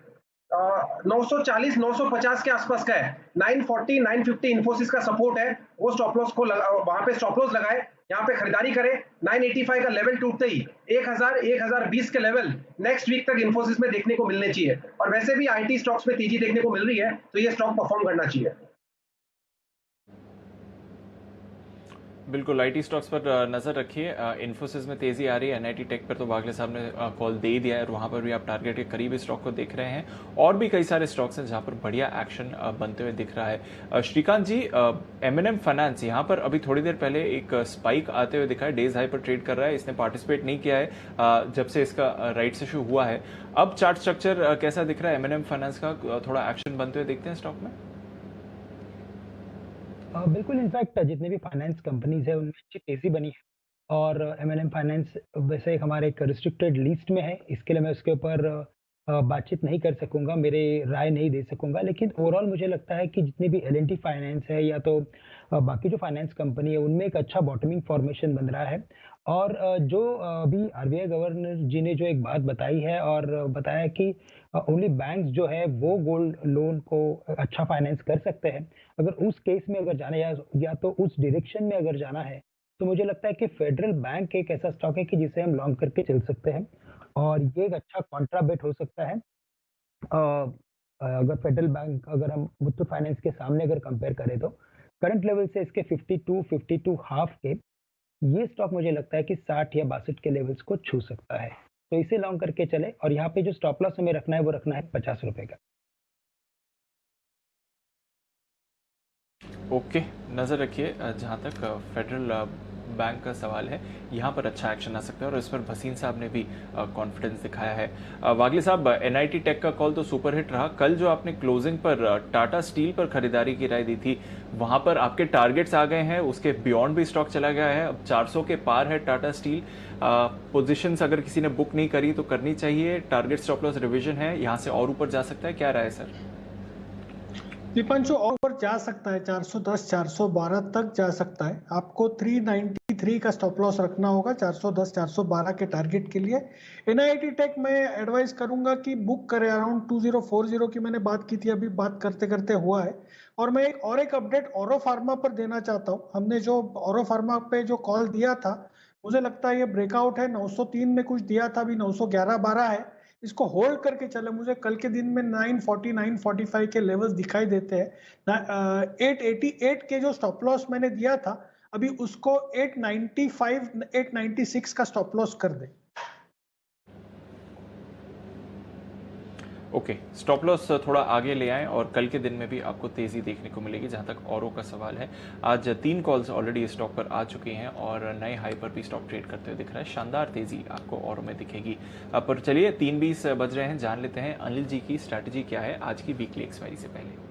940-950 के आसपास का है। 940-950 इन्फोसिस का सपोर्ट है, वो स्टॉप लॉस को वहां पे स्टॉप लॉस लगाए, यहाँ पे खरीदारी करे। 985 का लेवल टूटते ही 1000-1020 के लेवल नेक्स्ट वीक तक इन्फोसिस में देखने को मिलने चाहिए। और वैसे भी आईटी स्टॉक्स में तेजी देखने को मिल रही है तो ये स्टॉक परफॉर्म करना चाहिए। बिल्कुल आईटी स्टॉक्स पर नजर रखिए। इन्फोसिस में तेजी आ रही है, एनआईटी टेक पर तो बागले साहब ने कॉल दे ही दिया है और वहां पर भी आप टारगेट के करीब इस स्टॉक को देख रहे हैं। और भी कई सारे स्टॉक्स हैं जहां पर बढ़िया एक्शन बनते हुए दिख रहा है। श्रीकांत जी, एमएनएम फाइनेंस यहां पर अभी थोड़ी देर पहले एक स्पाइक आते हुए दिखा है, डेज हाई पर ट्रेड कर रहा है। इसने पार्टिसिपेट नहीं किया है जब से इसका राइट इशू हुआ है। अब चार्ट स्ट्रक्चर कैसा दिख रहा है एमएनएम फाइनेंस का? थोड़ा एक्शन बनते हुए देखते हैं स्टॉक में। बिल्कुल, इनफैक्ट जितने भी फाइनेंस कंपनीज है उनमें अच्छी तेजी बनी है और एमएनएम फाइनेंस वैसे हमारे एक रिस्ट्रिक्टेड लिस्ट में है, इसके लिए मैं उसके ऊपर बातचीत नहीं कर सकूंगा, मेरे राय नहीं दे सकूंगा। लेकिन ओवरऑल मुझे लगता है कि जितनी भी एल&टी फाइनेंस है या तो बाकी जो फाइनेंस कंपनी है उनमें एक अच्छा बॉटमिंग फॉर्मेशन बन रहा है। और जो अभी आरबीआई गवर्नर जी ने जो एक बात बताई है और बताया कि ओनली बैंक्स जो है वो गोल्ड लोन को अच्छा फाइनेंस कर सकते हैं। अगर उस केस में अगर जाना या तो उस डायरेक्शन में अगर जाना है तो मुझे लगता है कि फेडरल बैंक एक ऐसा स्टॉक है कि जिसे हम लॉन्ग करके चल सकते हैं और ये एक अच्छा कॉन्ट्राबेट हो सकता है। अगर फेडरल बैंक अगर हम मुथूट फाइनेंस के सामने अगर कंपेयर करें तो करंट लेवल से इसके 52 हाफ के ये स्टॉक मुझे लगता है कि 60 या 62 के लेवल्स को छू सकता है। तो इसे लॉन्ग करके चले और यहाँ पे जो स्टॉप लॉस हमें रखना है वो रखना है 50 रुपए का। ओके, नज़र रखिए जहाँ तक फेडरल बैंक का सवाल है, यहाँ पर अच्छा एक्शन आ सकता है और इस पर भसीन साहब ने भी कॉन्फिडेंस दिखाया है। वागले साहब, एनआईटी टेक का कॉल तो सुपर हिट रहा। कल जो आपने क्लोजिंग पर टाटा स्टील पर खरीदारी की राय दी थी, वहाँ पर आपके टारगेट्स आ गए हैं, उसके बियॉन्ड भी स्टॉक चला गया है, अब 400 के पार है टाटा स्टील। पोजीशंस अगर किसी ने बुक नहीं करी तो करनी चाहिए, टारगेट स्टॉप लॉस रिविजन है, यहाँ से और ऊपर जा सकता है, क्या राय है सर? दीपांशु और ऊपर जा सकता है, 410 412 तक जा सकता है। आपको 393 का स्टॉप लॉस रखना होगा 410 412 के टारगेट के लिए। एनआईटी टेक मैं एडवाइस करूंगा कि बुक करें, अराउंड 2040 की मैंने बात की थी, अभी बात करते करते हुआ है। और मैं एक अपडेट ऑरो फार्मा पर देना चाहता हूँ। हमने जो ऑरो फार्मा पे जो कॉल दिया था, मुझे लगता है ये ब्रेकआउट है। 903 में कुछ दिया था, अभी 911-12 है। इसको होल्ड करके चले। मुझे कल के दिन में 940 945 के लेवल्स दिखाई देते हैं। 888 के जो स्टॉप लॉस मैंने दिया था, अभी उसको 895 896 का स्टॉप लॉस कर दे। ओके, स्टॉप लॉस थोड़ा आगे ले आएं और कल के दिन में भी आपको तेजी देखने को मिलेगी जहां तक औरों का सवाल है। आज 3 कॉल्स ऑलरेडी स्टॉक पर आ चुकी हैं और नए हाई पर भी स्टॉक ट्रेड करते हुए दिख रहा है। शानदार तेजी आपको औरों में दिखेगी। पर चलिए, 3:20 बज रहे हैं, जान लेते हैं अनिल जी की स्ट्रैटेजी क्या है आज की वीकली एक्सपायरी से पहले।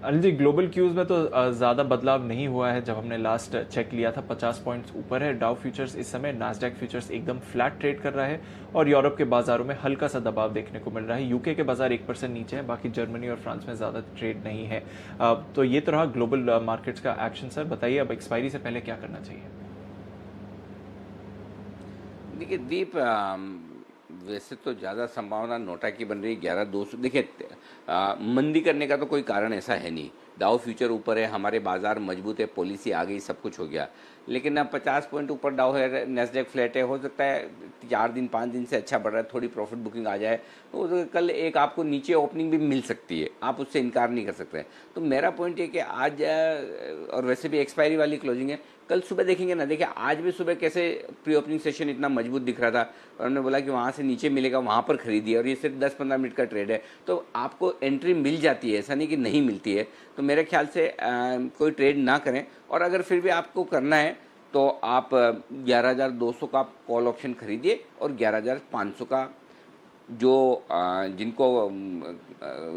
अनिल जी, ग्लोबल क्यूज में तो ज़्यादा बदलाव नहीं हुआ है। जब हमने लास्ट चेक लिया था 50 पॉइंट्स ऊपर है डाउ फ्यूचर्स इस समय, नास्डैक फ्यूचर्स एकदम फ्लैट ट्रेड कर रहा है और यूरोप के बाजारों में हल्का सा दबाव देखने को मिल रहा है। यूके के बाजार 1% नीचे है, बाकी जर्मनी और फ्रांस में ज़्यादा ट्रेड नहीं है। तो ये तो रहा ग्लोबल मार्केट्स का एक्शन। सर बताइए, अब एक्सपायरी से पहले क्या करना चाहिए? देखिए दीप, वैसे तो ज़्यादा संभावना नोटा की बन रही 11,200। देखिए मंदी करने का तो कोई कारण ऐसा है नहीं। डाउ फ्यूचर ऊपर है, हमारे बाजार मजबूत है, पॉलिसी आ गई, सब कुछ हो गया। लेकिन अब 50 पॉइंट ऊपर डाउ है, नेस्डेक फ्लैट है, हो सकता है 4 दिन 5 दिन से अच्छा बढ़ रहा है, थोड़ी प्रॉफिट बुकिंग आ जाए तो कल एक आपको नीचे ओपनिंग भी मिल सकती है, आप उससे इनकार नहीं कर सकते। तो मेरा पॉइंट ये कि आज, और वैसे भी एक्सपायरी वाली क्लोजिंग है, कल सुबह देखेंगे ना। देखिए आज भी सुबह कैसे प्री ओपनिंग सेशन इतना मजबूत दिख रहा था और हमने बोला कि वहाँ से नीचे मिलेगा, वहाँ पर खरीदिए, और ये सिर्फ 10-15 मिनट का ट्रेड है, तो आपको एंट्री मिल जाती है, ऐसा नहीं कि नहीं मिलती है। तो मेरे ख्याल से कोई ट्रेड ना करें, और अगर फिर भी आपको करना है तो आप 11,200 का कॉल ऑप्शन खरीदिए और 11,500 का जो जिनको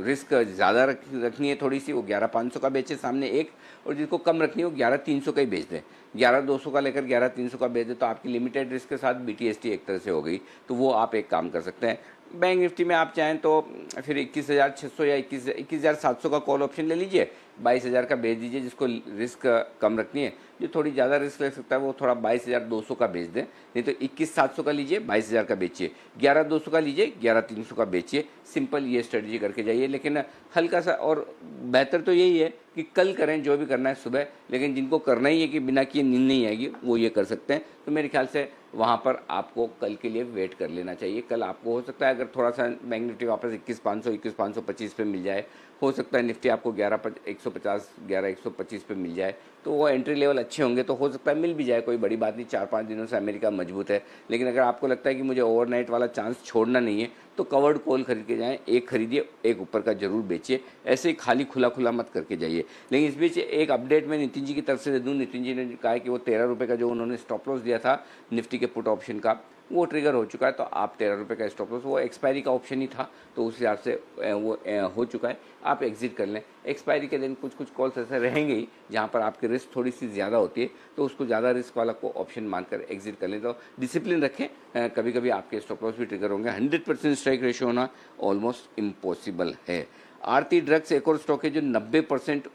रिस्क ज़्यादा रखनी है थोड़ी सी, वो 11,500 का बेचे सामने एक, और जिनको कम रखनी है वो 11,300 का ही बेच दें। 11,200 का लेकर 11,300 का बेच दें तो आपकी लिमिटेड रिस्क के साथ BTST एक तरह से हो गई। तो वो आप एक काम कर सकते हैं। बैंक निफ्टी में आप चाहें तो फिर 21,600 या 21,700 का कॉल ऑप्शन ले लीजिए, 22,000 का बेच दीजिए। जिसको रिस्क कम रखनी है, जो थोड़ी ज़्यादा रिस्क ले सकता है, वो थोड़ा 22,200 का बेच दें, नहीं तो 21,700 का लीजिए, 22,000 का बेचिए। 11,200 का लीजिए, 11,300 का बेचिए। सिंपल ये स्ट्रेटजी करके जाइए। लेकिन हल्का सा, और बेहतर तो यही है कि कल करें जो भी करना है सुबह, लेकिन जिनको करना ही है कि बिना किए नींद नहीं आएगी, वो ये कर सकते हैं। तो मेरे ख्याल से वहाँ पर आपको कल के लिए वेट कर लेना चाहिए। कल आपको हो सकता है अगर थोड़ा सा बैंक निफ्टी वापस 21,500 21,525 पे मिल जाए, हो सकता है निफ्टी आपको 11,150 11,125 पे मिल जाए, तो वो एंट्री लेवल अच्छे होंगे, तो हो सकता है मिल भी जाए, कोई बड़ी बात नहीं। 4-5 दिनों से अमेरिका मजबूत है। लेकिन अगर आपको लगता है कि मुझे ओवरनाइट वाला चांस छोड़ना नहीं है, तो कवर्ड कॉल खरीद के जाएं, एक खरीदिए, एक ऊपर का जरूर बेचिए। ऐसे ही खाली खुला मत करके जाइए। लेकिन इस बीच एक अपडेट मैं नितिन जी की तरफ से दे दूँ। नितिन जी ने कहा कि वो 13 रुपये का जो उन्होंने स्टॉप लॉस दिया था निफ्टी के पुट ऑप्शन का, वो ट्रिगर हो चुका है। तो आप 13 रुपये का स्टॉप लॉस, वो एक्सपायरी का ऑप्शन ही था, तो उस हिसाब से वो हो चुका है, आप एग्जिट कर लें। एक्सपायरी के दिन कुछ कॉल्स ऐसे रहेंगे ही जहाँ पर आपकी रिस्क थोड़ी सी ज़्यादा होती है, तो उसको ज़्यादा रिस्क वाला को ऑप्शन मानकर एग्जिट कर लें। तो डिसिप्लिन रखें, कभी कभी आपके स्टॉप लॉस भी ट्रिगर होंगे। 100% स्ट्राइक रेशियो होना ऑलमोस्ट इम्पॉसिबल है। आरती ड्रग्स एक और स्टॉक है जो 19%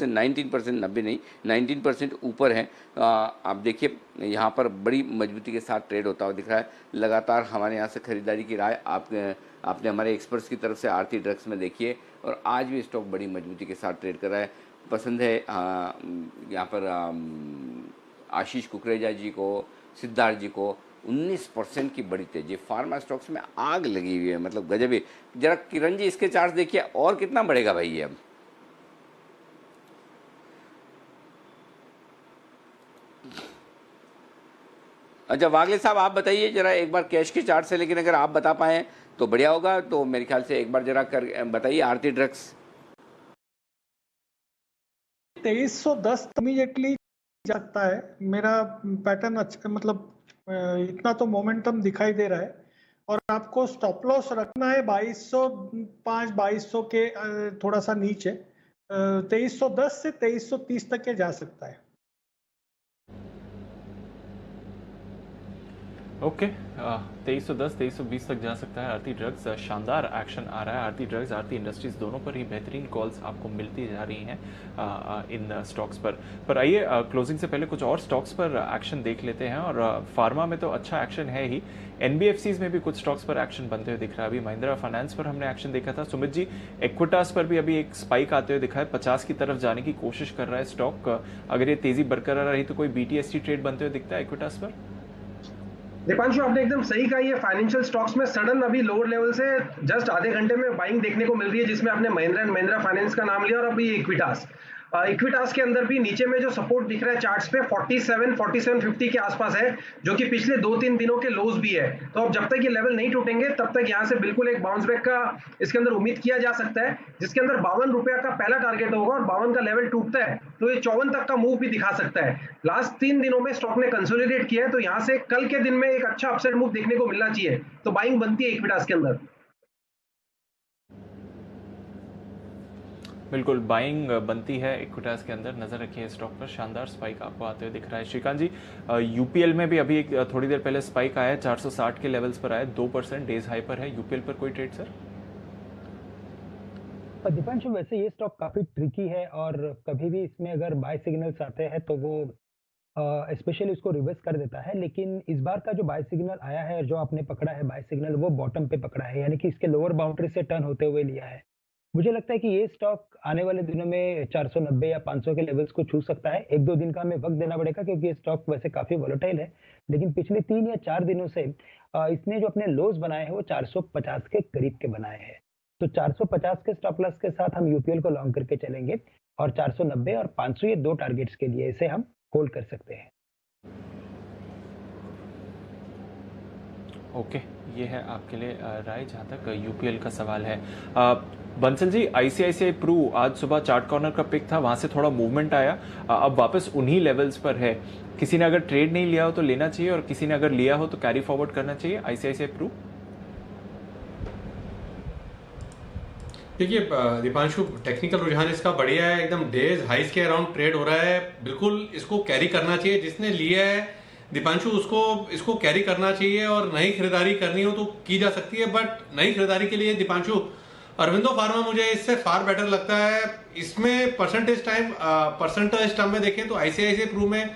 90 नहीं 19% ऊपर है। आप देखिए यहाँ पर बड़ी मजबूती के साथ ट्रेड होता हुआ दिख रहा है। लगातार हमारे यहाँ से खरीदारी की राय आपने हमारे एक्सपर्ट्स की तरफ से आरती ड्रग्स में देखिए, और आज भी स्टॉक बड़ी मजबूती के साथ ट्रेड कर रहा है। पसंद है यहाँ पर आशीष कुकरेजा जी को, सिद्धार्थ जी को। 19% की बड़ी तेजी। फार्मा स्टॉक्स में आग लगी हुई है, मतलब गजब ही। जरा किरण जी इसके चार्ट देखिए, और कितना बढ़ेगा भाई ये अब। अच्छा वागले साहब, आप बताइए जरा एक बार कैश के चार्ट से, लेकिन अगर आप बता पाए तो बढ़िया होगा। तो मेरे ख्याल से एक बार जरा कर बताइए आरती ड्रग्स। 2310 इमीडिएटली जा सकता है। मेरा पैटर्न अच्छा, मतलब इतना तो मोमेंटम दिखाई दे रहा है। और आपको स्टॉप लॉस रखना है 2205 2200 के थोड़ा सा नीचे। 2310 से 2330 तक के जा सकता है। ओके 2310 2320 तक जा सकता है आरती ड्रग्स। शानदार एक्शन आ रहा है आरती ड्रग्स, आरती इंडस्ट्रीज, दोनों पर ही बेहतरीन कॉल्स आपको मिलती जा रही हैं इन स्टॉक्स पर आइए क्लोजिंग से पहले कुछ और स्टॉक्स पर एक्शन देख लेते हैं। और फार्मा में तो अच्छा एक्शन है ही, एनबीएफसीज में भी कुछ स्टॉक्स पर एक्शन बनते हुए दिख रहा है। अभी महिंद्रा फाइनेंस पर हमने एक्शन देखा था। सुमित जी, इक्विटास पर भी अभी एक स्पाइक आते हुए दिखा है, 50 की तरफ जाने की कोशिश कर रहा है स्टॉक। अगर ये तेजी बरकरार रही तो कोई बीटीएसटी ट्रेड बनते हुए दिखता है इक्विटास पर? दीपांशु, आपने एकदम सही कहा, ये फाइनेंशियल स्टॉक्स में सडन अभी लोअर लेवल से जस्ट आधे घंटे में बाइंग देखने को मिल रही है, जिसमें आपने महिंद्रा एंड महिंद्रा फाइनेंस का नाम लिया और अभी इक्विटास। इक्विटास के अंदर भी नीचे में जो सपोर्ट दिख रहा है चार्ट्स पे 47-4750 के आसपास है, जो कि पिछले 2-3 दिनों के लोज भी है। तो अब जब तक ये लेवल नहीं टूटेंगे तब तक यहाँ से बिल्कुल एक बाउंस बैक का इसके अंदर उम्मीद किया जा सकता है, जिसके अंदर 52 रुपया का पहला टारगेट होगा और 52 का लेवल टूटता है तो ये 54 तक का मूव भी दिखा सकता है। लास्ट 3 दिनों में स्टॉक ने कंसोलिडेट किया है, तो यहाँ से कल के दिन में एक अच्छा अपसाइड मूव देखने को मिलना चाहिए, तो बाइंग बनती है इक्विटास के अंदर। बिल्कुल बाइंग बनती है इक्विटास के अंदर, नजर रखिए स्टॉक पर। शानदार स्पाइक आपको आते हुए दिख रहा है। श्रीकांत जी, यूपीएल में भी अभी एक थोड़ी देर पहले स्पाइक आया है, 460 के लेवल्स पर आया, 2% डेज हाई पर है। यूपीएल पर कोई ट्रेड सर? दीपांशु, वैसे ये स्टॉक काफी ट्रिकी है और कभी भी इसमें अगर बाय सिग्नल्स आते हैं तो वो स्पेशली उसको रिवर्स कर देता है। लेकिन इस बार का जो बाय सिग्नल आया है, जो आपने पकड़ा है बाय सिग्नल, वो बॉटम पे पकड़ा है, यानी कि इसके लोअर बाउंड्री से टर्न होते हुए लिया है। मुझे लगता है कि ये स्टॉक आने वाले दिनों में 490 या 500 के लेवल्स को छू सकता है। 1-2 दिन का हमें वक्त देना पड़ेगा क्योंकि ये स्टॉक वैसे काफी वोलेटाइल है, लेकिन पिछले 3 या 4 दिनों से इसने जो अपने लोज बनाए हैं वो 450 के करीब के बनाए हैं। तो 450 के स्टॉप लॉस के साथ हम यूपीएल को लॉन्ग करके चलेंगे और 490 और 500 ये 2 टारगेट्स के लिए इसे हम होल्ड कर सकते हैं। ओके, ये है आपके लिए राय जहां तक यूपीएल का सवाल है। बंसल जी, आईसीआईसीआई प्रू आज सुबह चार्ट कॉर्नर का पिक था, वहां से थोड़ा मूवमेंट आया, अब वापस उन्हीं लेवल्स पर है। किसी ने अगर ट्रेड नहीं लिया हो तो लेना चाहिए और किसी ने अगर लिया हो तो कैरी फॉरवर्ड करना चाहिए आईसीआईसीआई प्रू? देखिए दीपांशु, टेक्निकल रुझान इसका बढ़िया है, एकदम डेज हाइस के अराउंड ट्रेड हो रहा है, बिल्कुल इसको कैरी करना चाहिए। जिसने लिया है दीपांशु उसको इसको कैरी करना चाहिए और नई खरीदारी करनी हो तो की जा सकती है, बट नई खरीदारी के लिए दीपांशु अरविंदो फार्मा मुझे इससे फार बेटर लगता है। इसमें परसेंटेज टर्म में देखें तो आईसीआईसीआई प्रू में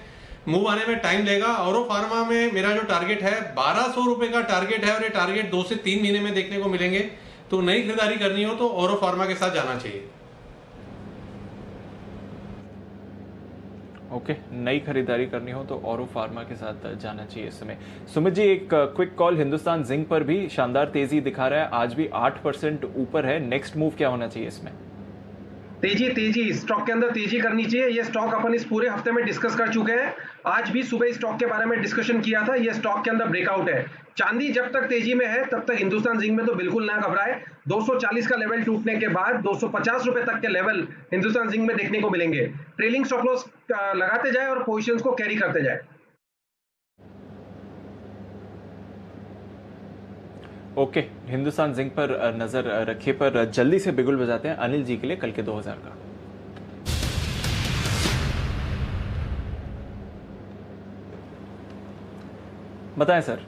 मूव आने में टाइम लेगा। औरो फार्मा में मेरा जो टारगेट है 1200 रुपए का टारगेट है और ये टारगेट 2 से 3 महीने में देखने को मिलेंगे। तो नई खरीदारी करनी हो तो औरो फार्मा के साथ जाना चाहिए। ओके, नई खरीदारी करनी हो तो औरो फार्मा के साथ जाना चाहिए इस समय। सुमित जी, एक क्विक कॉल, हिंदुस्तान जिंक पर भी शानदार तेजी दिखा रहा है, आज भी 8% ऊपर है, नेक्स्ट मूव क्या होना चाहिए इसमें? तेजी स्टॉक के अंदर तेजी करनी चाहिए। ये स्टॉक अपन इस पूरे हफ्ते में डिस्कस कर चुके हैं, आज भी सुबह स्टॉक के बारे में डिस्कशन किया था। ये स्टॉक के अंदर ब्रेकआउट है। चांदी जब तक तेजी में है तब तक हिंदुस्तान जिंक में तो बिल्कुल ना घबराए। 240 का लेवल टूटने के बाद 250 रुपए तक के लेवल हिंदुस्तान जिंक में देखने को मिलेंगे। ट्रेलिंग स्टॉप लॉस लगाते जाए और पोजीशंस को कैरी करते जाए। ओके, हिंदुस्तान जिंक पर नजर रखिए। पर जल्दी से बिगुल बजाते हैं अनिल जी के लिए कल के 2000 का। बताएं सर।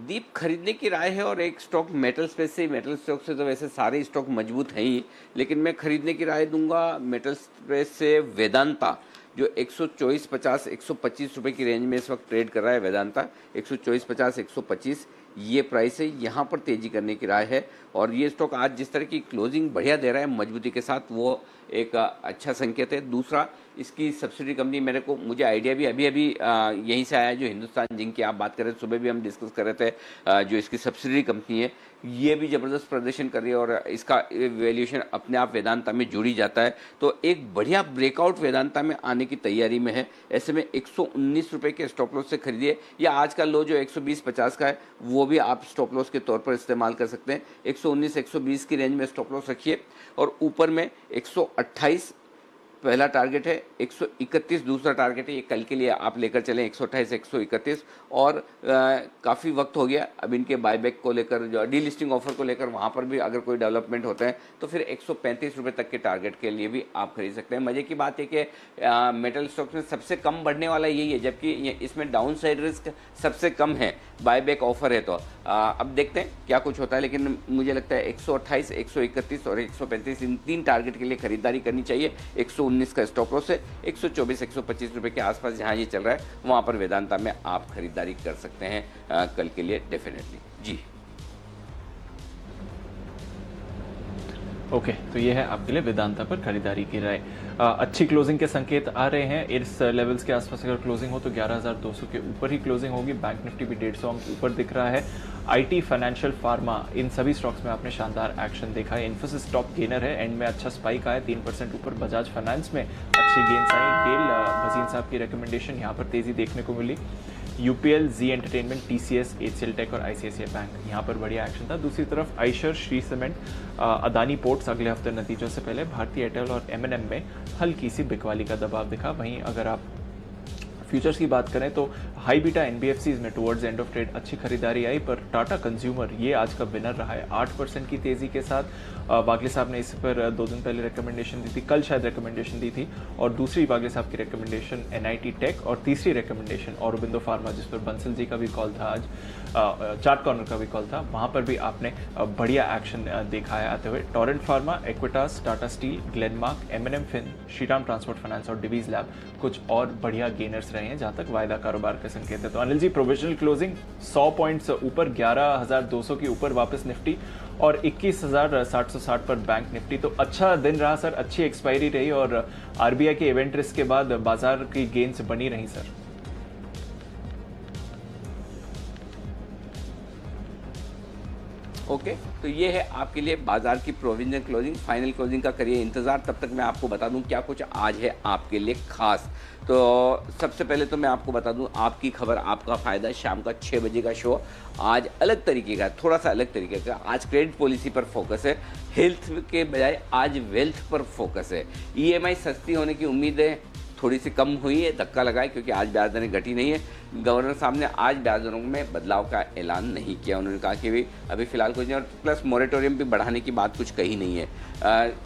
दीप, खरीदने की राय है और एक स्टॉक मेटल स्पेस से, मेटल स्टॉक से तो वैसे सारे स्टॉक मजबूत हैं ही, लेकिन मैं खरीदने की राय दूंगा मेटल स्पेस से वेदांता, जो 124.50 125 रुपए की रेंज में इस वक्त ट्रेड कर रहा है। वेदांता 124.50 125 ये प्राइस है, यहाँ पर तेजी करने की राय है। और ये स्टॉक आज जिस तरह की क्लोजिंग बढ़िया दे रहा है मजबूती के साथ, वो एक अच्छा संकेत है। दूसरा, इसकी सब्सिडी कंपनी मुझे आइडिया भी अभी अभी यहीं से आया है, जो हिंदुस्तान जिंक की आप बात कर रहे थे, सुबह भी हम डिस्कस कर रहे थे, जो इसकी सब्सिडी कंपनी है ये भी ज़बरदस्त प्रदर्शन कर रही है और इसका वैल्यूएशन अपने आप वेदांता में जुड़ी जाता है। तो एक बढ़िया ब्रेकआउट वेदांता में आने की तैयारी में है। ऐसे में 119 रुपये के स्टॉप लॉस से खरीदिए, या आज का लो जो 120.50 का है वो भी आप स्टॉप लॉस के तौर पर इस्तेमाल कर सकते हैं। 119-120 की रेंज में स्टॉप लॉस रखिए और ऊपर में 128 पहला टारगेट है, 131 दूसरा टारगेट है। ये कल के लिए आप लेकर चलें 128 131। और काफ़ी वक्त हो गया अब इनके बायबैक को लेकर, जो डीलिस्टिंग ऑफर को लेकर, वहाँ पर भी अगर कोई डेवलपमेंट होता है तो फिर 135 रुपये तक के टारगेट के लिए भी आप खरीद सकते हैं। मज़े की बात है कि मेटल स्टॉक्स में सबसे कम बढ़ने वाला यही है, जबकि इसमें डाउन साइड रिस्क सबसे कम है, बायबैक ऑफर है। तो अब देखते हैं क्या कुछ होता है, लेकिन मुझे लगता है 128 131 और 135 इन 3 टारगेट के लिए खरीदारी करनी चाहिए। 119 का स्टॉप लॉस है, 124 125 रुपये के आसपास जहां ये चल रहा है वहां पर वेदांता में आप खरीदारी कर सकते हैं कल के लिए डेफिनेटली जी। ओके, तो ये है आपके लिए वेदांता पर खरीदारी की राय। अच्छी क्लोजिंग के संकेत आ रहे हैं। इस लेवल्स के आसपास अगर क्लोजिंग हो तो 11,200 के ऊपर ही क्लोजिंग होगी। बैंक निफ्टी भी 150 अंक ऊपर दिख रहा है। आईटी, फाइनेंशियल, फार्मा, इन सभी स्टॉक्स में आपने शानदार एक्शन देखा है। इन्फोसिस टॉप गेनर है, एंड में अच्छा स्पाइक आया 3% ऊपर। बजाज फाइनेंस में अच्छी गेन्स आई। गेल भसीन साहब की रिकमेंडेशन, यहाँ पर तेजी देखने को मिली। यूपीएल, जी एंटरटेनमेंट, टीसीएस, एचसीएल टेक और आईसीआईसीआई बैंक, यहाँ पर बढ़िया एक्शन था। दूसरी तरफ आइशर, श्री सीमेंट, अदानी पोर्ट्स अगले हफ्ते नतीजों से पहले, भारतीय एयरटेल और एमएनएम में हल्की सी बिकवाली का दबाव दिखा। वहीं अगर आप फ्यूचर्स की बात करें तो हाई बीटा एनबीएफसीज में टुवर्ड्स एंड ऑफ ट्रेड अच्छी खरीदारी आई, पर टाटा कंज्यूमर ये आज का विनर रहा है 8% की तेजी के साथ। वागले साहब ने इस पर 2 दिन पहले रिकमेंडेशन दी थी, कल शायद रिकमेंडेशन दी थी, और दूसरी वागले साहब की रिकमेंडेशन एनआईटी टेक, और तीसरी रिकमेंडेशन औरोबिंदो फार्मा, जिस पर बंसल जी का भी कॉल था आज, चार्ट कॉर्नर का भी कॉल था, वहाँ पर भी आपने बढ़िया एक्शन देखा है आते हुए। Torrent Pharma, Equitas, Tata steel, Glenmark, M&M fin, Shriram transport finance और डिवीज लैब कुछ और बढ़िया गेनर्स रहे हैं जहाँ तक वायदा कारोबार के संकेत है। तो Anil ji, provisional closing 100 points ऊपर, 11,200 के ऊपर वापस निफ्टी और 21,760 पर बैंक निफ्टी। तो अच्छा दिन रहा सर, अच्छी एक्सपायरी रही और आरबीआई के इवेंट रिस्क के बाद बाजार की गेन्स बनी रही सर। ओके, तो ये है आपके लिए बाजार की प्रोविजनल क्लोजिंग। फाइनल क्लोजिंग का करिए इंतजार, तब तक मैं आपको बता दूं क्या कुछ आज है आपके लिए खास। तो सबसे पहले तो मैं आपको बता दूं आपकी खबर आपका फायदा, शाम का 6 बजे का शो आज अलग तरीके का, थोड़ा सा अलग तरीके का। आज क्रेडिट पॉलिसी पर फोकस है, हेल्थ के बजाय आज वेल्थ पर फोकस है। ईएमआई सस्ती होने की उम्मीद है, थोड़ी सी कम हुई है, धक्का लगा है क्योंकि आज ब्याज दरें घटी नहीं है। गवर्नर साहब ने आज ब्याज दरों में बदलाव का ऐलान नहीं किया, उन्होंने कहा कि भी अभी फिलहाल कुछ नहीं, और प्लस मोरेटोरियम भी बढ़ाने की बात कुछ कही नहीं है।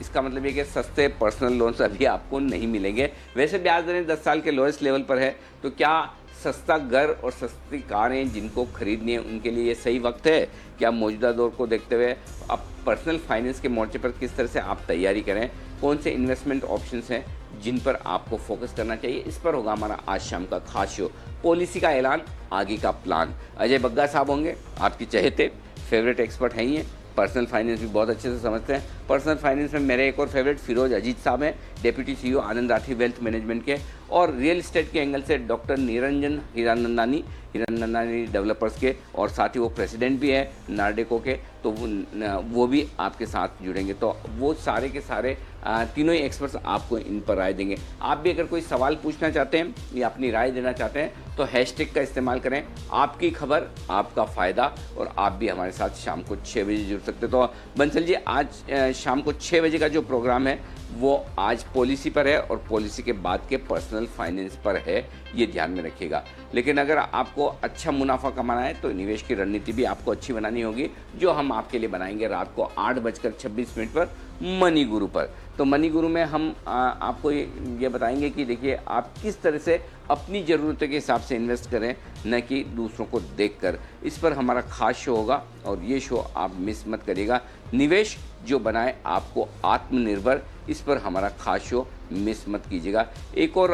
इसका मतलब ये कि सस्ते पर्सनल लोन्स अभी आपको नहीं मिलेंगे। वैसे ब्याज दरें 10 साल के लोएस्ट लेवल पर है, तो क्या सस्ता घर और सस्ती कारें जिनको खरीदनी है उनके लिए ये सही वक्त है? क्या मौजूदा दौर को देखते हुए अब पर्सनल फाइनेंस के मोर्चे पर किस तरह से आप तैयारी करें, कौन से इन्वेस्टमेंट ऑप्शंस हैं जिन पर आपको फोकस करना चाहिए, इस पर होगा हमारा आज शाम का खास शो। पॉलिसी का ऐलान, आगे का प्लान। अजय बग्गा साहब होंगे, आपकी चहेते फेवरेट एक्सपर्ट हैं ये, पर्सनल फाइनेंस भी बहुत अच्छे से समझते हैं। पर्सनल फाइनेंस में मेरे एक और फेवरेट फिरोज अजीत साहब हैं, डेप्यूटी सीईओ आनंद राठी वेल्थ मैनेजमेंट के, और रियल एस्टेट के एंगल से डॉक्टर निरंजन हीरानंदानी डेवलपर्स के, और साथ ही वो प्रेसिडेंट भी है नार्डेको के, तो वो भी आपके साथ जुड़ेंगे। तो वो सारे के सारे तीनों ही एक्सपर्ट्स आपको इन पर राय देंगे। आप भी अगर कोई सवाल पूछना चाहते हैं या अपनी राय देना चाहते हैं तो हैशटैग का इस्तेमाल करें, आपकी खबर आपका फ़ायदा, और आप भी हमारे साथ शाम को 6 बजे जुड़ सकते। तो बंसल जी, आज शाम को 6 बजे का जो प्रोग्राम है वो आज पॉलिसी पर है और पॉलिसी के बाद के पर्सनल फाइनेंस पर है, ये ध्यान में रखिएगा। लेकिन अगर आपको अच्छा मुनाफा कमाना है तो निवेश की रणनीति भी आपको अच्छी बनानी होगी, जो हम आपके लिए बनाएंगे रात को 8:26 पर मनी गुरु पर। तो मनी गुरु में हम आपको ये बताएंगे कि देखिए आप किस तरह से अपनी ज़रूरतों के हिसाब से इन्वेस्ट करें, न कि दूसरों को देखकर। इस पर हमारा खास शो होगा और ये शो आप मिस मत करिएगा। निवेश जो बनाए आपको आत्मनिर्भर, इस पर हमारा खास शो मिस मत कीजिएगा। एक और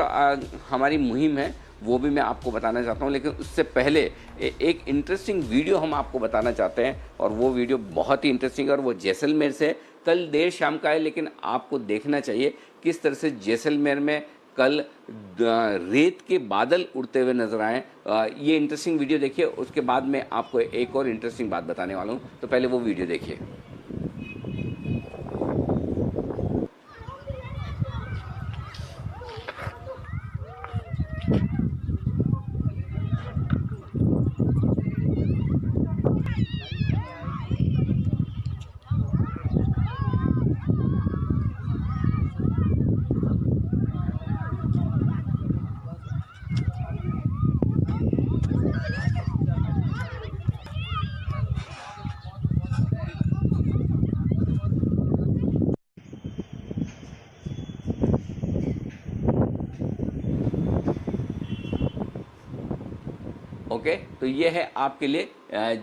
हमारी मुहिम है, वो भी मैं आपको बताना चाहता हूँ, लेकिन उससे पहले एक इंटरेस्टिंग वीडियो हम आपको बताना चाहते हैं, और वो वीडियो बहुत ही इंटरेस्टिंग है और वो जैसलमेर से कल देर शाम का है, लेकिन आपको देखना चाहिए किस तरह से जैसलमेर में कल रेत के बादल उड़ते हुए नजर आए। ये इंटरेस्टिंग वीडियो देखिए, उसके बाद मैं आपको एक और इंटरेस्टिंग बात बताने वाला हूँ, तो पहले वो वीडियो देखिए। ओके, तो ये है आपके लिए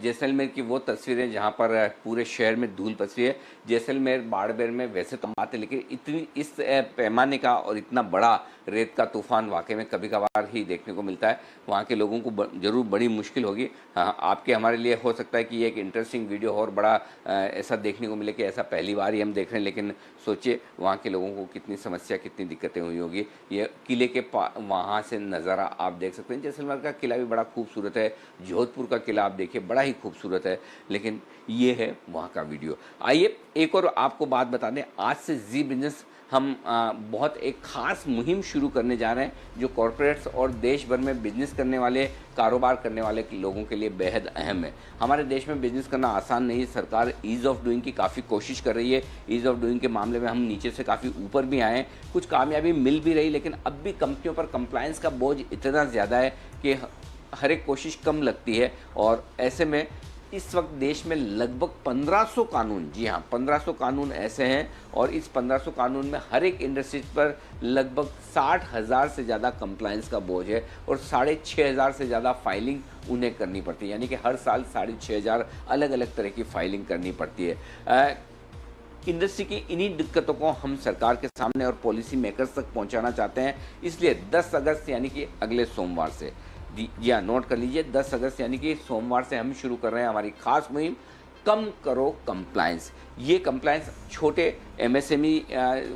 जैसलमेर की वो तस्वीरें जहाँ पर पूरे शहर में धूल पसरी है। जैसलमेर बाड़मेर में वैसे तो बात है, लेकिन इतनी इस पैमाने का और इतना बड़ा रेत का तूफान वाकई में कभी कभार ही देखने को मिलता है। वहाँ के लोगों को जरूर बड़ी मुश्किल होगी। हाँ, आपके हमारे लिए हो सकता है कि ये एक इंटरेस्टिंग वीडियो और बड़ा ऐसा देखने को मिले कि ऐसा पहली बार ही हम देख रहे हैं, लेकिन सोचिए वहाँ के लोगों को कितनी समस्या, कितनी दिक्कतें हुई होगी। ये किले के वहाँ से नज़ारा आप देख सकते हैं। जैसलमेर का किला भी बड़ा खूबसूरत है, जोधपुर का किला आप देखिए बड़ा ही खूबसूरत है, लेकिन ये है वहाँ का वीडियो। आइए एक और आपको बात बता दें, आज से जी बिजनेस हम बहुत एक ख़ास मुहिम शुरू करने जा रहे हैं, जो कॉरपोरेट्स और देश भर में बिजनेस करने वाले, कारोबार करने वाले लोगों के लिए बेहद अहम है। हमारे देश में बिजनेस करना आसान नहीं है। सरकार ईज़ ऑफ डूइंग की काफ़ी कोशिश कर रही है। ईज़ ऑफ डूइंग के मामले में हम नीचे से काफ़ी ऊपर भी आए हैं, कुछ कामयाबी मिल भी रही, लेकिन अब भी कंपनियों पर कंप्लायंस का बोझ इतना ज़्यादा है कि हर एक कोशिश कम लगती है। और ऐसे में इस वक्त देश में लगभग 1500 कानून, जी हाँ 1500 कानून ऐसे हैं, और इस 1500 कानून में हर एक इंडस्ट्रीज पर लगभग 60,000 से ज़्यादा कंप्लायंस का बोझ है, और 6,500 से ज़्यादा फाइलिंग उन्हें करनी पड़ती है। यानी कि हर साल 6,500 अलग अलग तरह की फाइलिंग करनी पड़ती है। इंडस्ट्री की इन्हीं दिक्कतों को हम सरकार के सामने और पॉलिसी मेकर्स तक पहुंचाना चाहते हैं। इसलिए 10 अगस्त यानी कि अगले सोमवार से, जी हाँ नोट कर लीजिए, 10 अगस्त यानी कि सोमवार से हम शुरू कर रहे हैं हमारी खास मुहिम, कम करो कंप्लायंस। ये कंप्लायंस छोटे एमएसएमई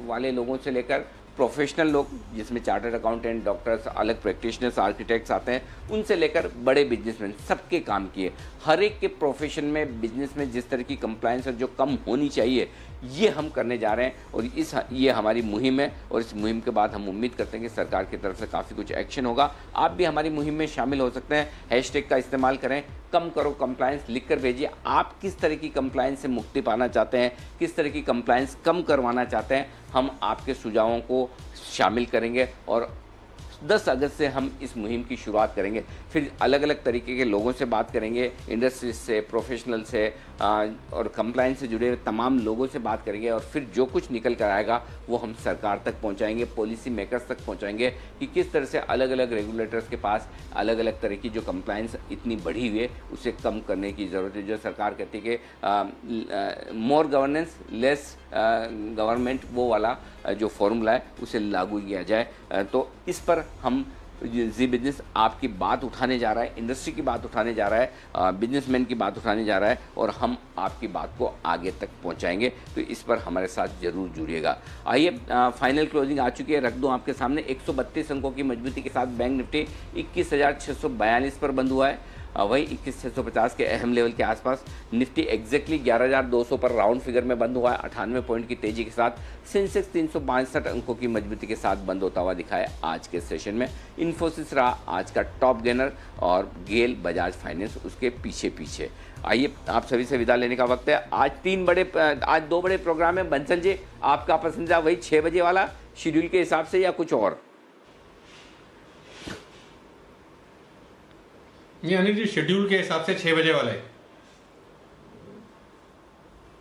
वाले लोगों से लेकर प्रोफेशनल लोग, जिसमें चार्टर्ड अकाउंटेंट, डॉक्टर्स, अलग प्रैक्टिशनर्स, आर्किटेक्ट्स आते हैं, उनसे लेकर बड़े बिजनेसमैन, सबके काम किए। हर एक के प्रोफेशन में, बिजनेस में जिस तरह की कंप्लायंस जो कम होनी चाहिए, ये हम करने जा रहे हैं। और ये हमारी मुहिम है, और इस मुहिम के बाद हम उम्मीद करते हैं कि सरकार की तरफ से काफ़ी कुछ एक्शन होगा। आप भी हमारी मुहिम में शामिल हो सकते हैं। हैशटैग का इस्तेमाल करें, कम करो कंप्लायंस लिख कर भेजिए। आप किस तरह की कंप्लायंस से मुक्ति पाना चाहते हैं, किस तरह की कंप्लायंस कम करवाना चाहते हैं, हम आपके सुझावों को शामिल करेंगे। और 10 अगस्त से हम इस मुहिम की शुरुआत करेंगे। फिर अलग अलग तरीके के लोगों से बात करेंगे, इंडस्ट्रीज से, प्रोफेशनल से और कंप्लायंस से जुड़े तमाम लोगों से बात करेंगे, और फिर जो कुछ निकल कर आएगा वो हम सरकार तक पहुंचाएंगे, पॉलिसी मेकर्स तक पहुंचाएंगे कि किस तरह से अलग अलग रेगुलेटर्स के पास अलग अलग तरह की जो कंप्लायंस इतनी बढ़ी हुई है उसे कम करने की ज़रूरत है। जो सरकार कहती है कि मोर गवर्नेंस लेस गवर्नमेंट, वो वाला जो फॉर्मूला है उसे लागू किया जाए। तो इस पर हम जी बिजनेस आपकी बात उठाने जा रहा है, इंडस्ट्री की बात उठाने जा रहा है, बिजनेसमैन की बात उठाने जा रहा है, और हम आपकी बात को आगे तक पहुंचाएंगे। तो इस पर हमारे साथ जरूर जुड़िएगा। आइए फाइनल क्लोजिंग आ चुकी है, रख दूं आपके सामने। 132 अंकों की मजबूती के साथ बैंक निफ्टी 21,642 पर बंद हुआ है। वही 21,650 के अहम लेवल के आसपास निफ्टी एग्जैक्टली 11,200 पर राउंड फिगर में बंद हुआ है। 98 पॉइंट की तेजी के साथ सेंसेक्स 362 अंकों की मजबूती के साथ बंद होता हुआ दिखा है आज के सेशन में। इन्फोसिस रहा आज का टॉप गेनर, और गेल, बजाज फाइनेंस उसके पीछे पीछे। आइए आप सभी से विदा लेने का वक्त है। आज 2 बड़े प्रोग्राम है। बंसल जी, आपका पसंदीदा वही 6 बजे वाला शेड्यूल के हिसाब से या कुछ और? ये अनिल जी शेड्यूल के हिसाब से 6 बजे वाला है।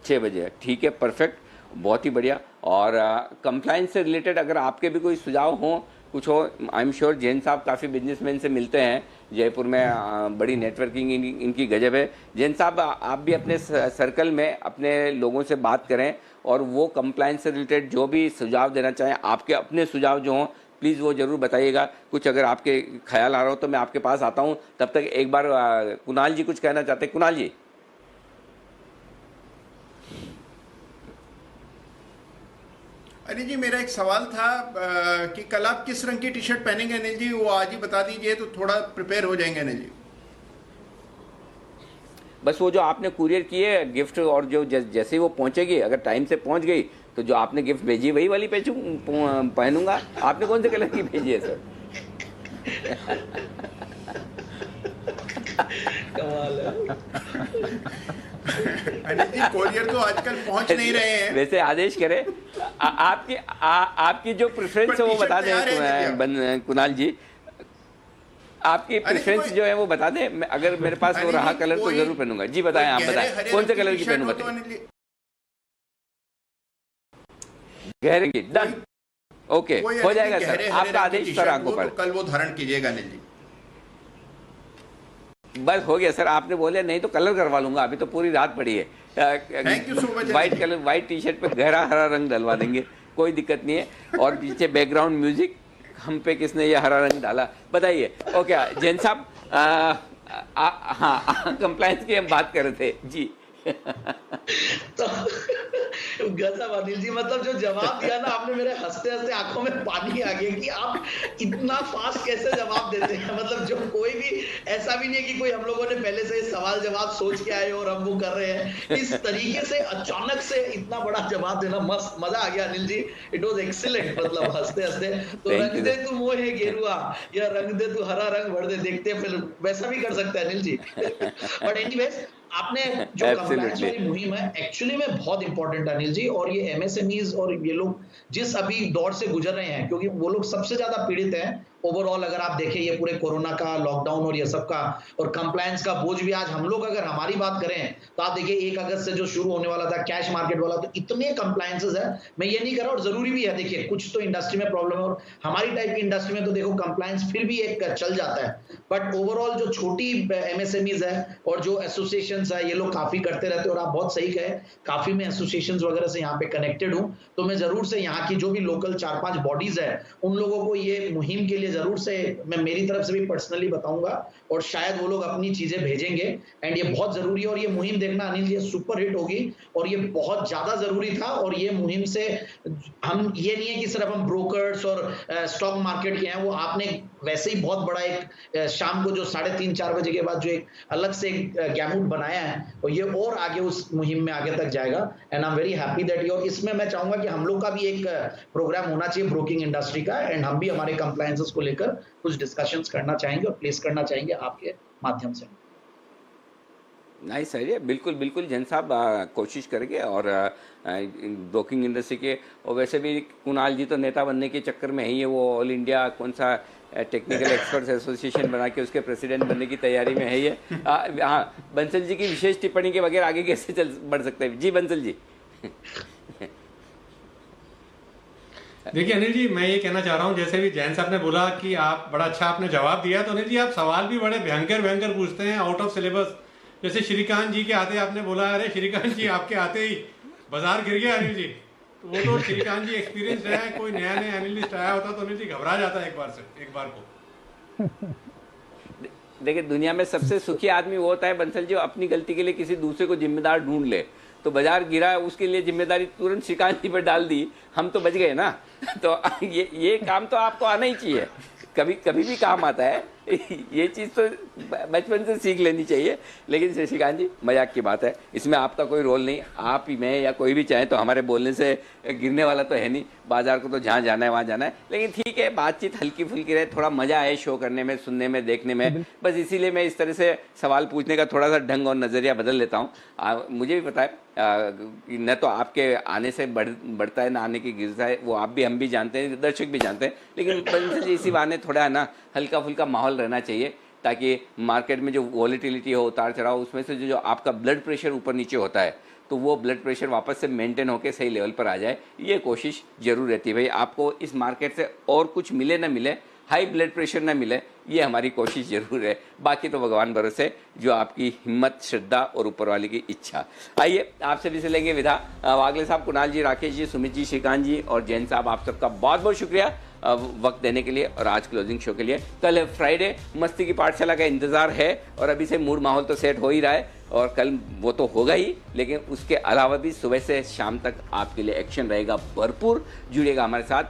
6 बजे, ठीक है, परफेक्ट, बहुत ही बढ़िया। और कंप्लायंस से रिलेटेड अगर आपके भी कोई सुझाव हो, कुछ हो, आई एम श्योर जैन साहब काफ़ी बिजनेसमैन से मिलते हैं जयपुर में, बड़ी नेटवर्किंग इनकी गजब है। जैन साहब, आप भी अपने सर्कल में अपने लोगों से बात करें, और वो कंप्लायंस से रिलेटेड जो भी सुझाव देना चाहें, आपके अपने सुझाव जो हों प्लीज़ वो ज़रूर बताइएगा। कुछ अगर आपके ख्याल आ रहा हो तो मैं आपके पास आता हूँ। तब तक एक बार कुणाल जी कुछ कहना चाहते हैं। कुणाल जी। अनिल जी मेरा एक सवाल था कि कल आप किस रंग की टी शर्ट पहनेंगे अनिल जी, वो आज ही बता दीजिए तो थोड़ा प्रिपेयर हो जाएंगे अनिल जी। बस वो जो आपने कुरियर किए गिफ्ट और जो जैसे ही वो पहुंचेगी, अगर टाइम से पहुंच गई तो जो आपने गिफ्ट भेजी वही वाली पहनूंगा। आपने कौन से कलर की भेजी है सर? कमाल है। अनिल जी कोरियर तो आजकल पहुंच नहीं रहे हैं। वैसे आदेश करें आपकी जो प्रेफरेंस है वो बता दें कुणाल जी, आपकी प्रेफरेंस जो है वो बता दें। अगर मेरे पास वो रहा कलर तो जरूर पहनूंगा। जी बताएं, आप बताएं कौन से कलर की पहनूं बताएं। गहरे की डन, ओके हो जाएगा सर, आपका आदेश सर आंखों पर। कल वो धारण कीजिएगा अनिल जी। बस हो गया सर, आपने बोले नहीं तो कलर करवा लूंगा, अभी तो पूरी रात पड़ी है। White colour, white T shirt पे गहरा हरा रंग डलवा देंगे, कोई दिक्कत नहीं है। और पीछे बैकग्राउंड म्यूजिक, हम पे किसने ये हरा रंग डाला बताइए। ओके जैन साहब, हाँ कंप्लायंस की हम बात कर रहे थे जी। तो गजब अनिल जी, मतलब जो जवाब दिया ना आपने, मेरे हंसते हंसते आंखों में पानी आ गया कि आप इतना फास्ट कैसे जवाब देते हैं। मतलब जो कोई भी ऐसा भी नहीं है कि कोई हम लोगों ने पहले से सवाल जवाब सोच के आए और हम वो कर रहे हैं। इस तरीके से अचानक से इतना बड़ा जवाब देना, मस्त मजा आ गया Anil ji. It was excellent, मतलब हंसते हंसते। तो रंग दे तू मोहे गेरुआ या रंग दे तू हरा रंग भर दे, देखते हैं फिर वैसा भी कर सकते हैं अनिल जी। बट एनीवेज आपने जो कंप्लायंस वाली मुहिम है एक्चुअली में बहुत इंपॉर्टेंट अनिल जी, और ये एमएसएमईज और ये लोग जिस अभी दौर से गुजर रहे हैं, क्योंकि वो लोग सबसे ज्यादा पीड़ित हैं ओवरऑल। अगर आप देखें ये पूरे कोरोना का लॉकडाउन और ये सब का और कंप्लायंस का बोझ भी, आज हम लोग अगर हमारी बात करें तो आप देखिए 1 अगस्त से जो शुरू होने वाला था कैश मार्केट वाला, तो इतने कंप्लायंसेस है। मैं ये नहीं कर रहा, और जरूरी भी है। देखिए कुछ तो इंडस्ट्री में प्रॉब्लम है, और हमारी टाइप की इंडस्ट्री में तो देखो कंप्लायंस फिर भी एक चल जाता है। बट ओवरऑल जो छोटी एमएसएमईज है और जो एसोसिएशंस है, ये लोग काफी करते रहते हैं। और आप बहुत सही कहे, काफी मैं एसोसिएशंस वगैरह से यहाँ पे कनेक्टेड हूँ, तो मैं जरूर से यहाँ की जो भी लोकल 4-5 बॉडीज है उन लोगों को ये मुहिम के लिए जरूर से मैं मेरी तरफ से भी पर्सनली बताऊंगा, और शायद वो लोग अपनी चीजें भेजेंगे। एंड ये बहुत जरूरी है, और ये मुहिम देखना अनिल जी सुपर हिट होगी, और ये बहुत ज्यादा जरूरी था। और ये मुहिम से हम ये नहीं है कि सिर्फ हम ब्रोकर्स और स्टॉक मार्केट के हैं, वो आपने वैसे ही बहुत बड़ा एक शाम को जो 3:30-4 बजे के बाद जो एक अलग से एक गैमूट बनाया है, और ये और आगे उस मुहिम में आगे तक जाएगा। And I am very happy that. और इसमें मैं चाहूंगा कि हम लोग का भी एक प्रोग्राम होना चाहिए ब्रोकिंग इंडस्ट्री का, एंड हम भी हमारे कंप्लायंसेस को लेकर कुछ डिस्कशंस करना चाहेंगे और प्लेस करना चाहेंगे आपके माध्यम से। नाइस आइडिया, बिल्कुल बिल्कुल जैन साहब कोशिश करेंगे। और ब्रोकिंग इंडस्ट्री के, और वैसे भी कुणाल जी तो नेता बनने के चक्कर में ही है, वो ऑल इंडिया कौन सा टेक्निकल एक्सपर्ट्स एसोसिएशन बना के उसके प्रेसिडेंट बनने की तैयारी में है ये। हाँ, बंसल जी की विशेष टिप्पणी के बगैर आगे कैसे बढ़ सकते हैं? जी बंसल जी। देखिए अनिल जी, मैं ये कहना चाह रहा हूँ, जैसे भी जैन साहब ने बोला कि आप बड़ा अच्छा आपने जवाब दिया, तो अनिल जी आप सवाल भी बड़े भयंकर पूछते हैं, आउट ऑफ सिलेबस। जैसे श्रीकांत जी के आते आपने बोला, अरे श्रीकांत जी आपके आते ही बाजार गिर गया अनिल जी। तो वो तो श्रीकांत जी एक्सपीरियंस है, कोई नया एनालिस्ट आया होता तो अनिल जी घबरा जाता है एक बार को। देखिए दुनिया में सबसे सुखी आदमी वो होता है बंसल जी, अपनी गलती के लिए किसी दूसरे को जिम्मेदार ढूंढ ले। तो बाजार गिरा, उसके लिए जिम्मेदारी तुरंत श्रीकांत जी पर डाल दी, हम तो बच गए ना। तो ये काम तो आपको आना ही चाहिए, कभी भी काम आता है। ये चीज़ तो बचपन से सीख लेनी चाहिए। लेकिन श्रीकांत जी मजाक की बात है, इसमें आपका कोई रोल नहीं। आप ही, मैं या कोई भी चाहे तो हमारे बोलने से गिरने वाला तो है नहीं। बाजार को तो जहाँ जाना है वहाँ जाना है। लेकिन ठीक है, बातचीत हल्की फुल्की रहे, थोड़ा मजा आए शो करने में, सुनने में, देखने में। बस इसीलिए मैं इस तरह से सवाल पूछने का थोड़ा सा ढंग और नज़रिया बदल लेता हूँ। मुझे भी पता है न तो आपके आने से बढ़ता है, ना आने की गिरता है, वो आप भी हम भी जानते हैं, दर्शक भी जानते हैं। लेकिन इसी बहाने थोड़ा ना हल्का फुल्का माहौल रहना चाहिए, ताकि मार्केट में जो वॉलेटिलिटी हो, उतार चढ़ाव, उसमें से जो आपका ब्लड प्रेशर ऊपर नीचे होता है, तो वो ब्लड प्रेशर वापस से मेंटेन होकर सही लेवल पर आ जाए। ये कोशिश जरूर रहती है भाई, आपको इस मार्केट से और कुछ मिले ना मिले, हाई ब्लड प्रेशर ना मिले, ये हमारी कोशिश जरूर है। बाकी तो भगवान भरोसे, जो आपकी हिम्मत, श्रद्धा और ऊपर वाले की इच्छा। आइए आपसे भी से लेंगे विदा। वागले साहब, कुणाल जी, राकेश जी, सुमित जी, श्रीकांत जी और जैन साहब, आप सबका बहुत बहुत शुक्रिया वक्त देने के लिए और आज क्लोजिंग शो के लिए। कल है फ्राइडे, मस्ती की पाठशाला का इंतजार है और अभी से मूड माहौल तो सेट हो ही रहा है और कल वो तो होगा ही, लेकिन उसके अलावा भी सुबह से शाम तक आपके लिए एक्शन रहेगा भरपूर। जुड़िएगा हमारे साथ।